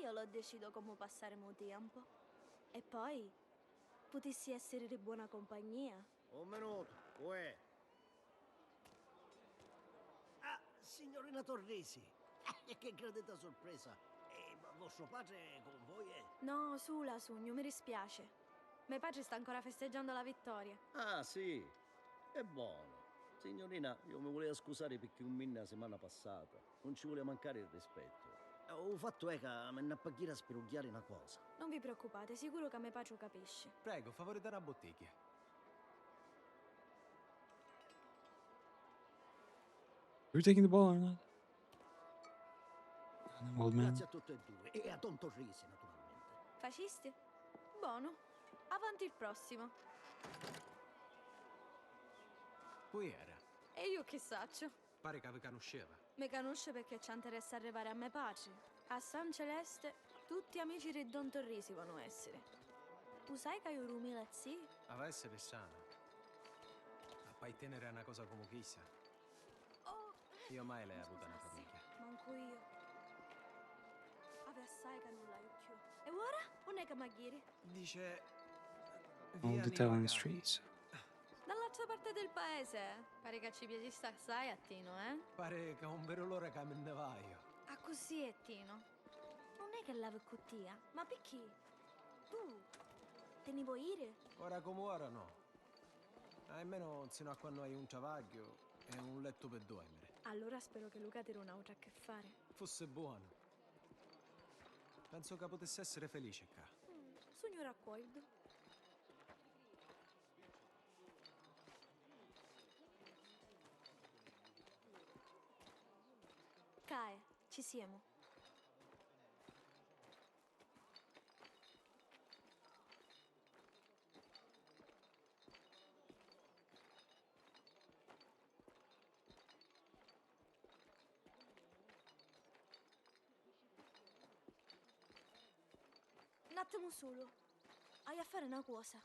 Io lo decido come passare mo tempo. E poi, potessi essere di buona compagnia. Un minuto, uè. Ah, signorina Torrisi. Che gradita sorpresa. E vostro padre con voi è? No, sulla sogno, mi dispiace. Mio padre sta ancora festeggiando la vittoria. Ah, sì. È buono. Signorina, io mi volevo scusare perché un minne la settimana passata. Non ci voleva mancare il rispetto. Il fatto è che mi hanno pagare a spirugliare una cosa. Non vi preoccupate, sicuro che mio padre capisce. Prego, favore da una bottiglia. Are you taking the ball or not? Old man. Grazie a tutte e due. E a Don Torrisi, naturalmente. Fascisti? Buono. Avanti il prossimo. Qui era. E io che saccio? Pare che vi conosceva. Mi conosce perché ci interessa arrivare a mio padre. A San Celeste, tutti amici di Don Torrisi vanno essere. Tu sai che io rumi la zii? Aveva essere sana. A poi tenere una cosa come chissà. Oh, Io mai l'ho avuta una famiglia. manco io. Ave assai che non l'hai più. E ora? Non è che maghieri? Dice... All the Italian streets. Dalla faccia parte del paese. Pare che ci piaci sta assai a Tino, eh? Pare che un vero l'ora che me ne vaio. A così è Tino. Non è che lave cottia, ma perché? Tu te ne vuoi ir? Ora come ora no. Almeno sino a quando hai un ciavaglio e un letto per dormire. Allora spero che Luca te non avrà a che fare. Fosse buono. Penso che potesse essere felice qua. Sogno raccolto. Cae, ci siamo. Un attimo solo. Hai a fare una cosa.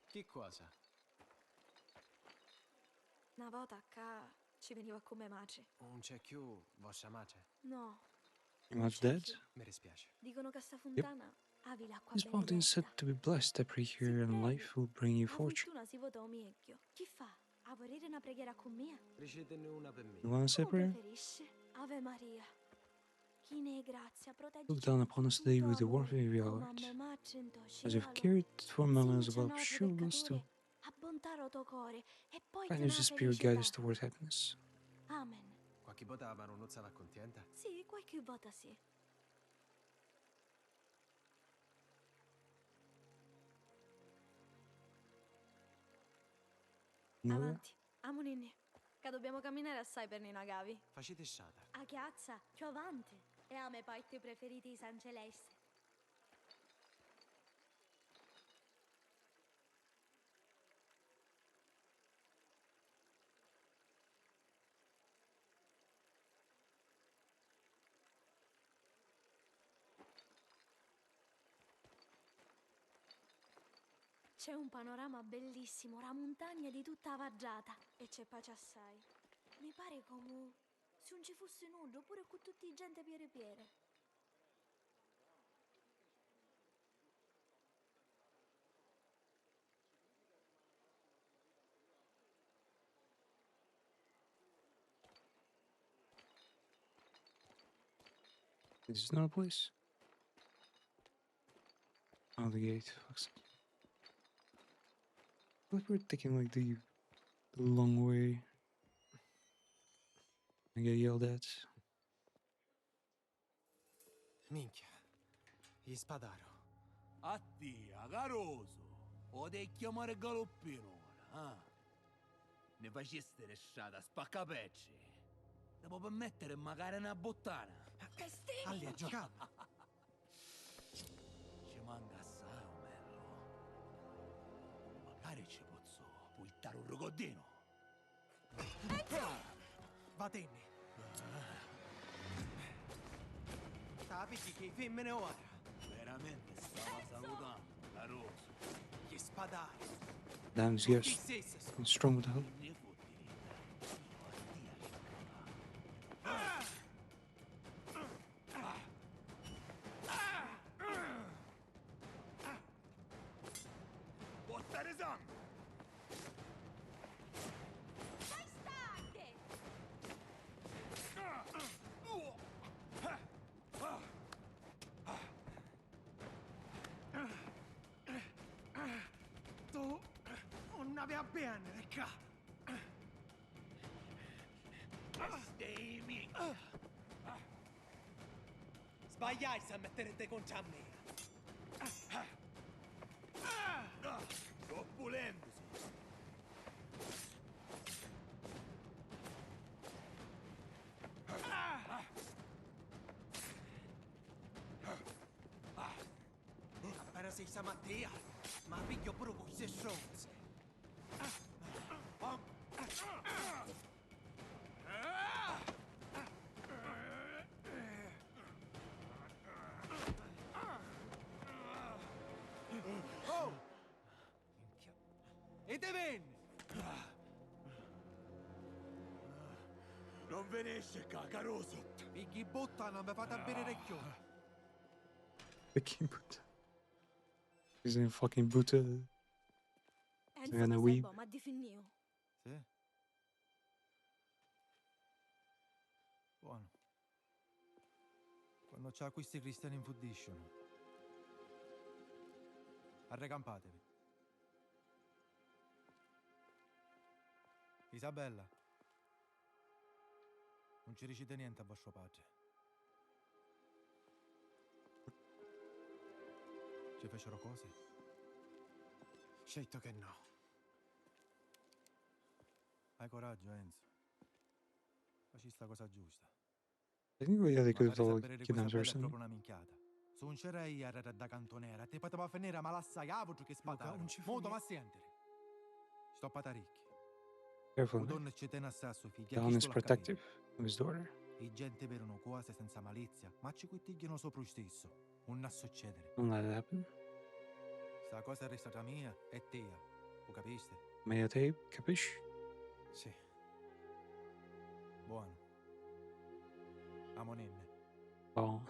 Che cosa? Una volta qua ci veniva come mace. Non c'è più vostra madre? No, Your mom's dead? Mi dispiace. dicono che sta fontana avi l'acqua This mountain is said benedetta. to be blessed. Every here in life will bring you La fortune. fortuna si vota o meglio. Chi fa? A volere una preghiera con me? Ricetene una per me. You want to say a Come prayer? preferisci? Ave Maria. Chi ne grazia, Look proteggici down upon us today with the warmth of your come a heart, me macce in to as you've cielo. carried for melons Segnaci a above noi shoulders to peccatori, abbontare tuo cuore e poi find te the la spirit guide us felicità. towards happiness. Amen. Qualche volta ma non sarà contenta? Sì, qualche volta sì. Nora? Avanti, amoninni. Che dobbiamo camminare assai per Ninagavi. Facete sciata. A chiazza, più avanti. E a me poi i tuoi preferiti i San Celeste. C'è un panorama bellissimo, la montagna di tutta vaggiata. E c'è pace assai. Mi pare come se non ci fosse nulla, oppure con tutti i gente piere piere. This is not a place. Oh, the gate. Fuck's sake. Like we're taking like the long way. I get yelled at. Minchia. Gli spadaro. Attia, caroso. O devi chiamare galoppino ora, ah? Ne faceste resciata, spaccapecci. Devo permettere magari una bottana. Alli a giocare. Ci manca assai, omello. Magari ci posso puittare un rogodino. Vattene. Sapiti che i femmine ora. Veramente stava salutando, caroso. Gli spadari. Damn, these guys fucking strong with the hell. Bottare sangue! Dai state! Tu non avevi bene, recca. Stay me! Sbagliai a mettere te contro me. Sto pulendosi! Appena sei stamattina, ma piglio pure queste stronze. Oh! E te venne! Non ve ne esce qua, caroso! Picchi botta non mi fate bere recchio. Picking put. He's in fucking Buddha. Enzo Gonna mi weep. serbo, ma di finio. Sì? Buono. Quando c'ha questi cristiani in foundation. Arrecampatevi. Isabella. Non ci ricite niente a vostro padre. Ci fecero cose? Scelto che no. Hai coraggio, Enzo. Facci sta cosa giusta. I think yeah, they could have Magari told sapere di kidnapped questa or bella è something. proprio una minchiata. Su un cerei era da cantonera, ti poteva finire ma la sai che spatare. non ci fu Modo niente. ma sentire. Sto pataricchi. Careful, man. Udon ci tiene assai a suo figlio, Don chi is sto la capire. protective of his daughter. I gente vedono cose senza malizia, ma ci quittigliano sopra lui stesso. Non a succedere. Don't let it happen. Sta cosa è stata mia e tia. Lo capiste? Maya tape, capish? Sì. Buono. Amo nenne. Oh.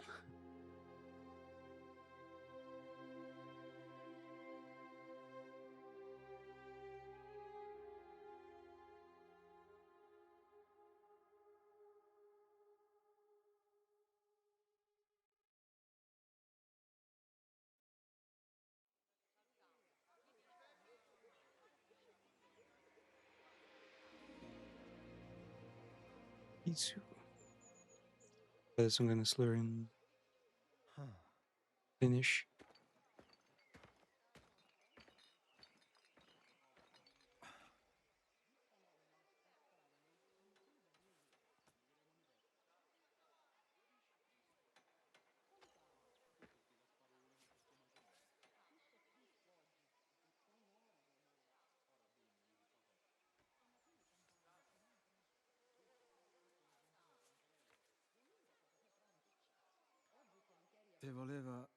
Itsu. I'm gonna slur in Finnish. Ti volevo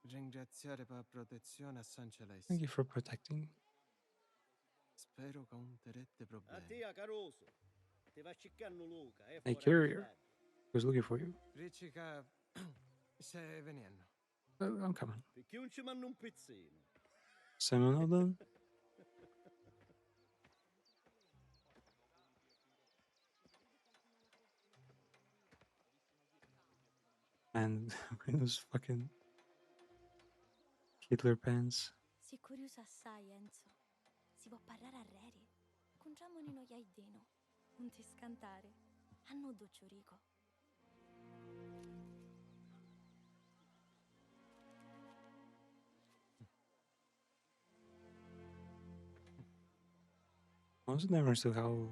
ringraziare per la protezione a San Thank Celeste. you for protecting. Spero che non terrete A problemi. te, Caruso. Ti va cercando Luca, Hey, fuori carrier. allo I was looking for you. Riccica, stai venendo. I'm coming. perché non ci manda un pezzino? Simon Odin. And those fucking Hitler pants. Si curiosa assai, Enzo. Si può parlare a Reri. Congiamoni noi ai deno. Non ti scantare. Hanno doccio rico. I also never understood how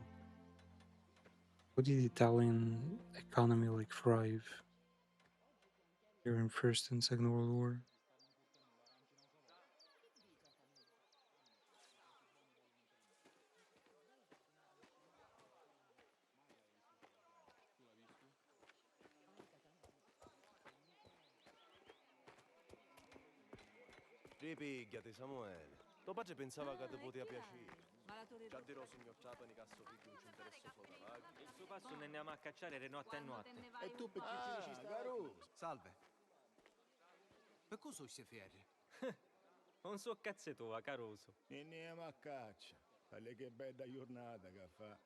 did the Italian economy like thrive during First and Second World War? Ripigliati, Samuele. Tuo padre pensava che ti poteva piacere. Già dirò, signor Trapani, che a suo figlio non ci interessa solo, va? Il suo passo ne andiamo a cacciare di notte e notte. E tu perché ci dici sta Caruso? Salve. Per cosa sei fieri? Non so cazzo tua, Caruso. E andiamo a caccia. Alle che bella giornata che fa.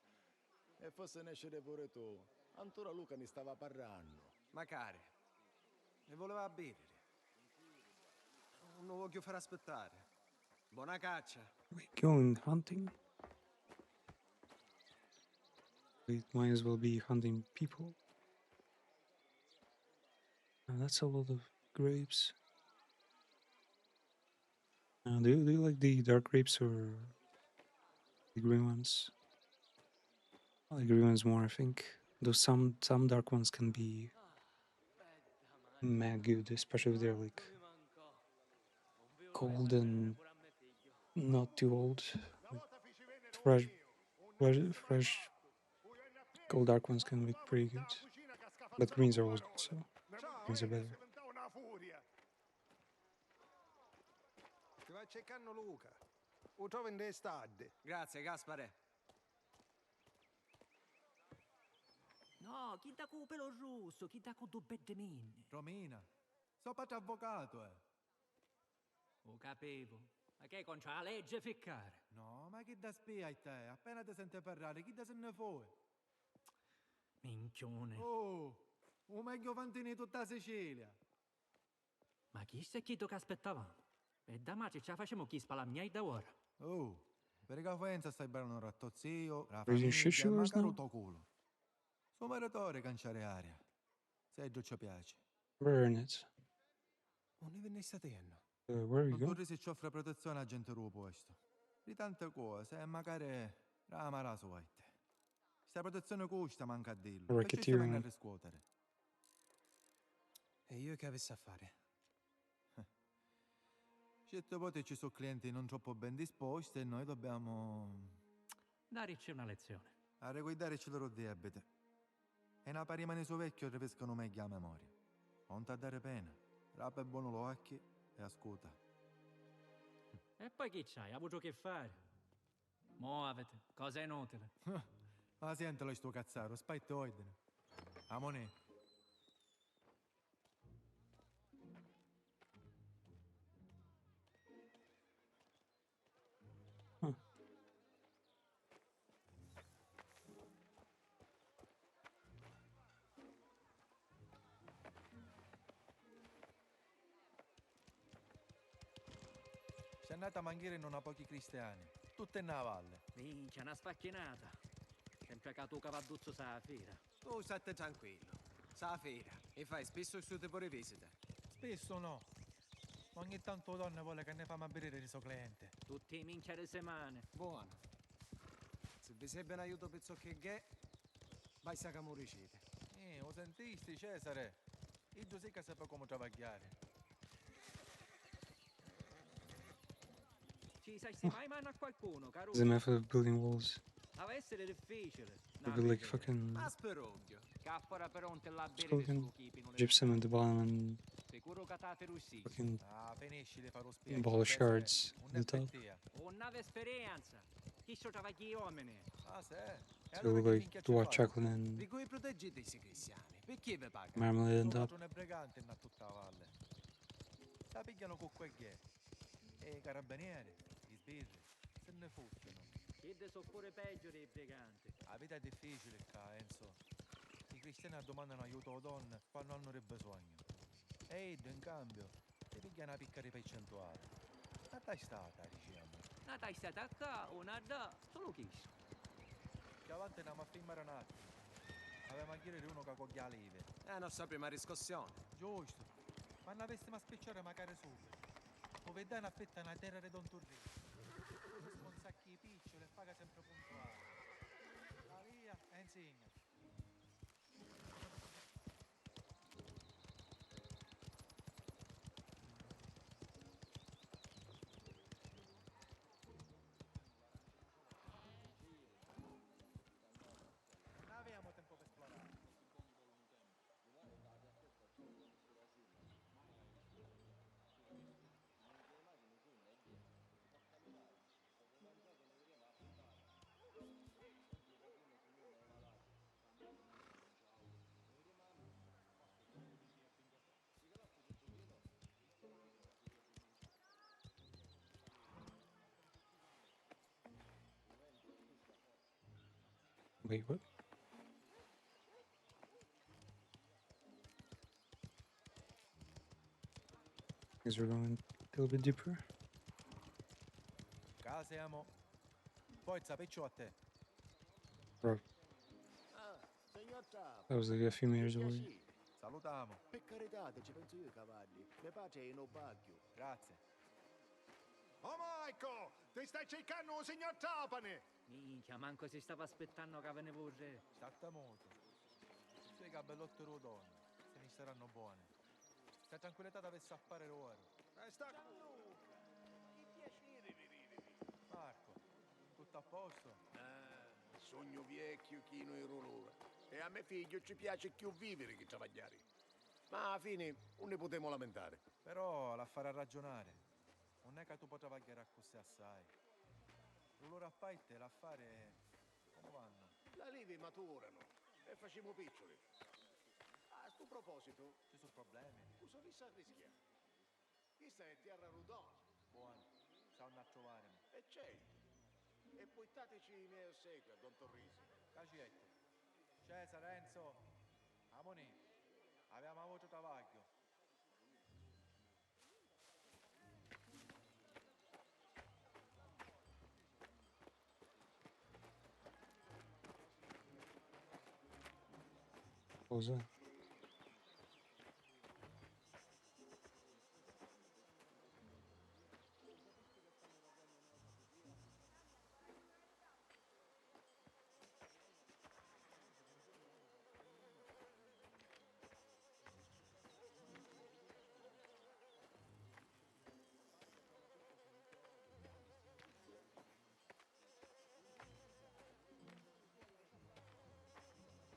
E forse ne esce pure tu. Ancora Luca ne stava parlando. Magari. Ne voleva bere. Non lo voglio far aspettare. Buona caccia. We going hunting? We might as well be hunting people. That's a lot of grapes. Do you like the dark grapes or the green ones? I like green ones more, I think. Though some dark ones can be mad good, especially if they're like cold and not too old. Like fresh cold dark ones can be pretty good. But greens are always good, so greens are better. Ti vai cercando Luca. Lo trovi in d'estate. Grazie, Gaspare. No, chi da con pelo rosso, chi da con due bedde mine. Romina. Sto padre avvocato, Lo capivo. Ma che contro la legge ficcare? No, ma chi da spia a te? Appena ti sente parlare, chi da se ne fuori? Minchione. Oh, un meglio fantini tutta Sicilia. Ma chi sei chi che aspettavamo? E da maci ce la facciamo chi spala mia da ora. Oh, per caffenza stai bene un rattozio, la Raising shit famiglia, shooters magari now? un tuo culo. Sono meritore canciare aria. Se giù ci piace. Where in it? Non ne venne statendo. Where we Non go? torri se ci offre protezione a gente rubo posto. Di tante cose, e magari rama la suerte. Sta protezione costa, manca a dirlo. Perciò ci viene a Racketeering. riscuotere. E io che avessi a fare? Certe volte ci sono clienti non troppo ben disposti e noi dobbiamo Darci una lezione. a riguardarci i loro debiti. E una pari mani su vecchio ripescano meglio a memoria. Non ti dare pena. Rapa è buono lo occhi e ascolta. E poi chi c'hai? Ha avuto che fare? Muovete, cosa inutile. Ma sentilo sto cazzaro, aspetta ordine. Amone. C'è andata a mangiare in una pochi cristiani. Tutte in valle. Minchia, una sfacchinata. Sempre che tu cavaduzzo sa la fiera. Tu state tranquillo. Sa la fiera. E fai spesso il suo tipo di visita. Spesso no. Ma ogni tanto donna vuole che ne famo a bere il suo cliente. Tutti i minchia di semane. Buono. Se vi serve un aiuto per ciò che è, vai sa che moricete. Lo sentisti, Cesare? Il Giuseppe sa come travagliare. Ci sai mai mano a qualcuno, caro? The method of building walls. Deve essere difficile. They build like fucking Asperoglio. Cappora per un te la bere fucking gypsum at the bottom and Sicuro che t'ha riuscito. fucking finisci di fare lo spiego. ball of shards at the top. Una esperienza. Chi so travagli uomini? Ah, sì? So like white chocolate and Di cui proteggete i cristiani? Perché vi pagano? marmalade on top. Non è pregante in tutta la valle. La pigliano con quel che e i carabinieri, i sbirri, se ne fottono. Chi sono pure peggio dei briganti. La vita è difficile qua, Enzo. I cristiani domandano aiuto alle donne quando hanno bisogno. E in cambio, ti pigliano una picca di percentuale. Ma dai stata, diciamo. Una tastata qua, una da, solo chi? Che avanti andiamo a filmare un attimo. Avevamo a dire di uno che coglia le live. Non so prima riscossione. Giusto. Ma ne avessimo a spicciare magari subito. Dove dai una fetta una terra di Don Turrino. Sconsacchi i piccioli e paga sempre puntuale. Va via e insegna. Non abbiamo tempo per esplorare. Wait, what? Because we're going a little bit deeper. Qua siamo. Poi sapeccio a te. Bro, Ah, signor Tap. that was like a few meters away. Salutiamo. Per carità, ci penso io, cavalli. Mio padre è in Obaggio. Grazie. Oh, Marco! Ti stai cercando un signor Tapane! Minchia, manco si stava aspettando che venevo il re. Statta molto. Sui cabellotti rodoni. Se ne saranno buone. Sta tranquillità dovesse appare ora. Sta Gianluca! Che piacere vedervi. Marco, tutto a posto? Sogno vecchio chi non rolore. E a mio figlio ci piace più vivere che travagliare. Ma alla fine non ne potremo lamentare. Però la farà ragionare. Non è che tu puoi travagliare a così assai. Loro a parte l'affare come vanno? La leve maturano e facciamo piccoli. A sto proposito, Ci sono problemi? cosa vi sa rischiare? Questa è terra Rudolf. buoni, stanno a trovarmi. E certo. E portateci i miei ossequi a Don Torrisi. Cacietto. Cesare, Enzo. Amoni. Abbiamo avuto travaglio. Cosa?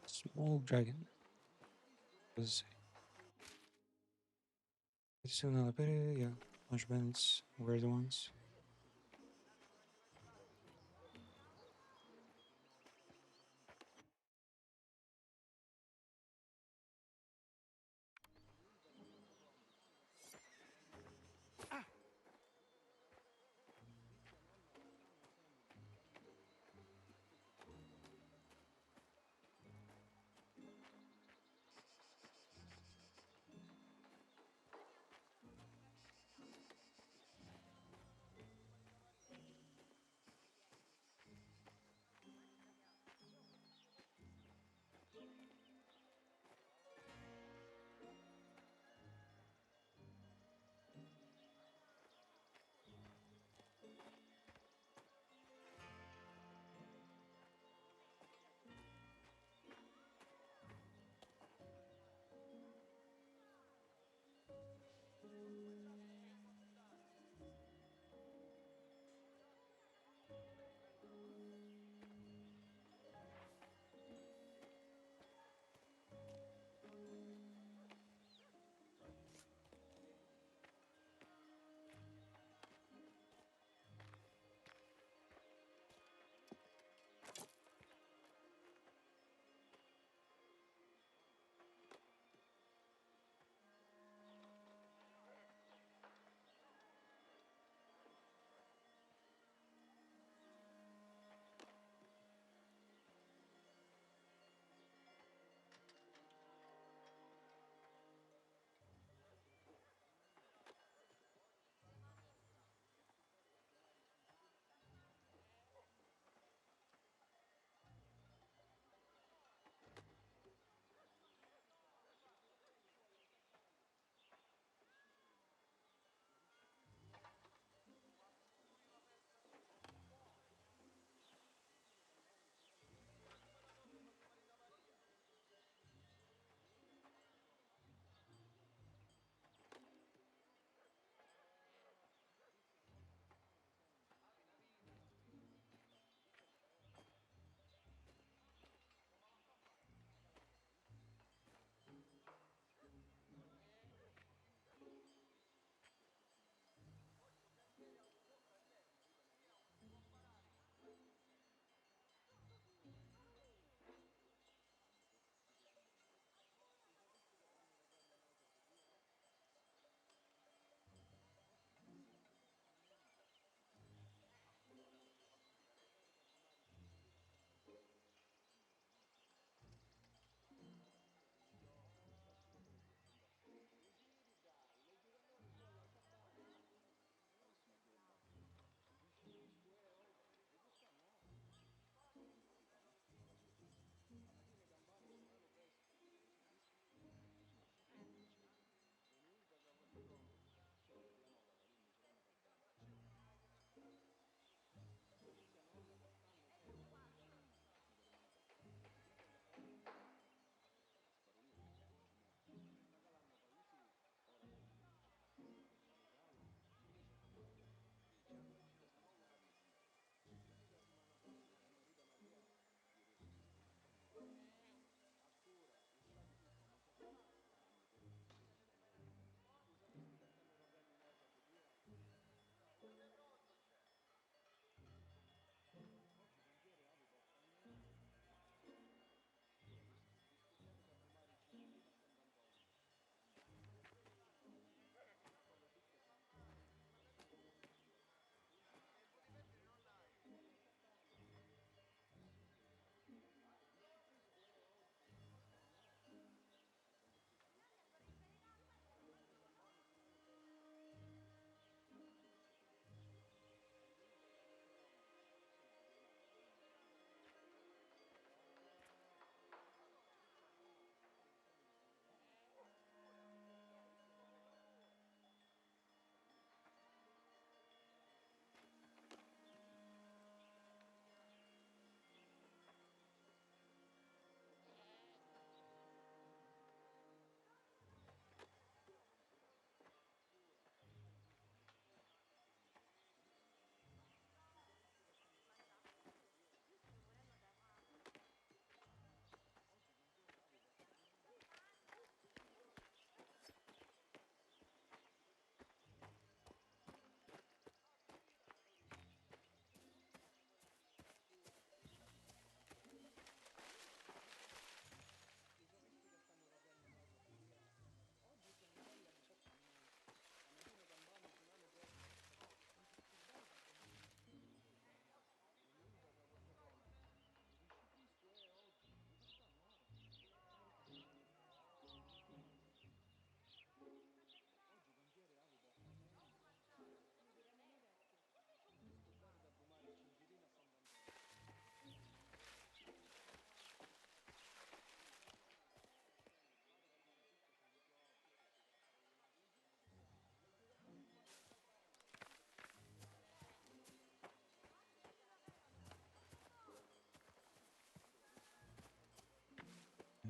Small dragon. What does it say? It's another pere, yeah. Punch bandits, weird ones.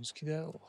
Skedaddle.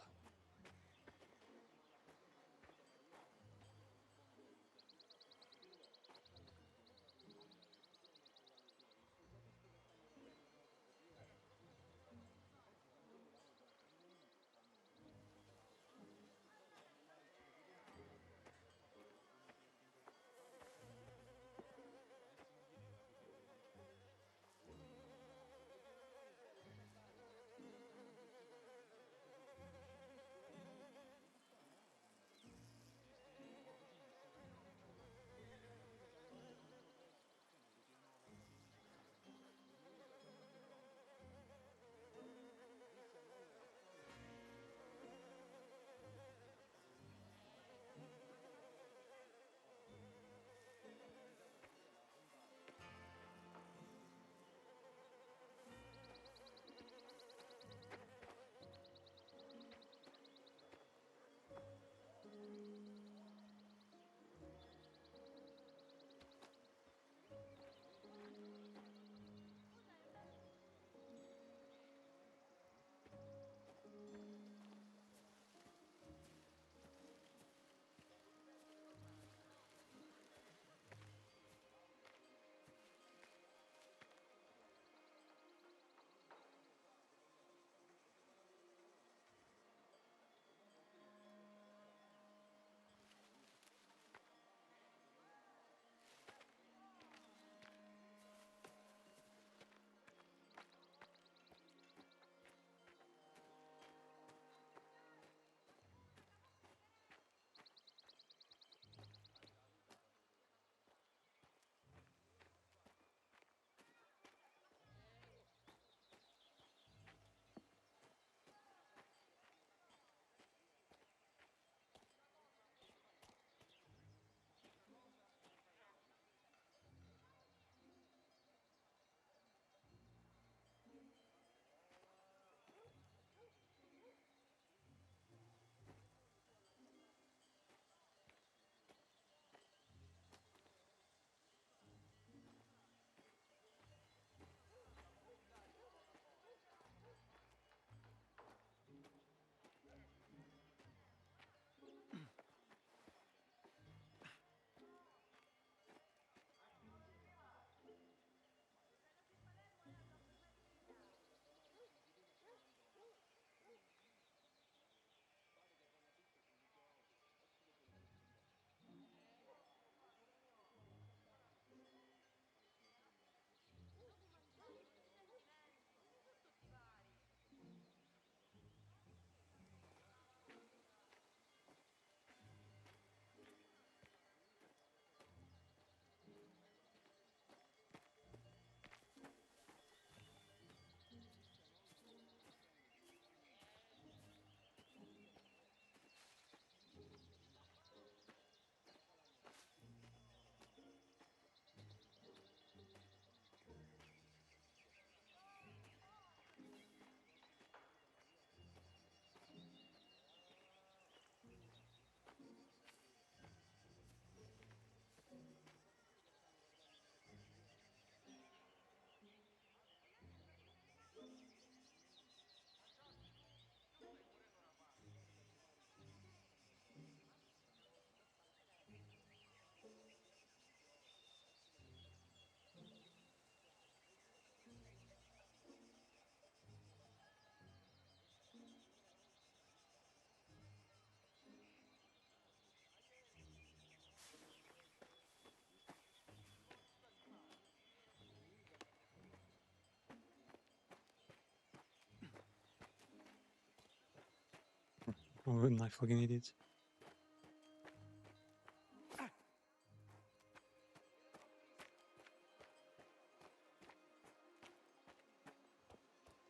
Oh, my fucking idiot.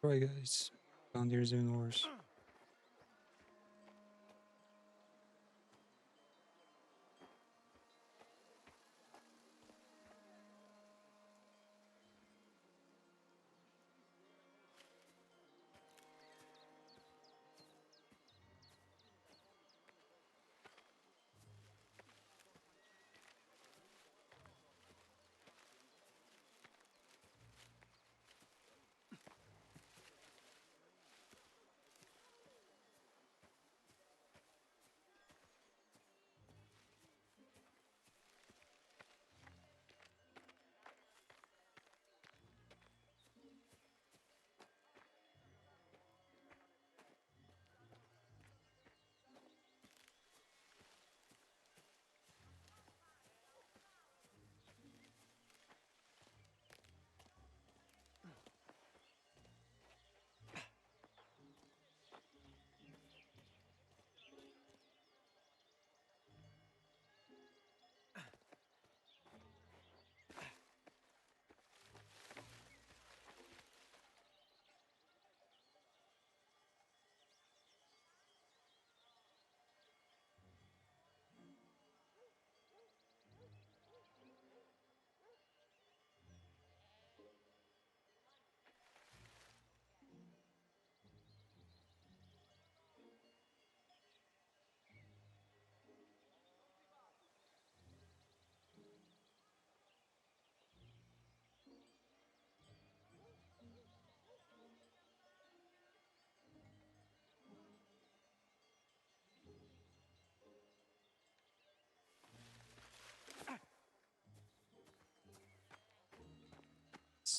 Alright guys, down there's even worse.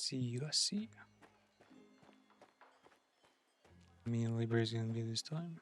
see, let's see. Me and Libra is gonna be this time.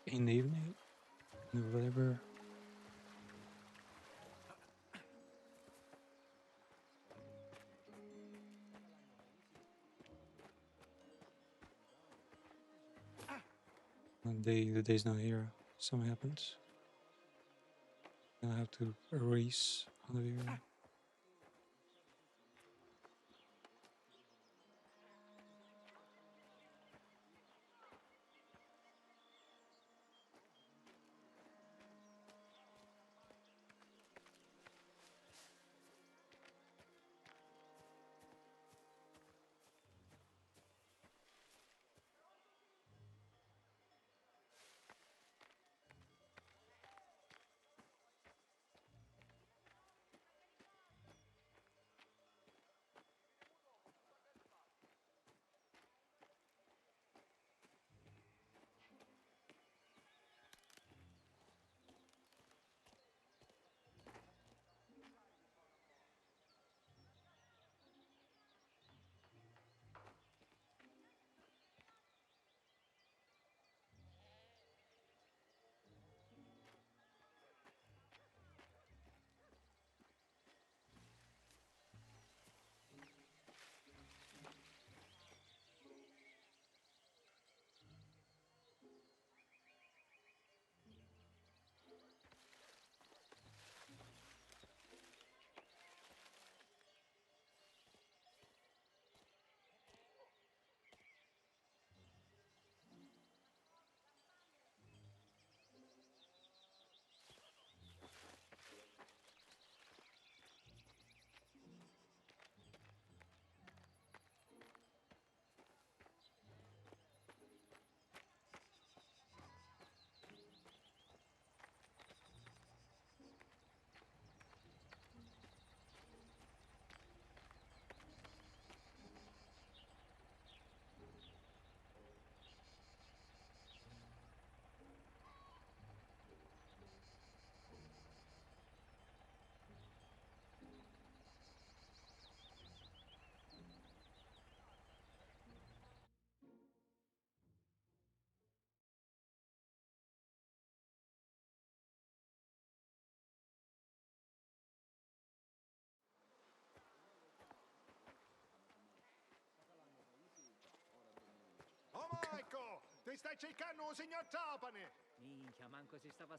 In the evening, whatever. The day's not here. Something happens. I have to erase on the video. Oh Michael, ti stai cercando un signor Trapani? Minchia, manco si stava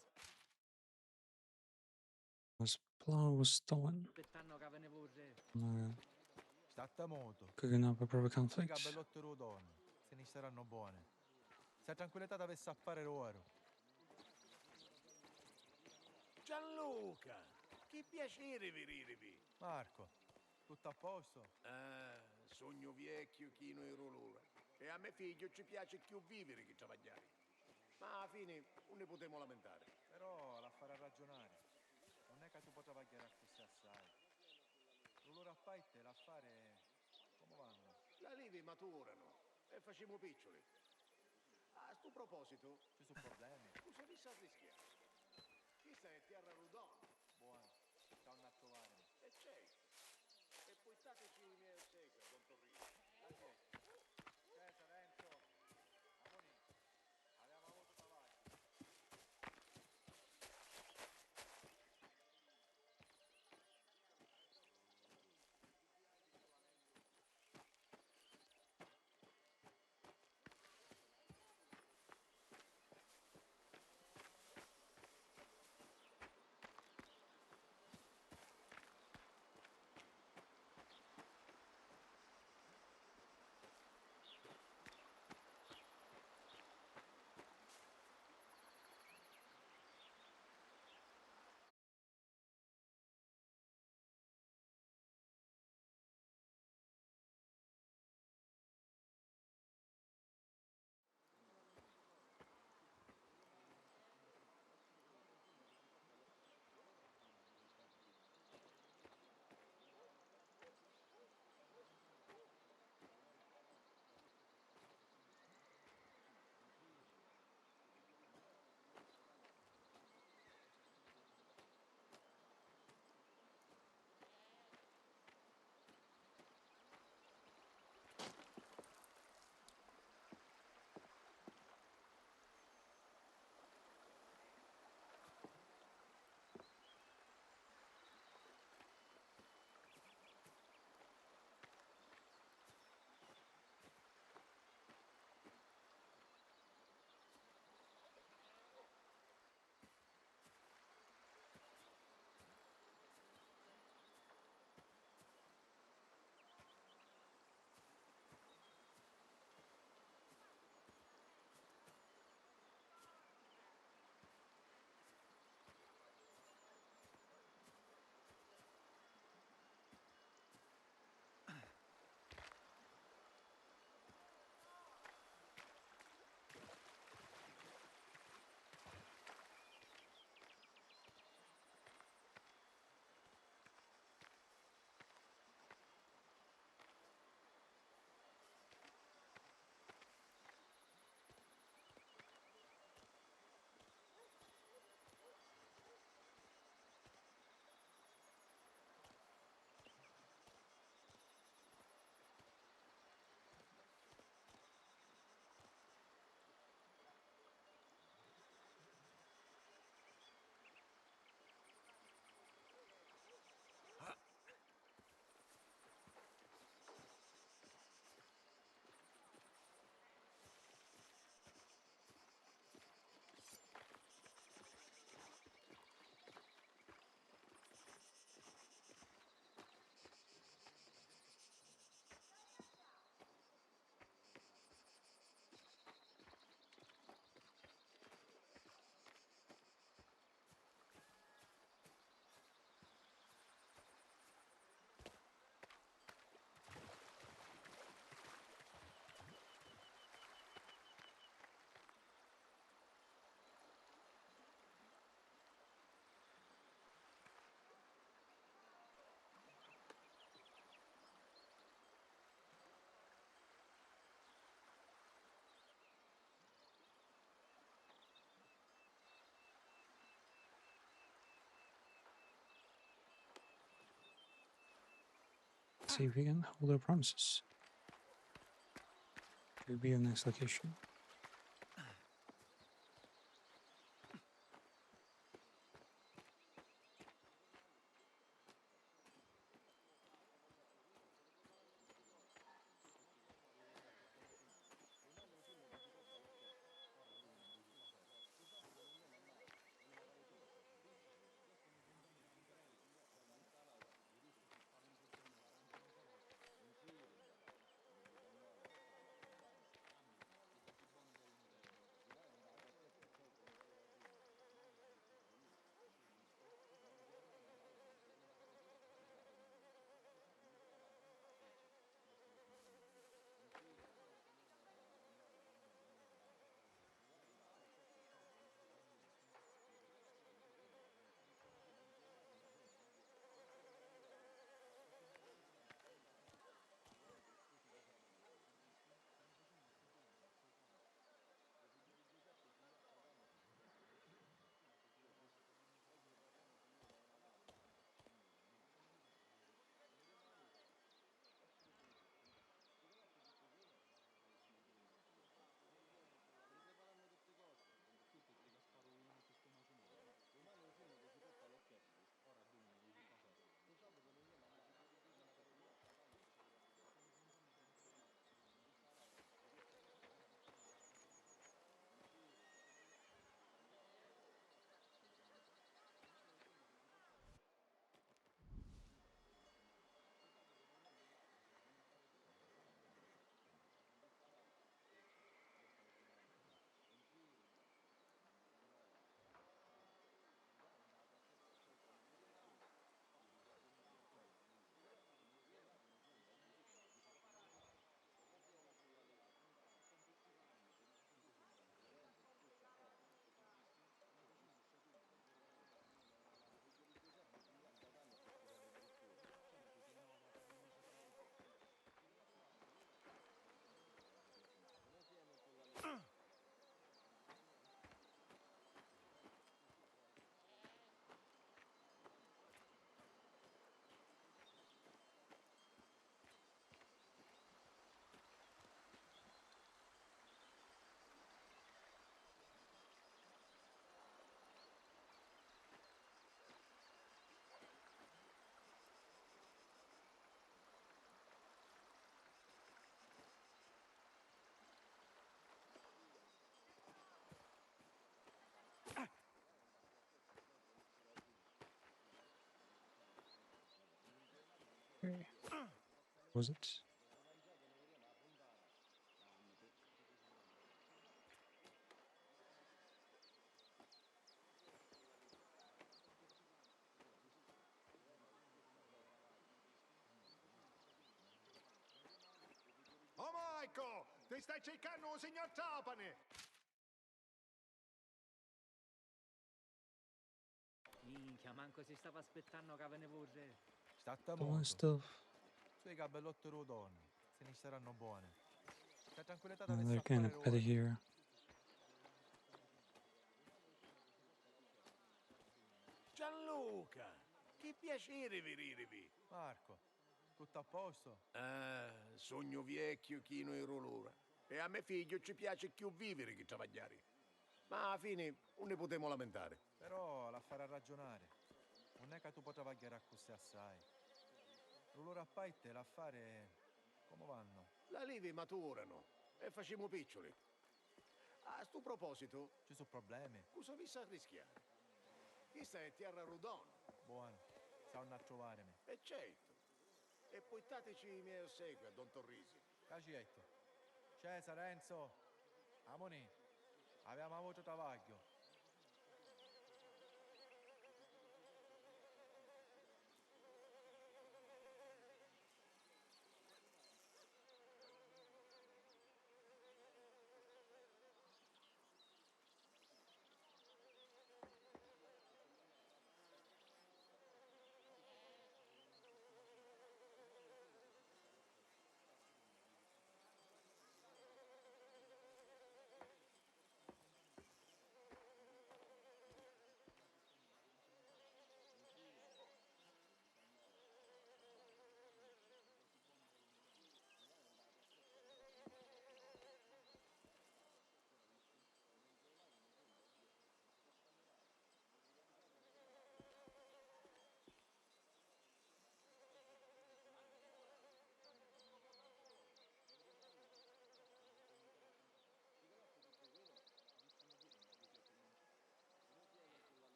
His plow was stolen. aspettando che ve ne vorrei. Statta moto. Cooking up a proper Sai conflict. che bellotto rodone. Se ne saranno buone. Se tranquillità dovesse appare loro. Gianluca, che piacere vedervi. Marco, tutto a posto? Sogno vecchio chi non ero l'ora. E a mio figlio ci piace più vivere che travagliare. Ma alla fine non ne potremo lamentare. Però l'affare a ragionare. Non è che tu potrà travagliare a questi assai. L'olore a paite, l'affare... come vanno? La leve maturano e facciamo piccioli. A sto proposito... Ci sono problemi? Tu sei visto a rischiare. Questa è terra rodona. Buono, stanno a trovarmi. E c'è. E portateci i miei segni, don Torrino. Cesare, Enzo, Amoni, abbiamo avuto cavalli. see if we can hold our promises. Could be the next location. Okay. Was it? Oh Michael, ti stai cercando un signor Trapani! Minchia, manco si stava aspettando che ve ne vorrei. State All my molto. stuff. Sui cabellotti rodoni, se ne saranno buone. C'è tranquillità da Another a kind fare of petty ora. here. Gianluca, che piacere vedervi. Marco, tutto a posto? Sogno vecchio chi non ero l'ora. E a mio figlio ci piace più vivere che travagliare. Ma alla fine non ne potremo lamentare. Però la farà ragionare. Non è che tu potrà travagliare a così assai. L'olore a paite e l'affare come vanno? La leve maturano e facciamo piccioli. A sto proposito, Ci sono problemi? cosa vi sa rischiare? Questa è terra rodona. Buono, stanno a trovarmi. E certo. E portateci i miei ossequi a Don Torrisi. Cacietto. Cesare, Enzo. Amoni, abbiamo avuto travaglio.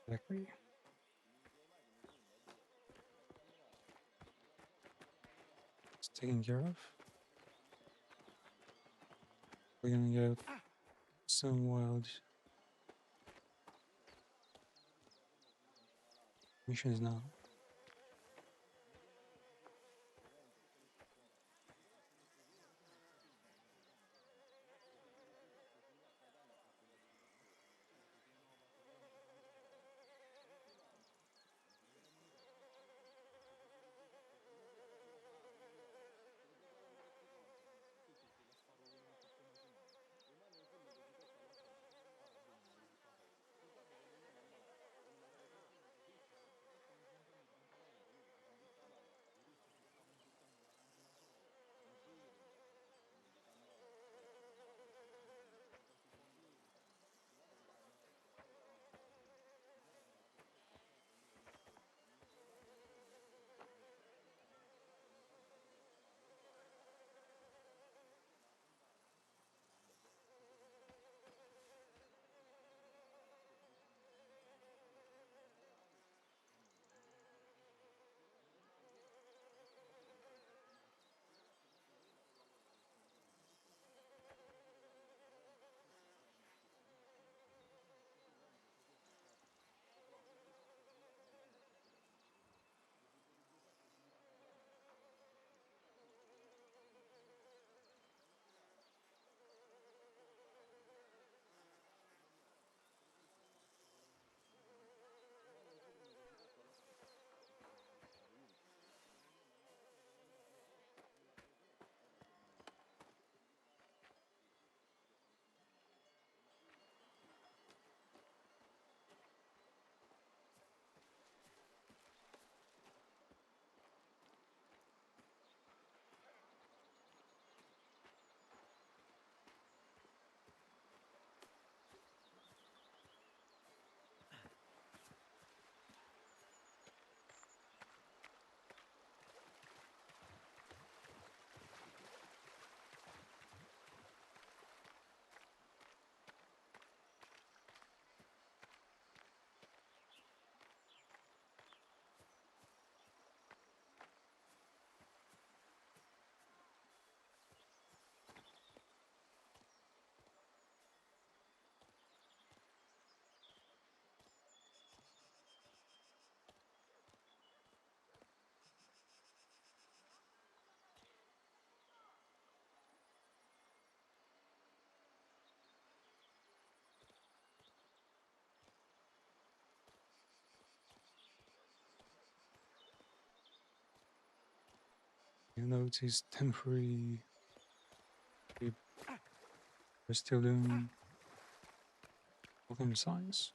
Exactly. It's taken care of. We're gonna get some wild missions now. You notice temporary. We're still doing welcome signs.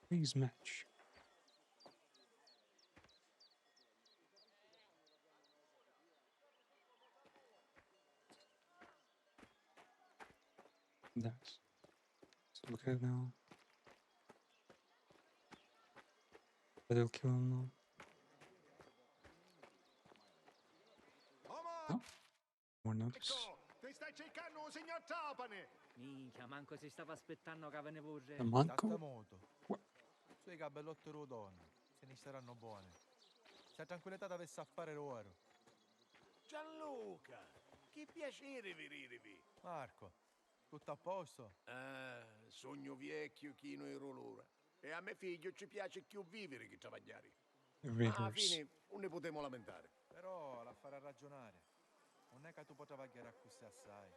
Please match. Nice. Let's look at it now. But they'll kill him now. No? More notice. Ti stai cercando un signor Trapani! Minchia, manco si stava aspettando che ve ne vorrei. The Manco? Tattamoto. Sui cabellotti rodoni, se ne saranno buoni. Se tranquillità avesse a fare loro. Gianluca, che piacere vedervi. Marco, tutto a posto? Sogno vecchio chi non ero l'ora. E a mio figlio ci piace più vivere che travagliare. Alla Reverse. fine non ne potremo lamentare. Però la farà ragionare. Non è che tu potrà travagliare a così assai.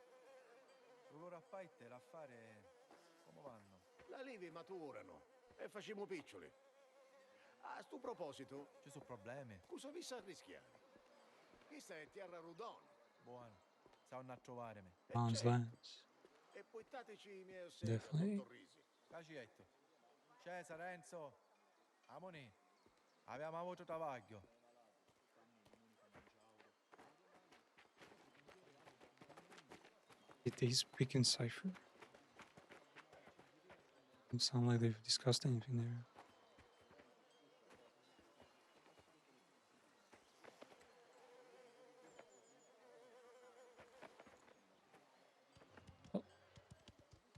Loro a parte l'affare come vanno? Le leve maturano e facciamo piccioli. A sto proposito, Ci sono problemi? cosa vi sa rischiare? Questa è terra rodona. Buono, stanno a trovarmi. Hans Lance. E portateci i miei osservi al Definitely. dottor Risi. Cacietto. Cesare, Enzo. Amoni. Abbiamo avuto travaglio. Did they speak in cipher? Doesn't sound like they've discussed anything there.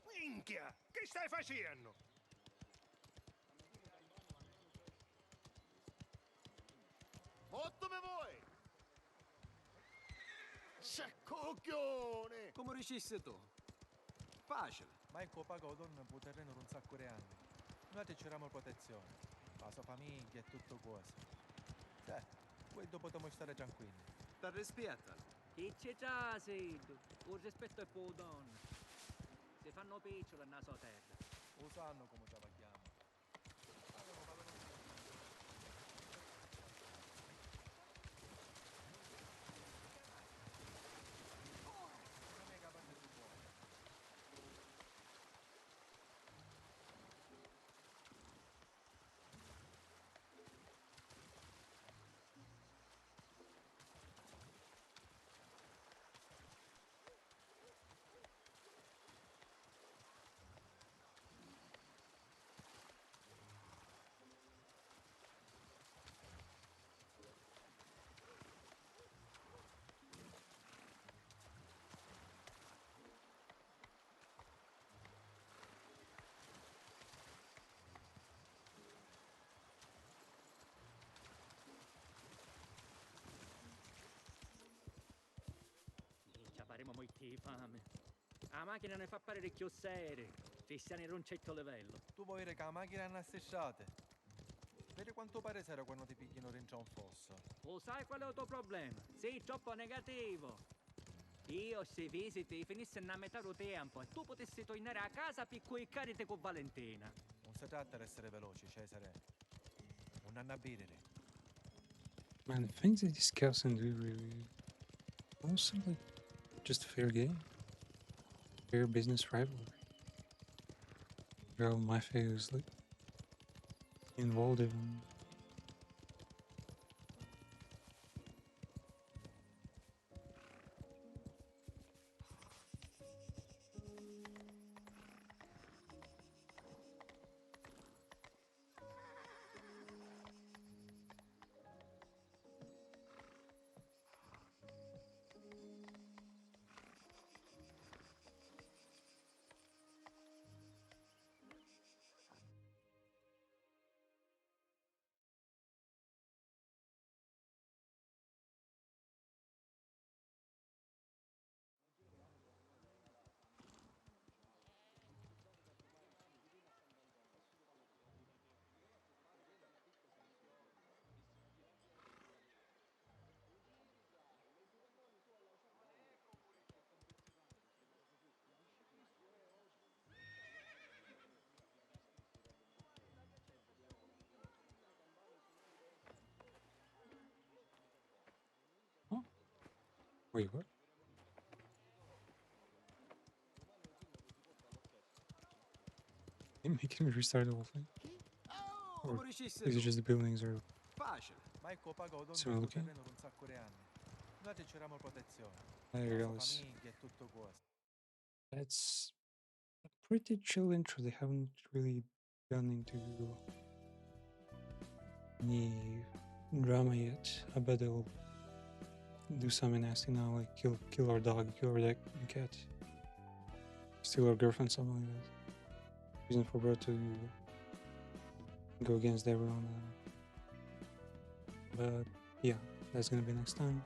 Minchia, che stai facendo? Mottome voi! S'accoglione! Come riusciste tu? Facile. Ma ecco pago donne per terreno un sacco di anni. Noi ti c'eravamo protezione. La sua famiglia e tutto questo. Cioè, poi dopo potremo stare tranquilli. Per rispetto. Chi c'è già, Sid? Un rispetto è per le donne. Si fanno piccole nella sua terra. Lo sanno come travagliamo. Minchia, paremo molti di fame. La macchina ne fa pare ricchio serie. Cristiani roncetto livello. Tu vuoi vedere che la macchina è una strisciate? Vedi quanto pare sera quando ti picchiano dentro un fosso. Lo sai qual è il tuo problema? Sei troppo negativo. Io se visiti finisse a metà del tempo e tu potessi tornare a casa per carite con Valentina. Non si tratta di essere veloci, Cesare. Non hanno a bere. Man, the things they discuss and do really also like just a fair game. Fair business rivalry. Girl, Mafia is like involved in. Oh. Wait, what? They making me restart the whole thing? Or is it just the buildings are Facile. Ma ecco pago donne similar per looking? terreno un sacco di anni. Noi ti c'eravamo protezione. There La it sua goes. famiglia e tutto questo. That's pretty chill intro. They haven't really gone into any drama yet. I bet they'll do something nasty now, like kill our dog, kill our cat, steal our girlfriend, something like that. Reason for Bro to go against everyone. But yeah, that's gonna be next time.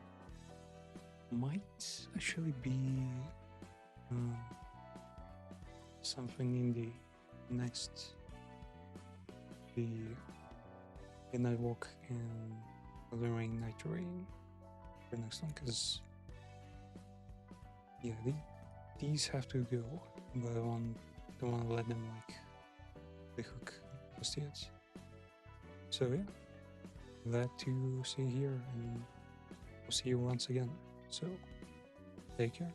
Might actually be something in the next, the Night Walk and the Rain Night Rain for next one, because yeah, these have to go, but I don't want to let them like the hook just yet. So yeah, glad to see you here, and we'll see you once again. So take care.